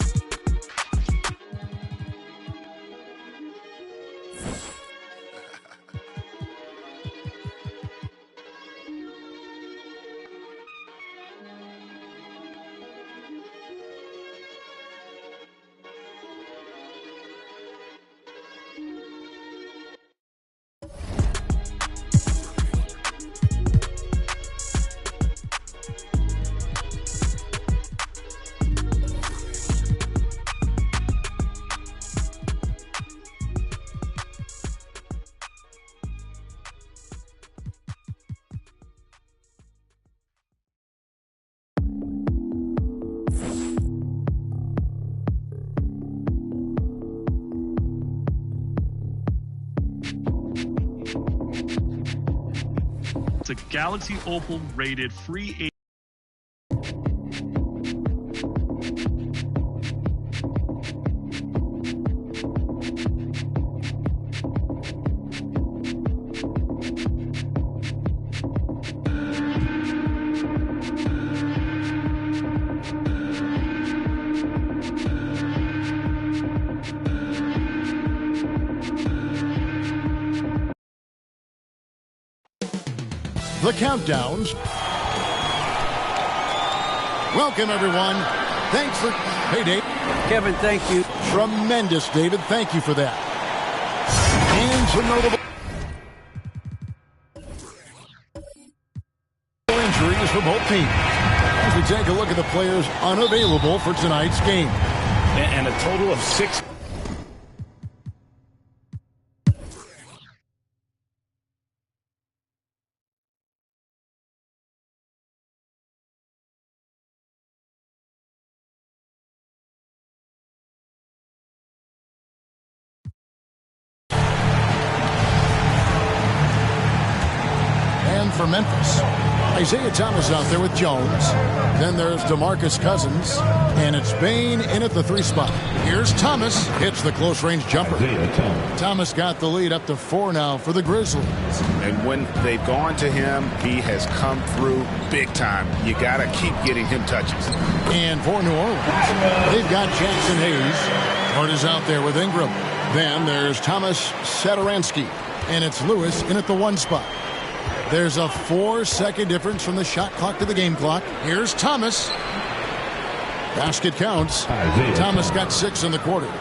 It's a Galaxy Opal rated free agent. the countdowns. Welcome, everyone. Thanks for... Hey, Dave. Kevin, thank you. Tremendous, David. Thank you for that. And some notable injuries for both teams. As we take a look at the players unavailable for tonight's game. And a total of 6. For Memphis, Isaiah Thomas out there with Jones. Then there's DeMarcus Cousins, and it's Bane in at the 3 spot. Here's Thomas, hits the close-range jumper. Thomas got the lead up to 4 now for the Grizzlies. And when they've gone to him, he has come through big time. You got to keep getting him touches. And for New Orleans, they've got Jackson Hayes. Hart is out there with Ingram. Then there's Thomas Satoransky, and it's Lewis in at the 1 spot. There's a 4-second difference from the shot clock to the game clock. Here's Thomas. Basket counts. Thomas got 6 in the quarter.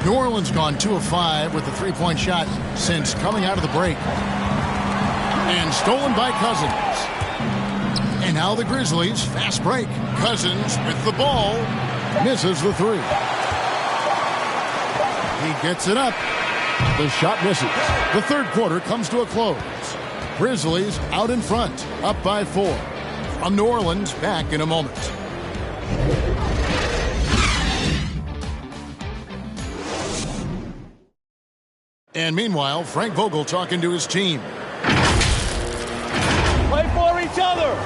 New Orleans gone 2 of 5 with the 3-point shot since coming out of the break. And stolen by Cousins. And now the Grizzlies, fast break. Cousins with the ball. Misses the 3. He gets it up. The shot misses. The third quarter comes to a close. Grizzlies out in front, up by 4. From New Orleans, back in a moment. And meanwhile, Frank Vogel talking to his team. Play for each other,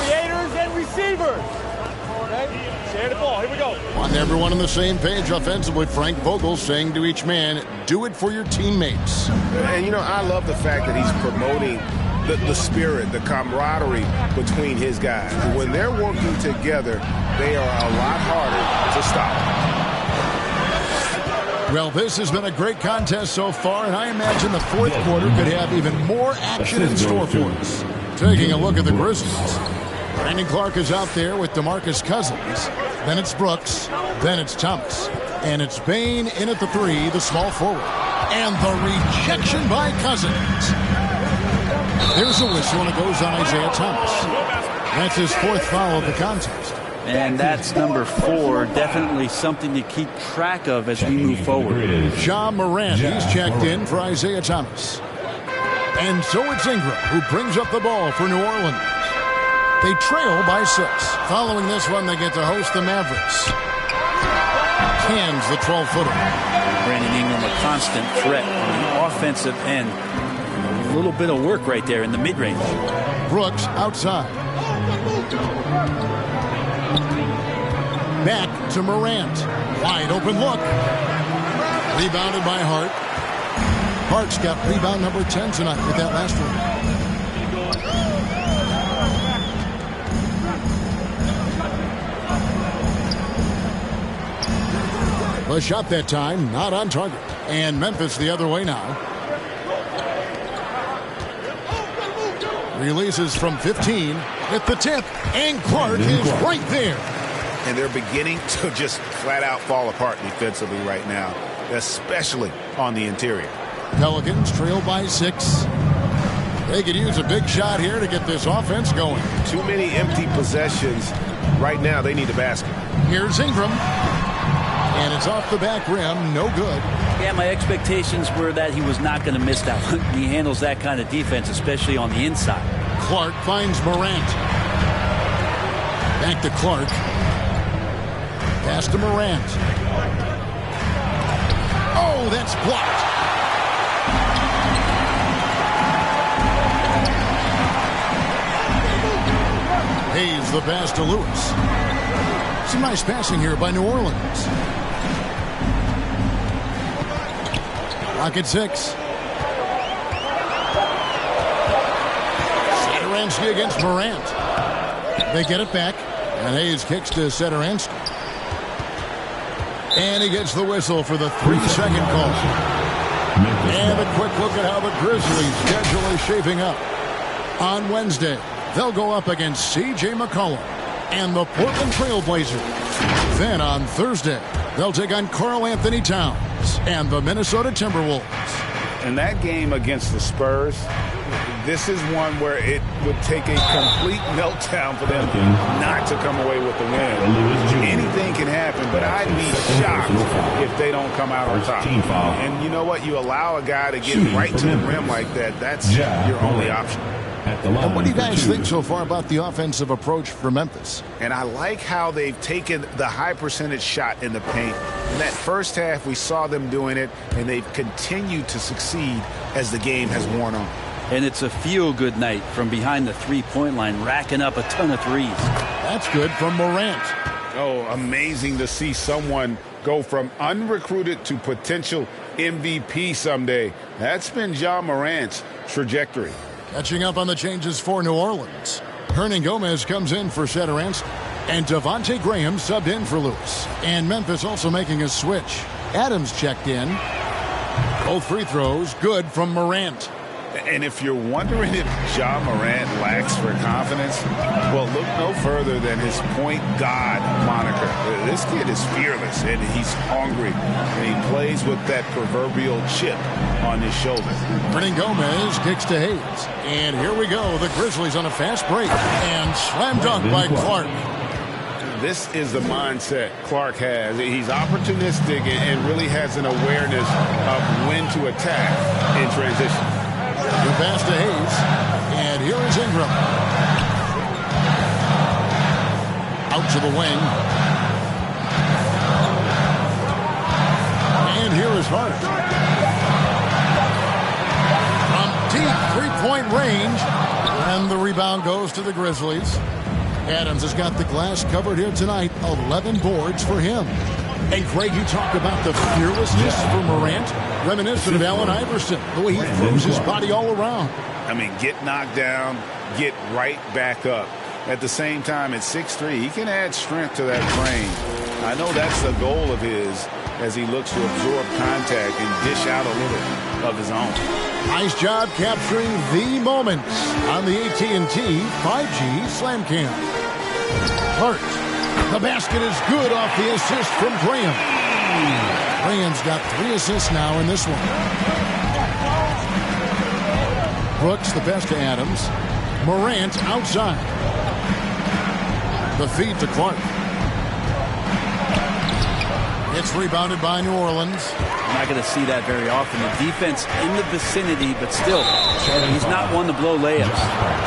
creators and receivers. Okay? Share the ball. Here we go. On everyone on the same page offensively, Frank Vogel saying to each man, do it for your teammates. And, you know, I love the fact that he's promoting the spirit, the camaraderie between his guys. When they're working together, they are a lot harder to stop. Well, this has been a great contest so far, and I imagine the fourth quarter could have even more action in store for us. Taking a look at the Grizzlies. Brandon Clark is out there with DeMarcus Cousins. Then it's Brooks. Then it's Thomas. And it's Bane in at the 3, the small forward. And the rejection by Cousins. There's a whistle, and it goes on Isaiah Thomas. That's his 4th foul of the contest. And that's number 4. Definitely something to keep track of as we move forward. Ja Morant, he's checked in for Isaiah Thomas. And so it's Ingram who brings up the ball for New Orleans. They trail by 6. Following this one, they get to host the Mavericks. Cans the 12-footer. Brandon Ingram, a constant threat on the offensive end. A little bit of work right there in the mid-range. Brooks outside. Back to Morant. Wide open look. Rebounded by Hart. Hart's got rebound number 10 tonight with that last one. A shot that time, not on target. And Memphis the other way now. Releases from 15 at the tip. And Clark is right there. And they're beginning to just flat out fall apart defensively right now, especially on the interior. Pelicans trail by 6. They could use a big shot here to get this offense going. Too many empty possessions. Right now, they need a basket. Here's Ingram. And it's off the back rim. No good. Yeah, my expectations were that he was not going to miss that one. He handles that kind of defense, especially on the inside. Clark finds Morant. Back to Clark. Pass to Morant. Oh, that's blocked. Hayes the pass to Lewis. Some nice passing here by New Orleans. Clock at 6. Satoransky against Morant. They get it back. And Hayes kicks to Satoransky. And he gets the whistle for the 3-second call. And a quick look at how the Grizzlies' schedule is shaping up. On Wednesday, they'll go up against C.J. McCollum and the Portland Trail Blazers. Then on Thursday, they'll take on Karl Anthony Towns and the Minnesota Timberwolves. And that game against the Spurs, this is one where it would take a complete meltdown for them not to come away with the win. Anything can happen, but I'd be shocked if they don't come out on top. And you know what? You allow a guy to get right to the rim like that, that's your only option. And what do you guys think so far about the offensive approach for Memphis? And I like how they've taken the high percentage shot in the paint. In that first half, we saw them doing it, and they've continued to succeed as the game has worn on. And it's a feel-good night from behind the three-point line, racking up a ton of threes. That's good from Morant. Oh, amazing to see someone go from unrecruited to potential MVP someday. That's been Ja Morant's trajectory. Catching up on the changes for New Orleans. Hernan Gomez comes in for Satoransky. And Devontae Graham subbed in for Lewis. And Memphis also making a switch. Adams checked in. Both free throws good from Morant. And if you're wondering if Ja Morant lacks for confidence, well, look no further than his point God moniker. This kid is fearless, and he's hungry, and he plays with that proverbial chip on his shoulder. Hernan Gomez kicks to Hayes. And here we go. The Grizzlies on a fast break. And slam dunk by Clark. This is the mindset Clark has. He's opportunistic and really has an awareness of when to attack in transition. Good pass to Hayes. And here is Ingram. Out to the wing. And here is Hart. From deep three-point range. And the rebound goes to the Grizzlies. Adams has got the glass covered here tonight. 11 boards for him. And Greg, you talk about the fearlessness for Morant. Reminiscent of Allen Iverson. The way he throws his body all around. I mean, get knocked down, get right back up. At the same time, at 6'3", he can add strength to that frame. I know that's the goal of his as he looks to absorb contact and dish out a little of his own. Nice job capturing the moments on the AT&T 5G Slam Cam. Hart. The basket is good off the assist from Graham. Graham's got 3 assists now in this one. Brooks, the best to Adams. Morant outside. The feed to Clark. It's rebounded by New Orleans. You're not going to see that very often. The defense in the vicinity, but still, he's not one to blow layups.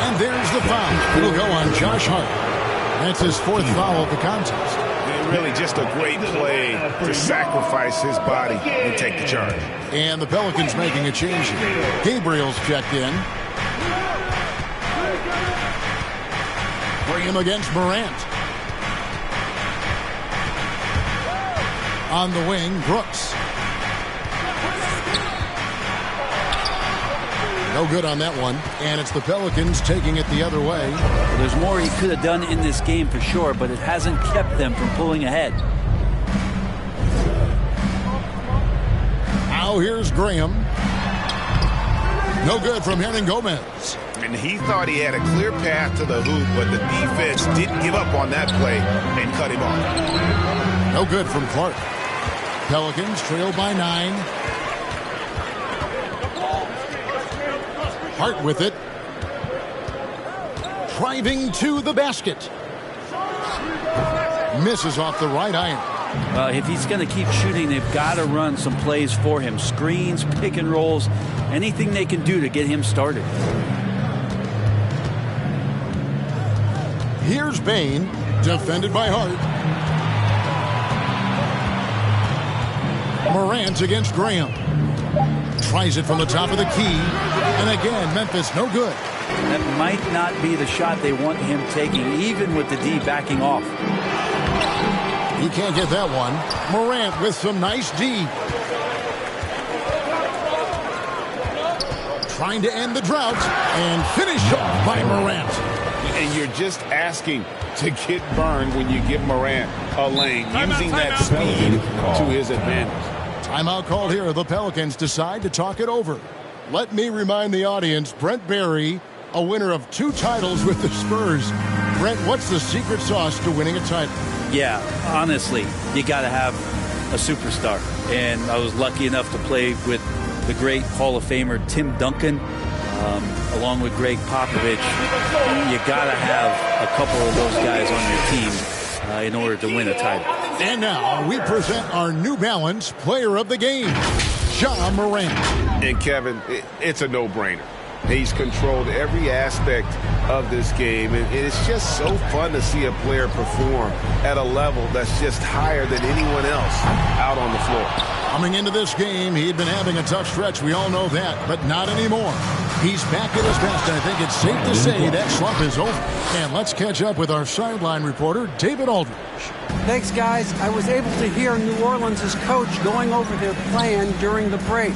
And there's the foul. It'll go on Josh Hart. That's his 4th foul of the contest. Really just a great play to sacrifice his body and take the charge. And the Pelicans making a change here. Gabriel's checked in. Bring him against Morant. On the wing, Brooks. No good on that one. And it's the Pelicans taking it the other way. Well, there's more he could have done in this game for sure, but it hasn't kept them from pulling ahead. Now here's Graham. No good from Hernan Gomez. And he thought he had a clear path to the hoop, but the defense didn't give up on that play and cut him off. No good from Clark. Pelicans trail by 9. Hart with it. Driving to the basket. Misses off the right iron. Well, if he's going to keep shooting, they've got to run some plays for him. Screens, pick and rolls, anything they can do to get him started. Here's Bain, defended by Hart. Morant against Graham. Tries it from the top of the key. And again, Memphis no good. That might not be the shot they want him taking, even with the D backing off. He can't get that one. Morant with some nice D. Trying to end the drought. And finished off by Morant. And you're just asking to get burned when you give Morant a lane, using that speed to his advantage. Timeout called here. The Pelicans decide to talk it over. Let me remind the audience, Brent Barry, a winner of 2 titles with the Spurs. Brent, what's the secret sauce to winning a title? Yeah, honestly, you got to have a superstar. And I was lucky enough to play with the great Hall of Famer Tim Duncan, along with Greg Popovich. You got to have a couple of those guys on your team in order to win a title. And now we present our New Balance Player of the Game, Ja Morant. And Kevin, it's a no-brainer. He's controlled every aspect of this game, and it's just so fun to see a player perform at a level that's just higher than anyone else out on the floor. Coming into this game, he'd been having a tough stretch. We all know that, but not anymore. He's back at his best. I think it's safe to say that slump is over. And let's catch up with our sideline reporter, David Aldridge. Thanks, guys. I was able to hear New Orleans' coach going over their plan during the break.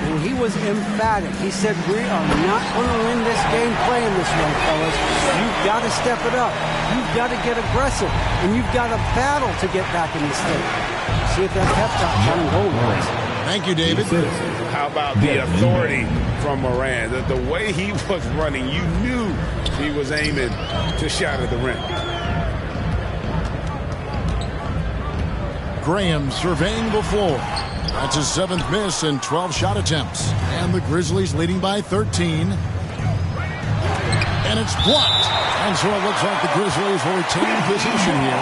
And he was emphatic. He said, we are not going to win this game playing this way, fellas. You've got to step it up. You've got to get aggressive. And you've got to battle to get back in this thing. See if that pep talk down home. Thank you, David. How about the authority from Moran? The way he was running, you knew he was aiming to shot at the rim. Graham surveying the floor. That's his 7th miss in 12 shot attempts. And the Grizzlies leading by 13. And it's blocked. And so it looks like the Grizzlies will retain position here.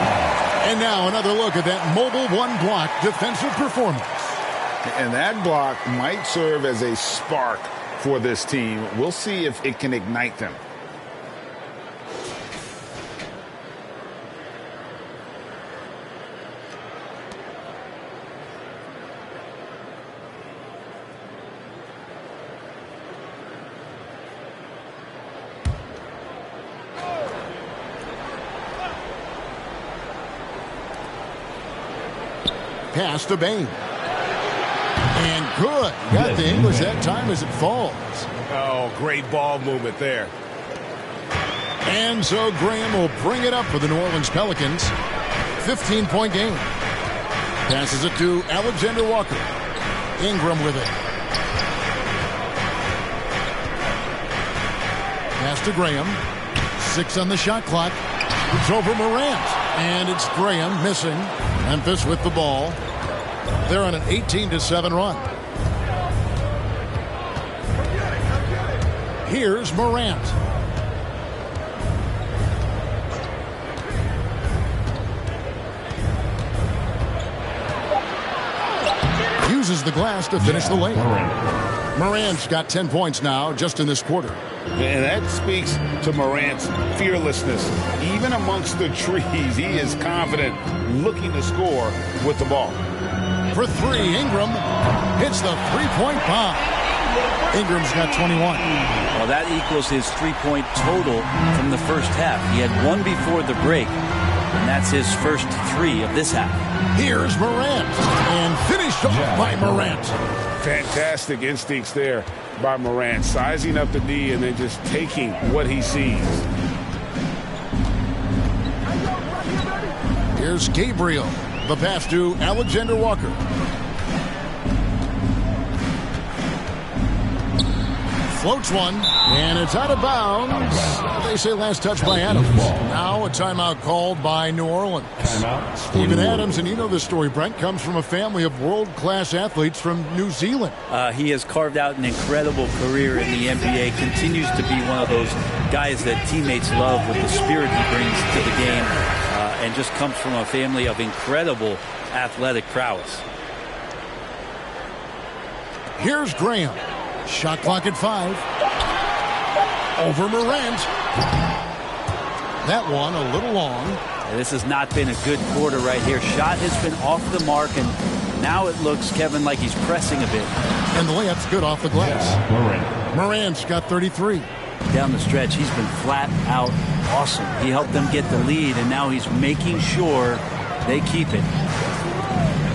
And now another look at that mobile one-block defensive performance. And that block might serve as a spark for this team. We'll see if it can ignite them. Pass to Bain. And good. Got the English that time as it falls. Oh, great ball movement there. And so Graham will bring it up for the New Orleans Pelicans. 15-point game. Passes it to Alexander Walker. Ingram with it. Pass to Graham. 6 on the shot clock. It's over Morant. And it's Graham missing. Memphis with the ball. They're on an 18-7 run. Here's Morant. Uses the glass to finish the lane. Morant's got 10 points now just in this quarter. And that speaks to Morant's fearlessness. Even amongst the trees, he is confident, looking to score with the ball. For 3, Ingram hits the three-point bomb. Ingram's got 21. Well, that equals his three-point total from the first half. He had 1 before the break, and that's his first 3 of this half. Here's Morant, and finished off by Morant. Fantastic instincts there by Morant, sizing up the D and then just taking what he sees. Here's Gabriel. The pass to Alexander Walker. Floats one, and it's out of bounds. They say last touch by Adams. Now a timeout called by New Orleans. Steven Adams, and you know this story, Brent, comes from a family of world-class athletes from New Zealand. He has carved out an incredible career in the NBA, continues to be one of those guys that teammates love with the spirit he brings to the game, and just comes from a family of incredible athletic prowess. Here's Graham. Shot clock at 5. Over Morant. That one a little long. This has not been a good quarter right here. Shot has been off the mark, and now it looks, Kevin, like he's pressing a bit. And the layup's good off the glass. Morant's got 33. Down the stretch, he's been flat out awesome. He helped them get the lead, and now he's making sure they keep it.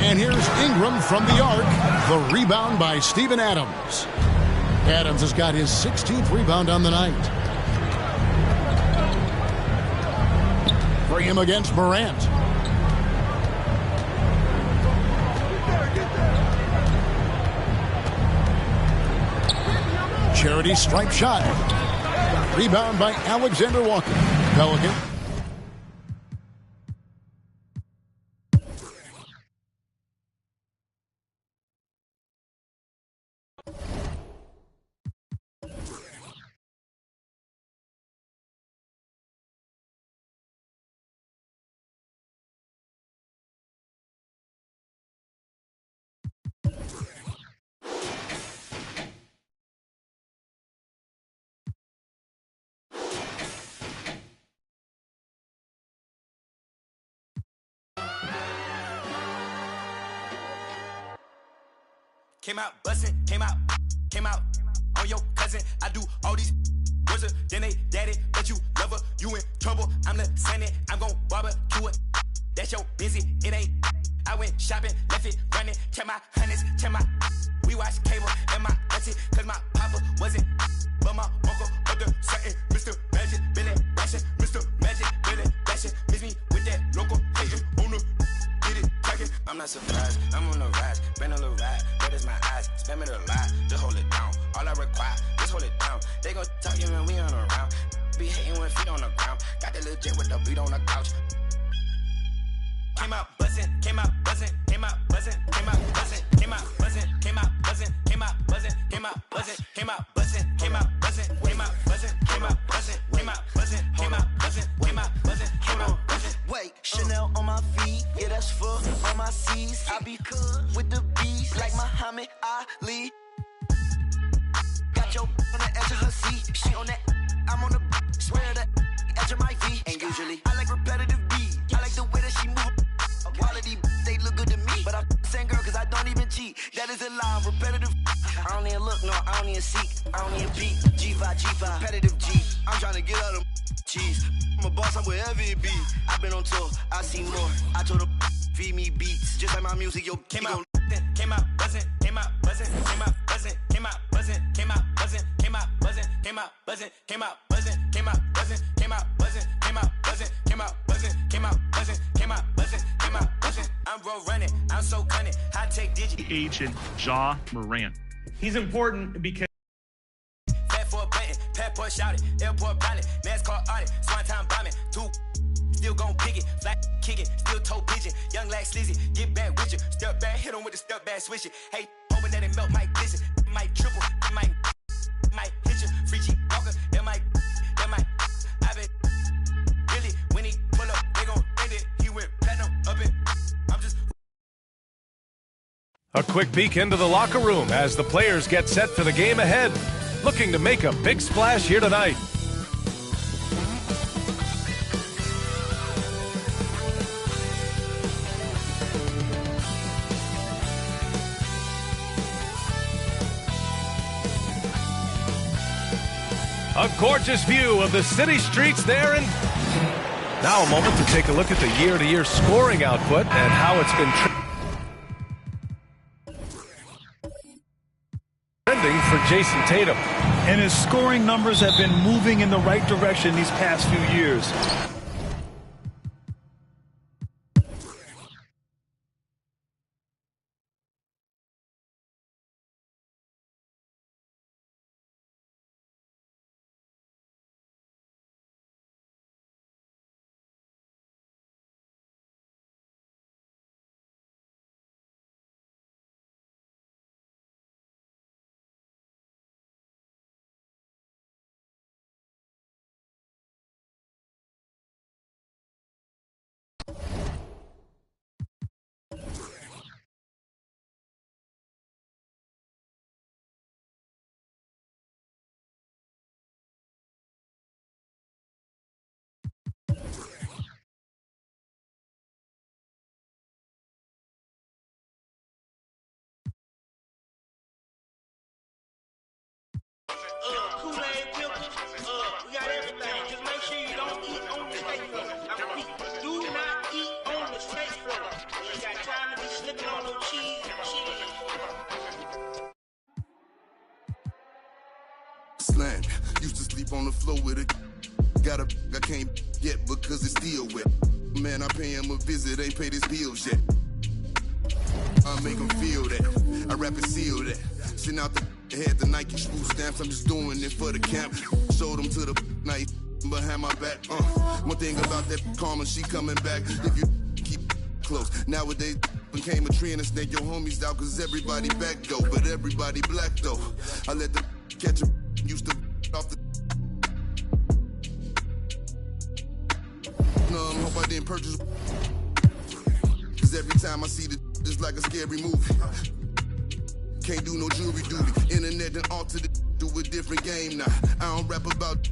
And here's Ingram from the arc. The rebound by Steven Adams. Adams has got his 16th rebound on the night. Graham against Morant. charity stripe shot. Rebound by Alexander Walker. Pelican. Came out bustin', came out on your cousin. I do all these wizards, then they daddy, but you love her, you in trouble. I'm the Sunny, I'm gon' barbecue it. That's your busy, it ain't. I went shopping, left it running, check my hundreds, check my. We watch cable and my auntie, cause my papa wasn't. But my uncle, other certain, Mr. Magic, Billy Bashing, Mr. Magic, Billy Bashing. Miss me with that local hating on the. I'm not surprised, I'm on the rise, been a little ride, red is my eyes, spam it a lot, just hold it down, all I require, just hold it down, they gon' talk you when we on the round, be hating with feet on the ground, got the legit with the beat on the couch. Came out buzzing, came out buzzing, came out buzzing, came out buzzing, came out buzzing, came out buzzing, came out buzzing, came out buzzing, came out buzzing, came out buzzing, came out buzzing, came out buzzing, came out buzzing, came out buzzing, came out buzzing, came out buzzing. Wait, Chanel on my feet, yeah that's for all my C's. I be cool with the beast like Muhammad Ali. Got your on the edge of her seat, she on that, I'm on the swear the edge of my V. And usually I like repetitive beat, I like the way that she move. Quality, they look good to me, but I'm same girl cause I don't even cheat. That is a lie, I'm repetitive. I don't even look, no, I don't even seek, I don't even peek. G5, repetitive G. I'm trying to get out of cheese. I'm a boss, I'm wherever it be. I've been on tour, I see more. I told her, feed me beats, just like my music, yo. Came out buzzing, came out buzzing, came out buzzing, came out buzzing, came out buzzing, came out buzzing, came out buzzing, came out buzzing, came out buzzing, came out buzzing, came out buzzing, came out buzzing, came out buzzing, came out buzzing, came out buzzing, came out buzzing. I'm road running, I'm so cunning, high tech digit. Agent Ja Morant. He's important because. Fat for a button, passport shouted, airport pilot, NASCAR audit, swan time bombing, two. Still gon' pick it, flat kick it, still toe pigeon, young like sleazy, get back with you, step back, hit him with the step back, switch it. Hey, hoping that it melt, might glisten, might triple, might hit you, free cheap walker, that might, I bet, really, when he pull up, they gon' think it, he went platinum up it, I'm just. A quick peek into the locker room as the players get set for the game ahead, looking to make a big splash here tonight. A gorgeous view of the city streets there, and now a moment to take a look at the year-to-year scoring output and how it's been trending for Jason Tatum. And his scoring numbers have been moving in the right direction these past few years. Kool-Aid pickles, we got everything. Just make sure you don't eat on the steak floor. I repeat, do not eat on the steak floor. You ain't got time to be slipping on no cheese and Slam, used to sleep on the floor with it. Got a I can't yet because it's still wet. Man, I pay him a visit, ain't paid his bills yet. I make him feel that. I rap and seal that. Send out the They had the Nike school stamps, I'm just doing it for the camp. Showed them to the night behind my back. One thing about that karma, she coming back. If you keep close. Nowadays became a trend and snake your homies out, cause everybody back though, but everybody black though. I let them catch a used to off the hope I didn't purchase, cause every time I see the just like a scary movie. Can't do no jury duty. Internet and altered it to a different game now. I don't rap about,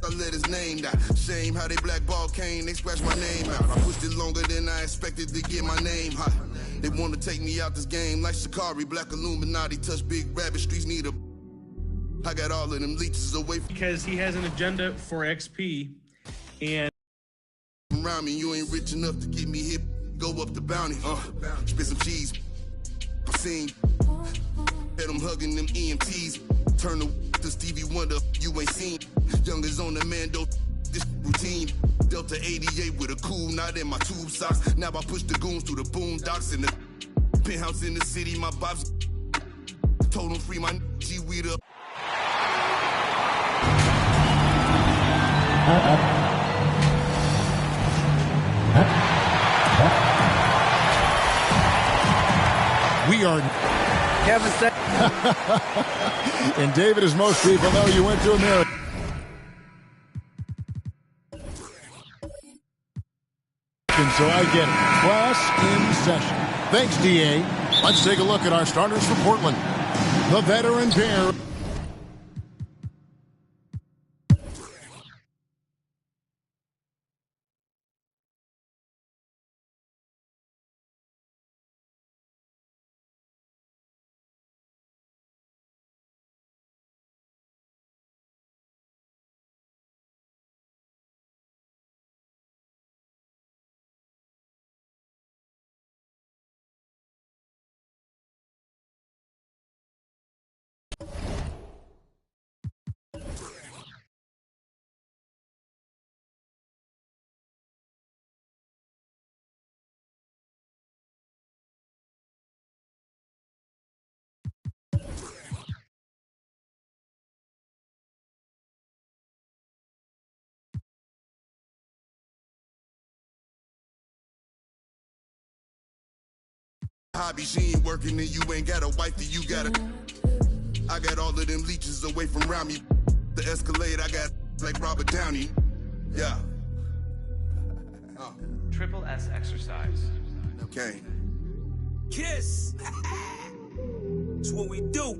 I let his name die. Shame how they blackball Kane, they scratch my name out. I pushed it longer than I expected to get my name hot. They wanna take me out this game like Shikari, Black Illuminati, touch big rabbit, streets need a. I got all of them leeches away from. Because he has an agenda for XP, and around me, you ain't rich enough to get me hit. Go up the bounty, spit some cheese. I seen, had them hugging them EMTs. Turn to Stevie Wonder, you ain't seen. Youngers on the Mando, this routine. Delta 88 with a cool knot in my tube socks. Now I push the goons through the boondocks in the penthouse in the city. My bops told them free my G-weed up. We are Kevin said. And David, as most people know, you went to America. So I get it. Class in session. Thanks, DA. Let's take a look at our starters for Portland. The veteran pair. Hobby, she ain't working and you ain't got a wife that you got a. I got all of them leeches away from around me. The Escalade, I got like Robert Downey. Yeah. Triple S exercise. Okay. Kiss. It's what we do.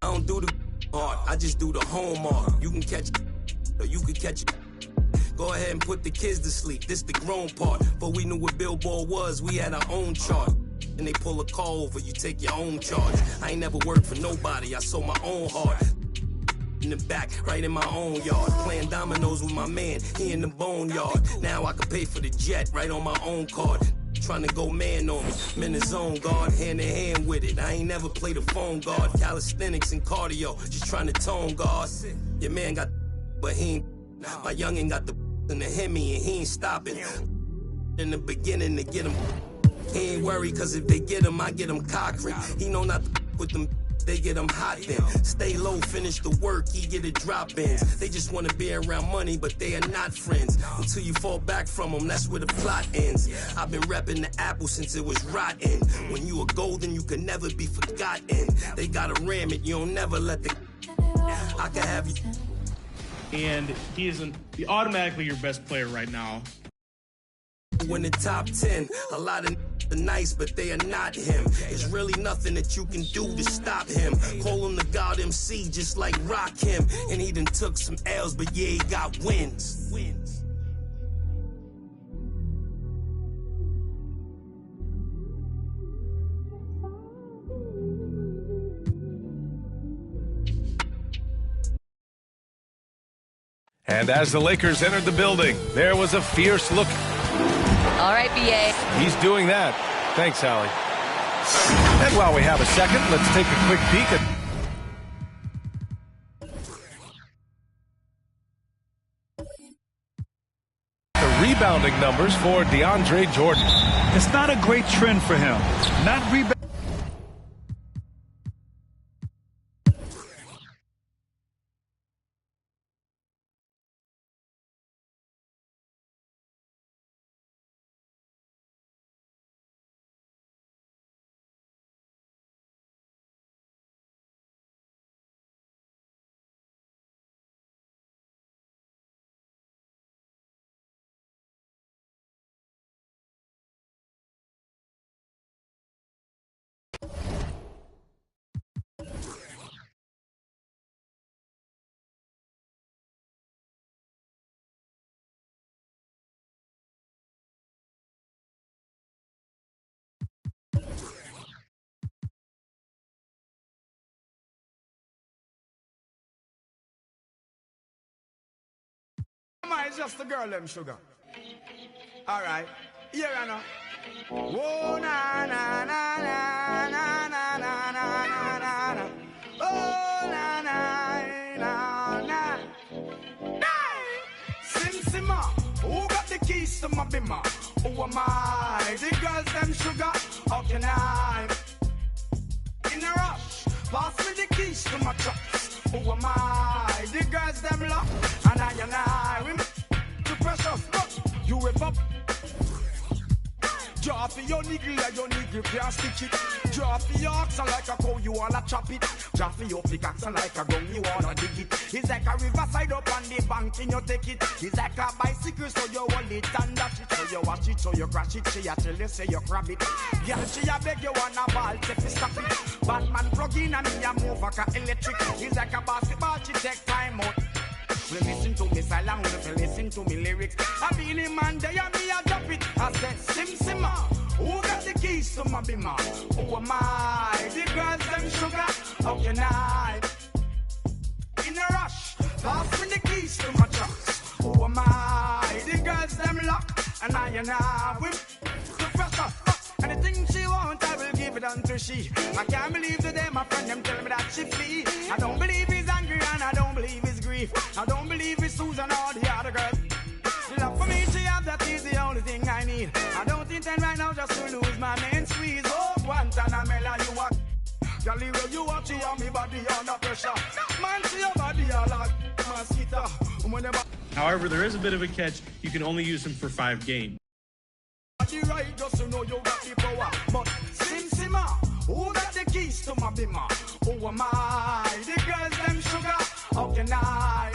I don't do the art, I just do the home art. You can catch it, or you can catch it. Go ahead and put the kids to sleep, this the grown part. But we knew what Billboard was, we had our own chart. And they pull a call over, you take your own charge. I ain't never worked for nobody, I sold my own heart. In the back, right in my own yard. Playing dominoes with my man, he in the boneyard. Now I can pay for the jet, right on my own card. Trying to go man on me, I'm in the zone, guard, hand in hand with it. I ain't never played a phone guard, calisthenics and cardio, just trying to tone guard. Your man got but he ain't. My youngin' got the in the Hemi and he ain't stopping. In the beginning to get him, he ain't worried cause if they get him, I get him cockring. He know not to with them, they get him hot then. Stay low, finish the work, he get it drop-ins. They just wanna be around money, but they are not friends. Until you fall back from them, that's where the plot ends. I've been repping the apple since it was rotten. When you are golden, you can never be forgotten. They gotta ram it, you don't never let the I can have you. And he isn't automatically your best player right now. In the top 10, a lot of are nice, but they are not him. There's really nothing that you can do to stop him. Call him the God MC, just like Rock him. And he done took some L's, but yeah, he got wins. And as the Lakers entered the building, there was a fierce look. All right, BA. He's doing that. Thanks, Allie. And while we have a second, let's take a quick peek at the rebounding numbers for DeAndre Jordan. It's not a great trend for him. Not rebound. It's just the girl, them sugar. All right. Here I know. Oh, na, na, na, na, na, na, na, na, na, na. Oh, na, na, na, na. Sim, simmer. Who got the keys to my bimmer? Who am I? The girls, them sugar. How can I? In a rush. Pass me the keys to my trucks. Who am I? The girls, them lock. And I, we the pressure. You whip up. Draw for your niggle like your niggle can't stitch it. Draw for your oxen like a cow, you wanna chop it. Draw for your pickaxe like a gun, you wanna dig it. It's like a riverside up on the bank and you take it. It's like a bicycle, so you hold it and dash it. So you watch it, so you crash it. She a tell you, say you grab it. Girl, she a beg you wanna ball, take you stop it. Batman plug in and me a move like a electric. It's like a basketball, she take time out. Well, listen to me song, listen to me lyrics. I be the man there and me a drop it. I said, Sim Simmer, who got the keys to my bimmer? Who am I? The girls, them sugar, how can I? In a rush, pass me the keys to my trucks. Who am I? The girls, them lock, and I whip the pressure. Anything she want, I will give it unto she. I can't believe today my friend them tell me that she flee. I don't believe he's angry and I don't believe his grief. I don't believe it's Susan or the other girls. The love for me she have, that is the only thing I need. I don't intend right now just to lose my main squeeze. Oh, Guantanamela, you are Galileo, you watch it on me body under pressure. Man, see your body all like mosquito. However, there is a bit of a catch. You can only use him for 5 games. Right, just to know you got the power. But Sim Simmer, who got the keys to my bimmer? Who am I? The girls, them sugar, how can I?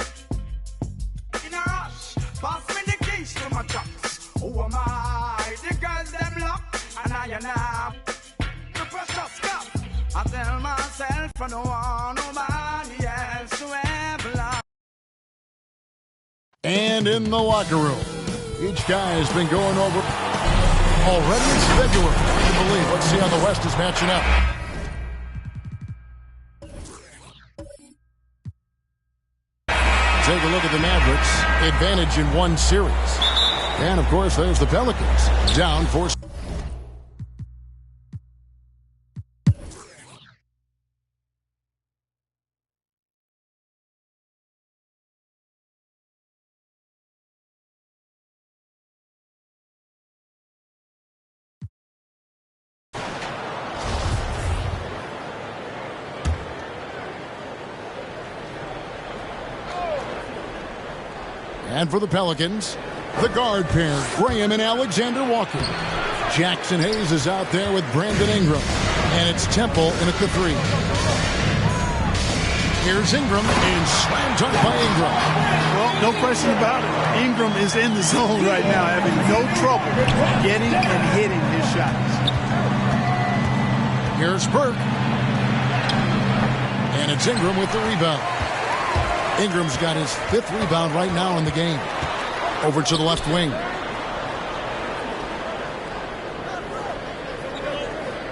In a rush, pass me the keys to my trucks. Who am I? The girls, them lock, and I. The precious cup. I tell myself I don't want nobody else to ever love. And in the locker room, each guy has been going over already. It's February. I can believe. Let's see how the West is matching up. Take a look at the Mavericks. Advantage in 1 series. And, of course, there's the Pelicans. Down 4. And for the Pelicans, the guard pair, Graham and Alexander Walker. Jackson Hayes is out there with Brandon Ingram. And it's Temple in at the 3. Here's Ingram, and slam dunk by Ingram. Well, no question about it. Ingram is in the zone right now, having no trouble getting and hitting his shots. Here's Burke. And it's Ingram with the rebound. Ingram's got his 5th rebound right now in the game. Over to the left wing.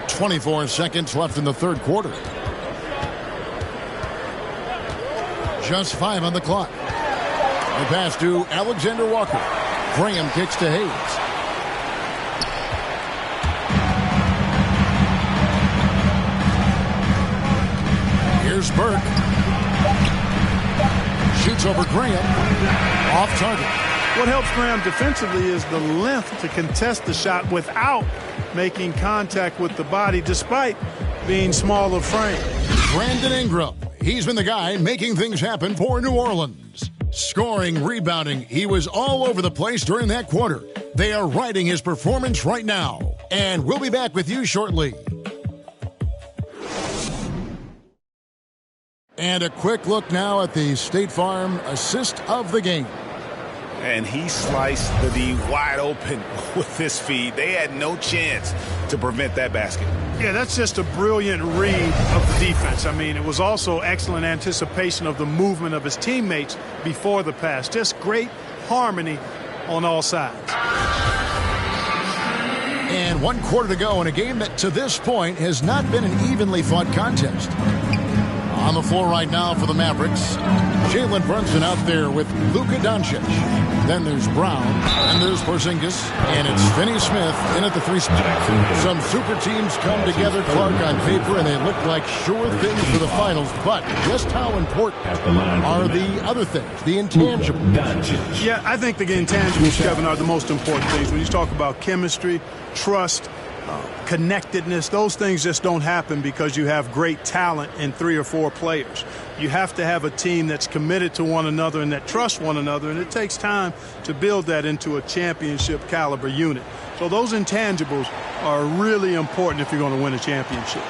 24 seconds left in the 3rd quarter. Just 5 on the clock. The pass to Alexander Walker. Graham kicks to Hayes. Here's Burke. Shoots over Graham. Off target. What helps Graham defensively is the length to contest the shot without making contact with the body, despite being small of frame. Brandon Ingram. He's been the guy making things happen for New Orleans. Scoring, rebounding. He was all over the place during that quarter. They are riding his performance right now. And we'll be back with you shortly. And a quick look now at the State Farm assist of the game. And he sliced the D wide open with this feed. They had no chance to prevent that basket. Yeah, that's just a brilliant read of the defense. I mean, it was also excellent anticipation of the movement of his teammates before the pass. Just great harmony on all sides. And 1 quarter to go in a game that to this point has not been an evenly fought contest. On the floor right now for the Mavericks, Jalen Brunson out there with Luka Doncic. Then there's Brown, and there's Porzingis, and it's Finney Smith in at the 3 spot. Some super teams come together, Clark, on paper, and they look like sure things for the finals. But just how important are the other things, the intangibles? Yeah, I think the intangibles, Kevin, are the most important things. When you talk about chemistry, trust, connectedness, those things just don't happen because you have great talent in 3 or 4 players. You have to have a team that's committed to one another and that trusts one another, and it takes time to build that into a championship caliber unit. So those intangibles are really important if you're going to win a championship.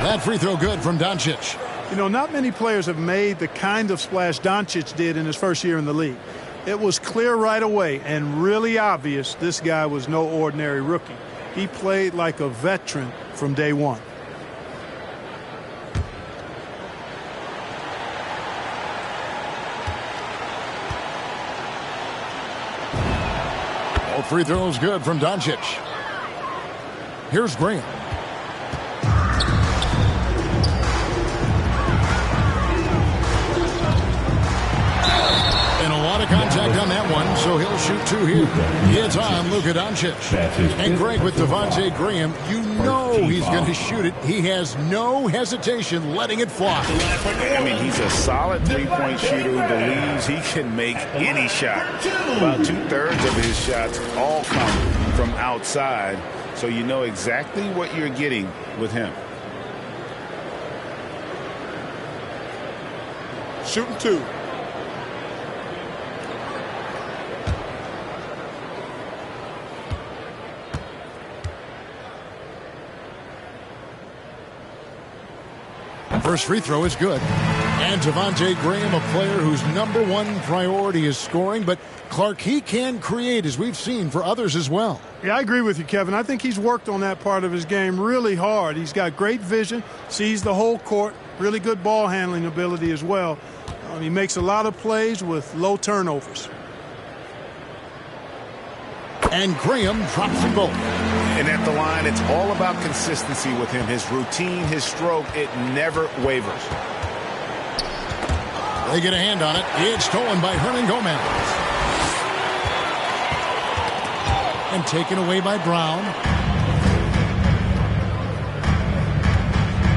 That free throw good from Doncic. You know, not many players have made the kind of splash Doncic did in his first year in the league. It was clear right away and really obvious this guy was no ordinary rookie. He played like a veteran from day one. All free throws good from Doncic. Here's Graham. Contact on that one, so he'll shoot 2 here. It's on Luka Doncic. And Greg, with Devontae Graham, you know he's going to shoot it. He has no hesitation letting it fly. I mean, he's a solid three-point shooter who believes he can make any shot. About 2/3 of his shots all come from outside, so you know exactly what you're getting with him. Shooting 2. First free throw is good. And Devontae Graham, a player whose #1 priority is scoring, but Clark, he can create, as we've seen, for others as well. Yeah, I agree with you, Kevin. I think he's worked on that part of his game really hard. He's got great vision, sees the whole court, really good ball handling ability as well. He makes a lot of plays with low turnovers. And Graham drops them both. And at the line, it's all about consistency with him. His routine, his stroke, it never wavers. They get a hand on it. It's stolen by Hernan Gomez. And taken away by Brown.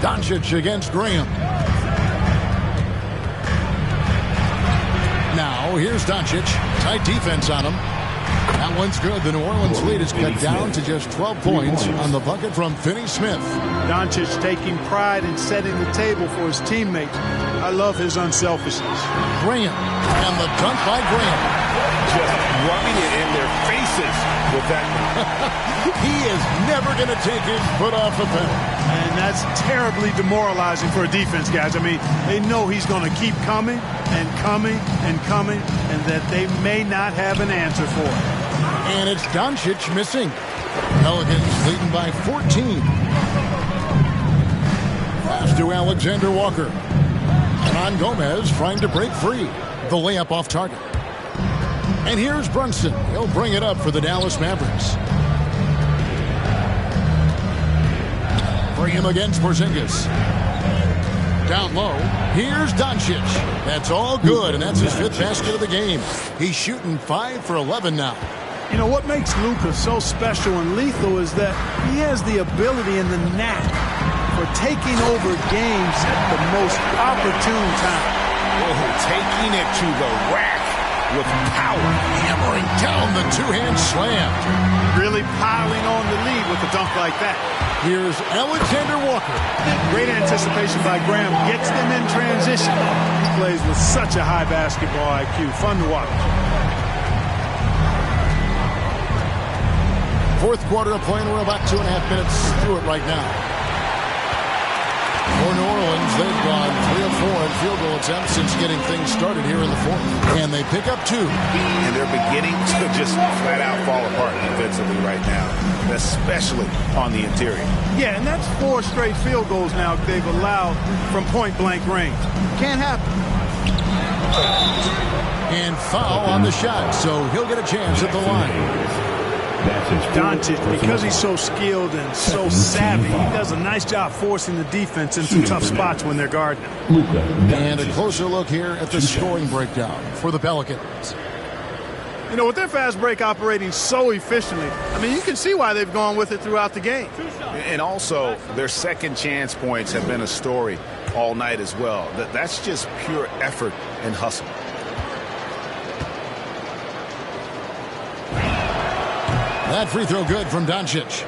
Doncic against Graham. Now, here's Doncic. Tight defense on him. That one's good. The New Orleans lead is cut down to just 12 points on the bucket from Finney Smith. Doncic taking pride in setting the table for his teammates. I love his unselfishness. Graham, and the dunk by Graham. Just rubbing it in their faces with that. He is never going to take his foot off the pedal. And that's terribly demoralizing for a defense, guys. I mean, they know he's going to keep coming and coming and coming, and that they may not have an answer for it. And it's Doncic missing. Pelicans leading by 14. Pass to Alexander Walker. Hernan Gomez trying to break free. The layup off target. And here's Brunson. He'll bring it up for the Dallas Mavericks. Graham against Porzingis. Down low. Here's Doncic. That's all good, and that's his 5th basket of the game. He's shooting 5 for 11 now. You know, what makes Luka so special and lethal is that he has the ability and the knack for taking over games at the most opportune time. Taking it to the rack with power. Hammering down the two-hand slam. Really piling on the lead with a dunk like that. Here's Alexander Walker. Great anticipation by Graham. Gets them in transition. He plays with such a high basketball IQ. Fun to watch. Fourth quarter of play, and we're about 2.5 minutes through it right now. For New Orleans, they've gone 3 of 4 in field goal attempts since getting things started here in the fourth. And they pick up 2. And they're beginning to just flat out fall apart defensively right now, especially on the interior. Yeah, and that's 4 straight field goals now they've allowed from point-blank range. Can't happen. And foul on the shot, so he'll get a chance at the line. Doncic, because he's so skilled and so savvy, he does a nice job forcing the defense into tough spots when they're guarding him. And a closer look here at the scoring breakdown for the Pelicans. You know, with their fast break operating so efficiently, I mean, you can see why they've gone with it throughout the game. And also, their second chance points have been a story all night as well. That's just pure effort and hustle. That free throw good from Doncic.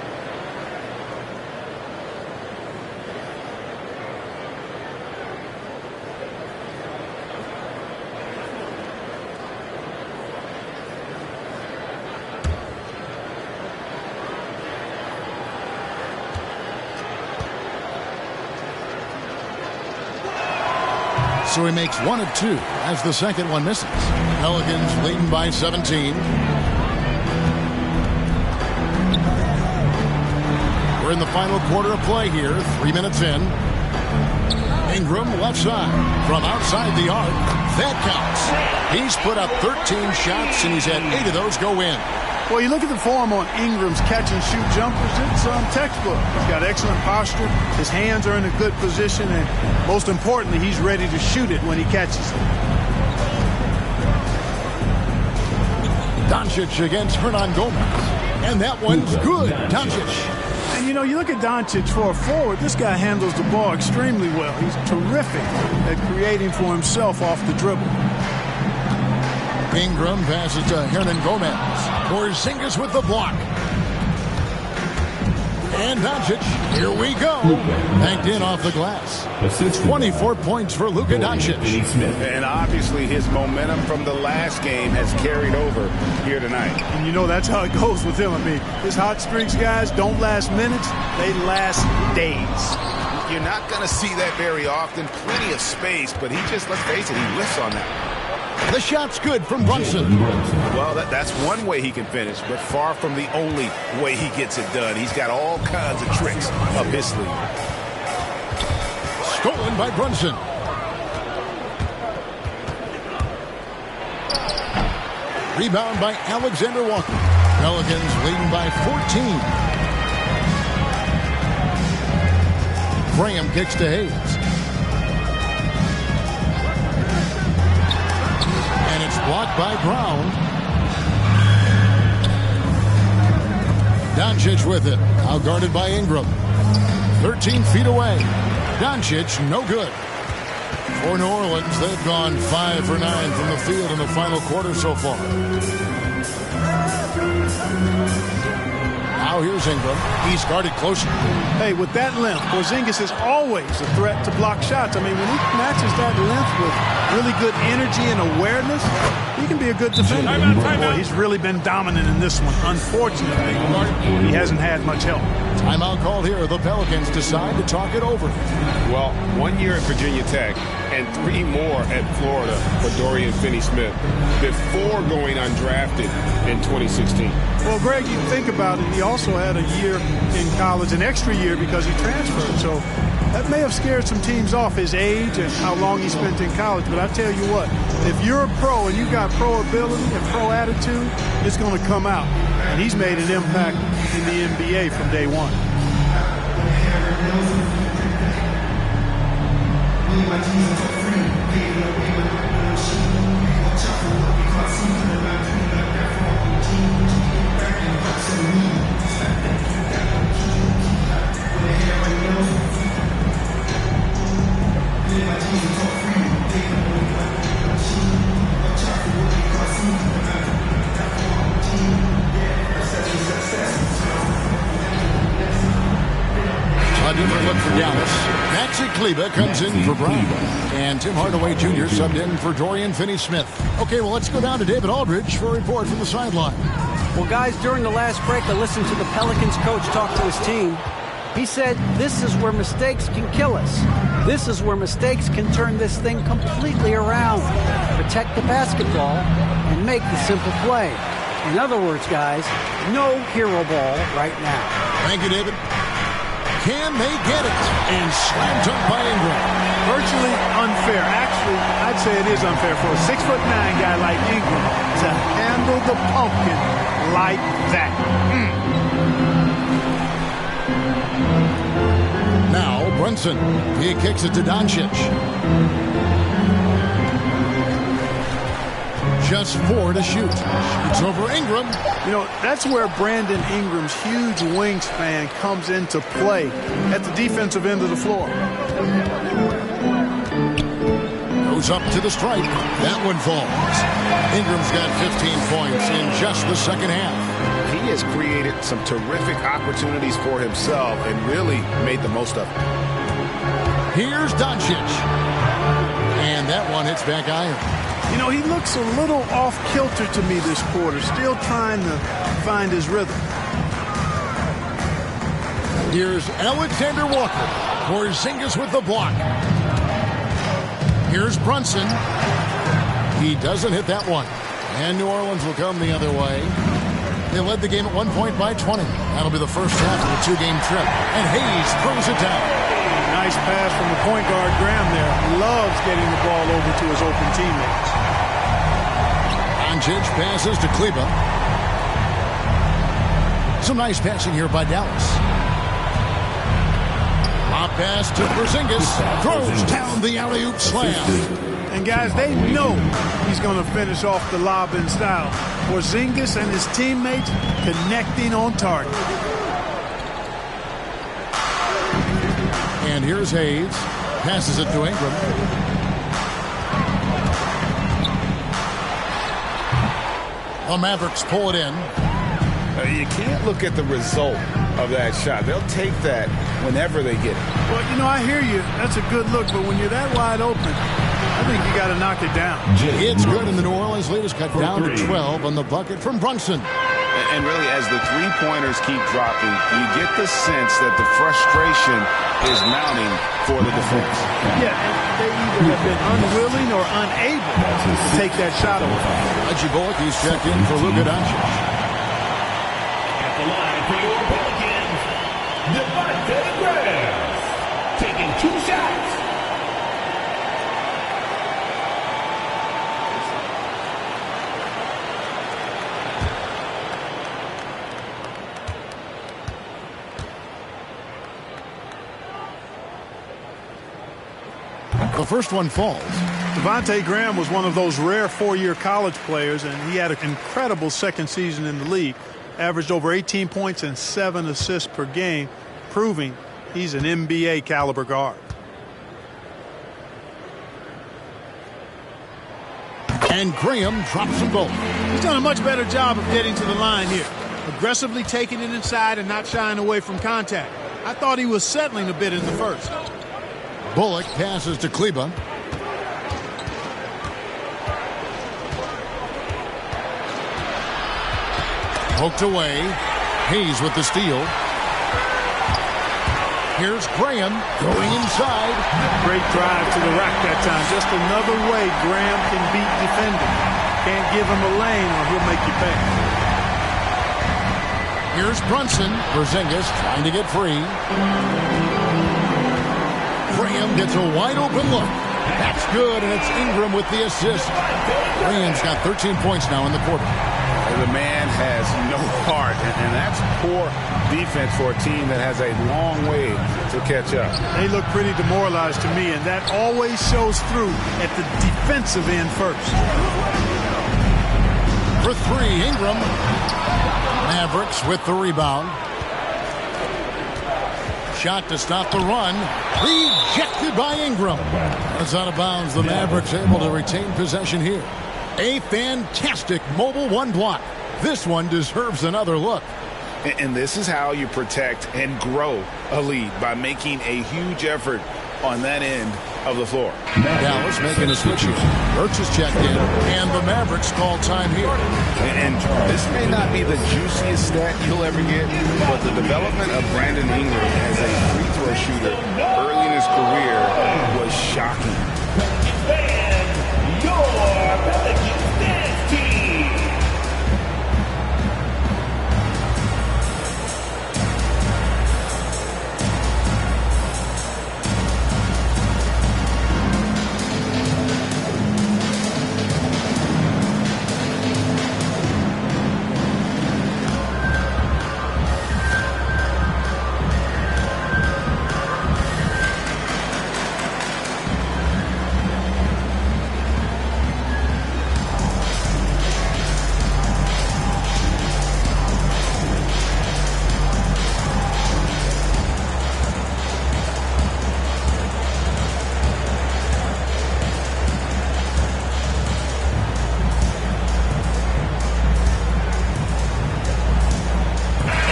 So he makes 1 of 2 as the second one misses. Pelicans leading by 17. We're in the final quarter of play here, 3 minutes in. Ingram left side from outside the arc. That counts. He's put up 13 shots and he's had 8 of those go in. Well, you look at the form on Ingram's catch-and-shoot jumpers, it's textbook. He's got excellent posture. His hands are in a good position, and most importantly, he's ready to shoot it when he catches it. Doncic against Hernan Gomez. And that one's good. Doncic. And, you know, you look at Doncic for a forward, this guy handles the ball extremely well. He's terrific at creating for himself off the dribble. Ingram passes to Hernan Gomez. Porzingis with the block. And Doncic, here we go. Banked in off the glass. 24 points for Luka Doncic. And obviously his momentum from the last game has carried over here tonight. And you know that's how it goes with him. I mean, his hot streaks, guys, don't last minutes. They last days. You're not going to see that very often. Plenty of space, but he just, let's face it, he whiffs on that. The shot's good from Brunson. Well, that's one way he can finish, but far from the only way he gets it done. He's got all kinds of tricks up his sleeve. Stolen by Brunson. Rebound by Alexander Walker. Pelicans leading by 14. Graham kicks to Hayes. Blocked by Brown. Doncic with it. Out guarded by Ingram. 13 feet away. Doncic, no good. For New Orleans, they've gone 5 for 9 from the field in the final quarter so far. Now here's Ingram. He's guarded closer. Hey, with that length, Porzingis is always a threat to block shots. I mean, when he matches that length with really good energy and awareness, he can be a good defender. Boy, he's really been dominant in this one. Unfortunately, he hasn't had much help. Timeout called here. The Pelicans decide to talk it over. Well, 1 year at Virginia Tech and 3 more at Florida for Dorian Finney-Smith before going undrafted in 2016. Well, Greg, you think about it, he also had a year in college, an extra year because he transferred. So that may have scared some teams off, his age and how long he spent in college. But I tell you what, if you're a pro and you got pro ability and pro attitude, it's going to come out. And he's made an impact in the NBA from day one. A different look for Dallas. Maxi Kleber comes in for Brown. And Tim Hardaway Jr. subbed in for Dorian Finney-Smith. Okay, well, let's go down to David Aldridge for a report from the sideline. Well, guys, during the last break, I listened to the Pelicans coach talk to his team. He said, this is where mistakes can kill us. This is where mistakes can turn this thing completely around. Protect the basketball and make the simple play. In other words, guys, no hero ball right now. Thank you, David. Can they get it? And slam dunk by Ingram. Virtually unfair. Actually, I'd say it is unfair for a 6'9" guy like Ingram to handle the pumpkin like that. Now Brunson. He kicks it to Doncic. Just 4 to shoot. It's over Ingram. You know, that's where Brandon Ingram's huge wingspan comes into play at the defensive end of the floor. Goes up to the stripe. That one falls. Ingram's got 15 points in just the second half. He has created some terrific opportunities for himself and really made the most of it. Here's Doncic. And that one hits back iron. You know, he looks a little off-kilter to me this quarter, still trying to find his rhythm. Here's Alexander Walker. Porzingis with the block. Here's Brunson. He doesn't hit that one. And New Orleans will come the other way. They led the game at 1 point by 20. That'll be the first half of a 2-game trip. And Hayes throws it down. Nice pass from the point guard, Graham, there. Loves getting the ball over to his open teammates. Doncic passes to Kleba. Some nice passing here by Dallas. Hop pass to Porzingis. Throws down the alley-oop slam. And guys, they know he's going to finish off the lob in style. Porzingis and his teammates connecting on target. And here's Hayes. Passes it to Ingram. The Mavericks pull it in. You can't look at the result of that shot. They'll take that whenever they get it. Well, you know, I hear you. That's a good look, but when you're that wide open, I think you got to knock it down. It's good, and the New Orleans lead is cut down to 12 on the bucket from Brunson. And really, as the three-pointers keep dropping, you get the sense that the frustration is mounting for the defense. Yeah, they either have been unwilling or unable to take that shot away. Reggie Bullock, he's checked in for Luka Doncic. At the line for your Pelicans, Devontae Graham, taking 2 shots. The first one falls. Devontae Graham was one of those rare 4-year college players, and he had an incredible second season in the league. Averaged over 18 points and 7 assists per game, proving he's an NBA caliber guard. And Graham drops them both. He's done a much better job of getting to the line here. Aggressively taking it inside and not shying away from contact. I thought he was settling a bit in the first. Bullock passes to Kleba. Poked away. Hayes with the steal. Here's Graham going inside. Great drive to the rack that time. Just another way Graham can beat defenders. Can't give him a lane or he'll make you pay. Here's Brunson. Porzingis trying to get free. Graham gets a wide open look. That's good, and it's Ingram with the assist. Graham's got 13 points now in the quarter. The man has no heart, and that's poor defense for a team that has a long way to catch up. They look pretty demoralized to me, and that always shows through at the defensive end first. For 3, Ingram. Mavericks with the rebound. Shot to stop the run. Rejected by Ingram. That's out of bounds. The Mavericks able to retain possession here. A fantastic mobile 1 block. This one deserves another look. And this is how you protect and grow a lead, by making a huge effort on that end of the floor. Dallas making a switch here. Birch is checked in, and the Mavericks call time here. And this may not be the juiciest stat you'll ever get, but the development of Brandon Ingram as a free throw shooter early in his career was shocking.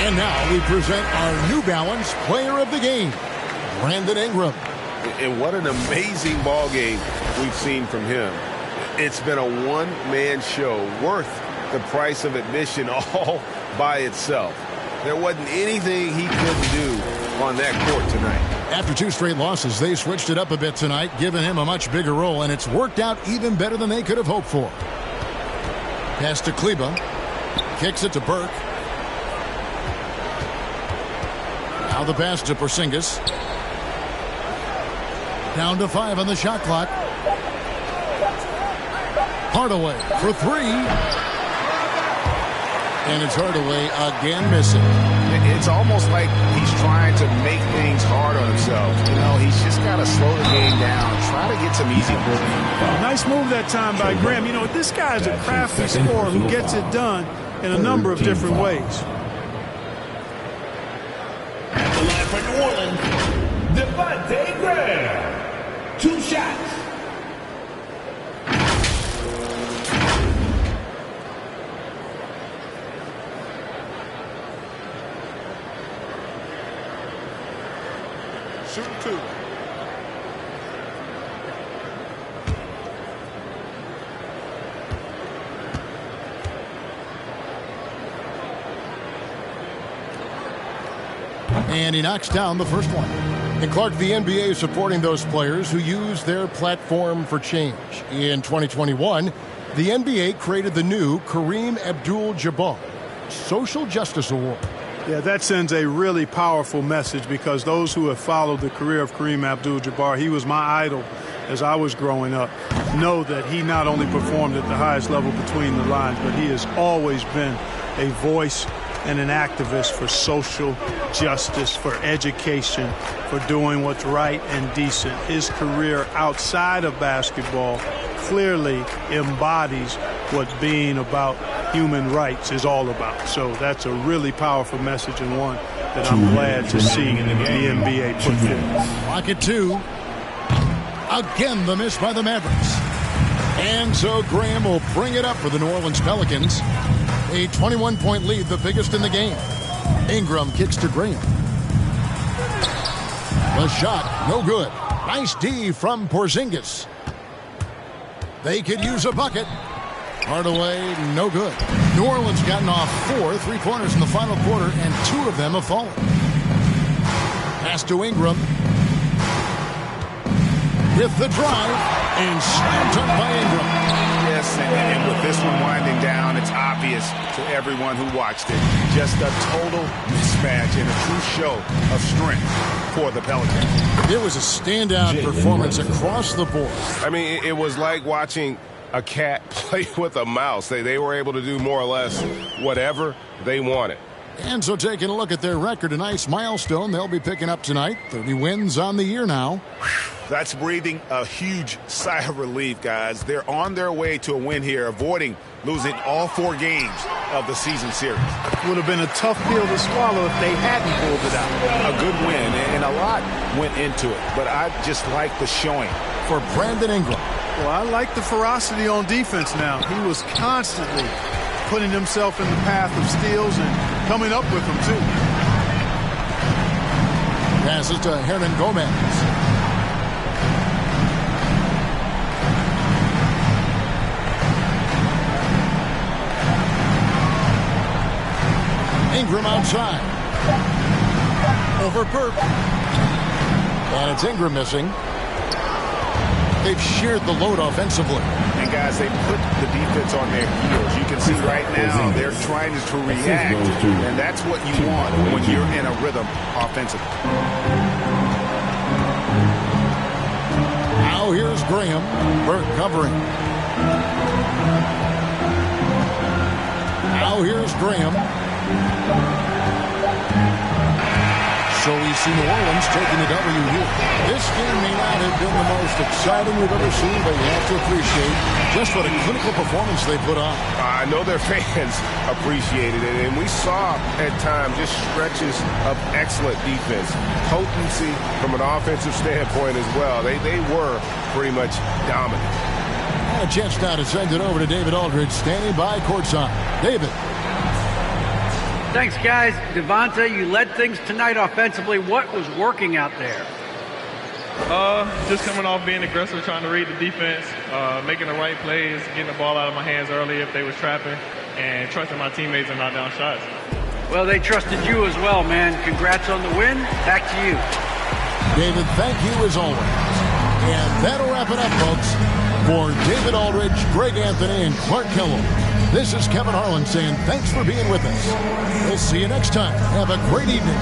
And now we present our New Balance Player of the Game, Brandon Ingram. And what an amazing ball game we've seen from him. It's been a one-man show worth the price of admission all by itself. There wasn't anything he couldn't do on that court tonight. After 2 straight losses, they switched it up a bit tonight, giving him a much bigger role, and it's worked out even better than they could have hoped for. Pass to Kleba. Kicks it to Burke. Now the pass to Porzingis. Down to 5 on the shot clock. Hardaway for 3. And it's Hardaway again missing. It's almost like he's trying to make things hard on himself. You know, he's just got to slow the game down, try to get some easy ones. Nice move that time by Graham. You know, this guy is a crafty scorer who gets it done in a number of different ways. At the line for New Orleans, Devontae Graham. 2 shots. Shoot 2. And he knocks down the first one. And Clark, the NBA is supporting those players who use their platform for change. In 2021, the NBA created the new Kareem Abdul-Jabbar Social Justice Award. Yeah, that sends a really powerful message because those who have followed the career of Kareem Abdul-Jabbar, he was my idol as I was growing up, know that he not only performed at the highest level between the lines, but he has always been a voice and an activist for social justice, for education, for doing what's right and decent. His career outside of basketball clearly embodies what being about human rights is all about. So that's a really powerful message and one that I'm glad to see the NBA put forth. Clock at 2. Again, the miss by the Mavericks. And so Graham will bring it up for the New Orleans Pelicans. A 21-point lead, the biggest in the game. Ingram kicks to Graham. The shot, no good. Nice D from Porzingis. They could use a bucket. Hardaway, no good. New Orleans gotten off 4 3-pointers in the final quarter, and 2 of them have fallen. Pass to Ingram. With the drive, and slam dunk by Ingram. Yes, and with this one winding down, it's obvious to everyone who watched it. Just a total mismatch and a true show of strength for the Pelicans. It was a standout performance across the board. I mean, it was like watching a cat play with a mouse. They were able to do more or less whatever they wanted. And so taking a look at their record, a nice milestone they'll be picking up tonight. 30 wins on the year now. That's breathing a huge sigh of relief, guys. They're on their way to a win here, avoiding losing all 4 games of the season series. Would have been a tough pill to swallow if they hadn't pulled it out. A good win, and a lot went into it, but I just like the showing. For Brandon Ingram. Well, I like the ferocity on defense now. He was constantly putting himself in the path of steals and coming up with them, too. Passes to Hernan Gomez. Ingram outside. Over Burke. And it's Ingram missing. They've shared the load offensively. And guys, they put the defense on their heels. You can see right now they're trying to react, and that's what you want when you're in a rhythm offensively. Now here's Graham. Burke covering. Now here's Graham. So we see New Orleans taking the W here. This game may not have been the most exciting we've ever seen, but you have to appreciate just what a clinical performance they put on. I know their fans appreciated it, and we saw at times just stretches of excellent defense. Potency from an offensive standpoint as well. They were pretty much dominant. And a chance now to send it over to David Aldridge, standing by courtside. David. Thanks, guys. Devontae, you led things tonight offensively. What was working out there? Just coming off being aggressive, trying to read the defense, making the right plays, getting the ball out of my hands early if they was trapping, and trusting my teammates and knock down shots. Well, they trusted you as well, man. Congrats on the win. Back to you. David, thank you as always. And that'll wrap it up, folks. For David Aldridge, Greg Anthony, and Clark Kellogg, this is Kevin Harlan saying thanks for being with us. We'll see you next time. Have a great evening.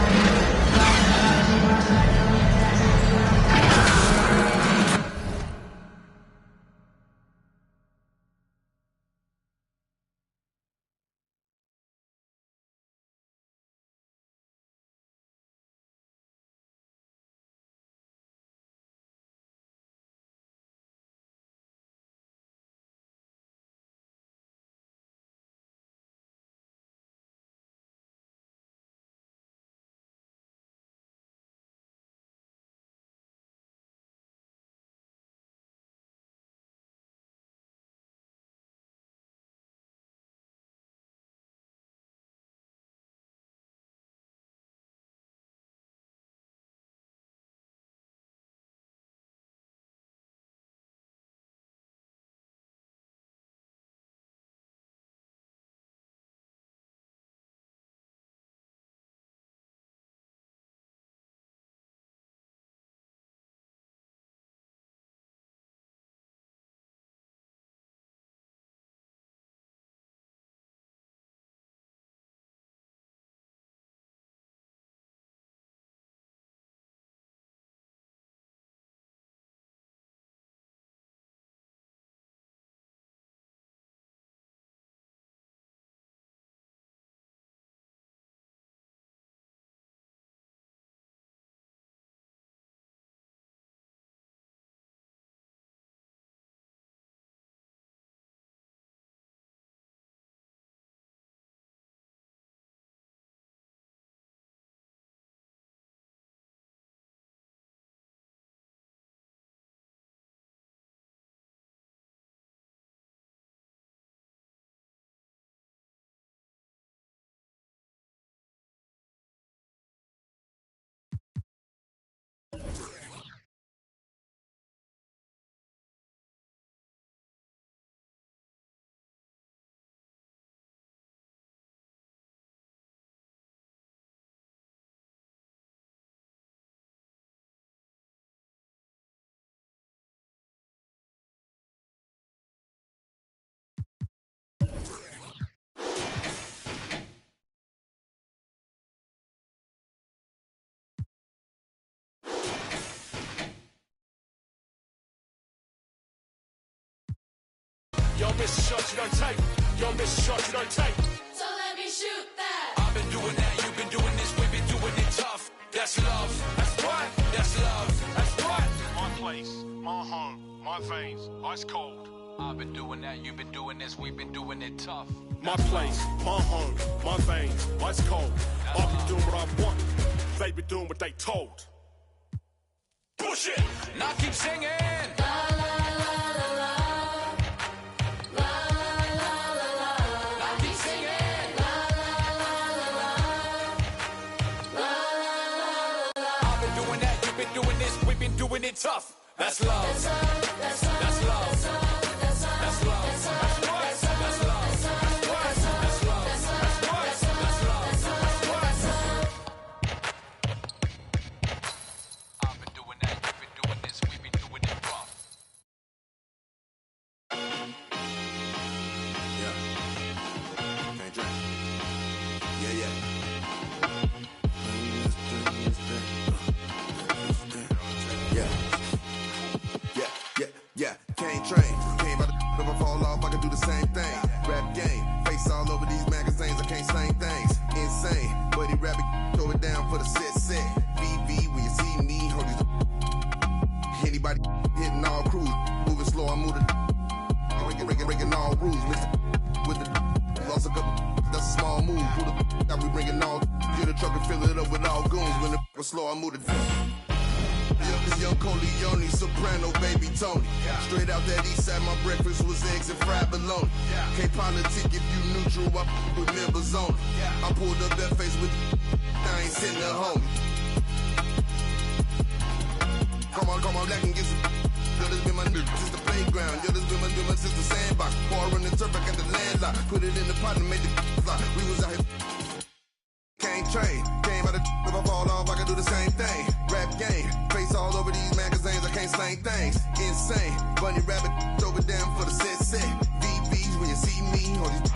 Yo, miss a shot you don't take. Yo, miss a shot you don't take. So let me shoot that. I've been doing that, you've been doing this, we've been doing it tough. That's love. That's right. That's love. That's right. My place, my home, my veins, ice cold. I've been doing that, you've been doing this, we've been doing it tough. My place, my home, my veins, ice cold. I've been doing what I want. They been doing what they told. Bullshit. Now keep singing. Doing it tough. That's love. That's love. That's love. That's love. That's love. That's right. That's love. That's right. That's love. That's right. That's love. That's right. I've been doing that. You've been doing this. We've been doing it rough. Yeah. Can't drink. Yeah. Yeah, can't train. Can't about to if I fall off, I can do the same thing. Rap game, face all over these magazines, I can't slang things. Insane, buddy rabbit, throw it down for the set. VV, when you see me, hold these. Anybody hitting all crews, moving slow, I move the. Breaking all rules, Mr. With the. Lost a couple, that's a small move. Who the. I be bringing all. Get a truck and fill it up with all goons. When the was slow, I move the. Young Corleone, soprano, baby Tony. Straight out that east side, my breakfast was eggs and fried bologna. Can't politic if you neutral, I with members on it. I pulled up that face with I ain't sitting there homie. Come on, black and get some. Yo, this been my new since the playground. Yo, this been my new since the sandbox. Pour in the turf, I got the landlock. Put it in the pot and made the fly. We was out here. Can't train. Came out of if I fall off, I can do the same thing. Rap game. Face all over these magazines, I can't slang things. Insane. Bunny rabbit over down for the set. VBs when you see me. All these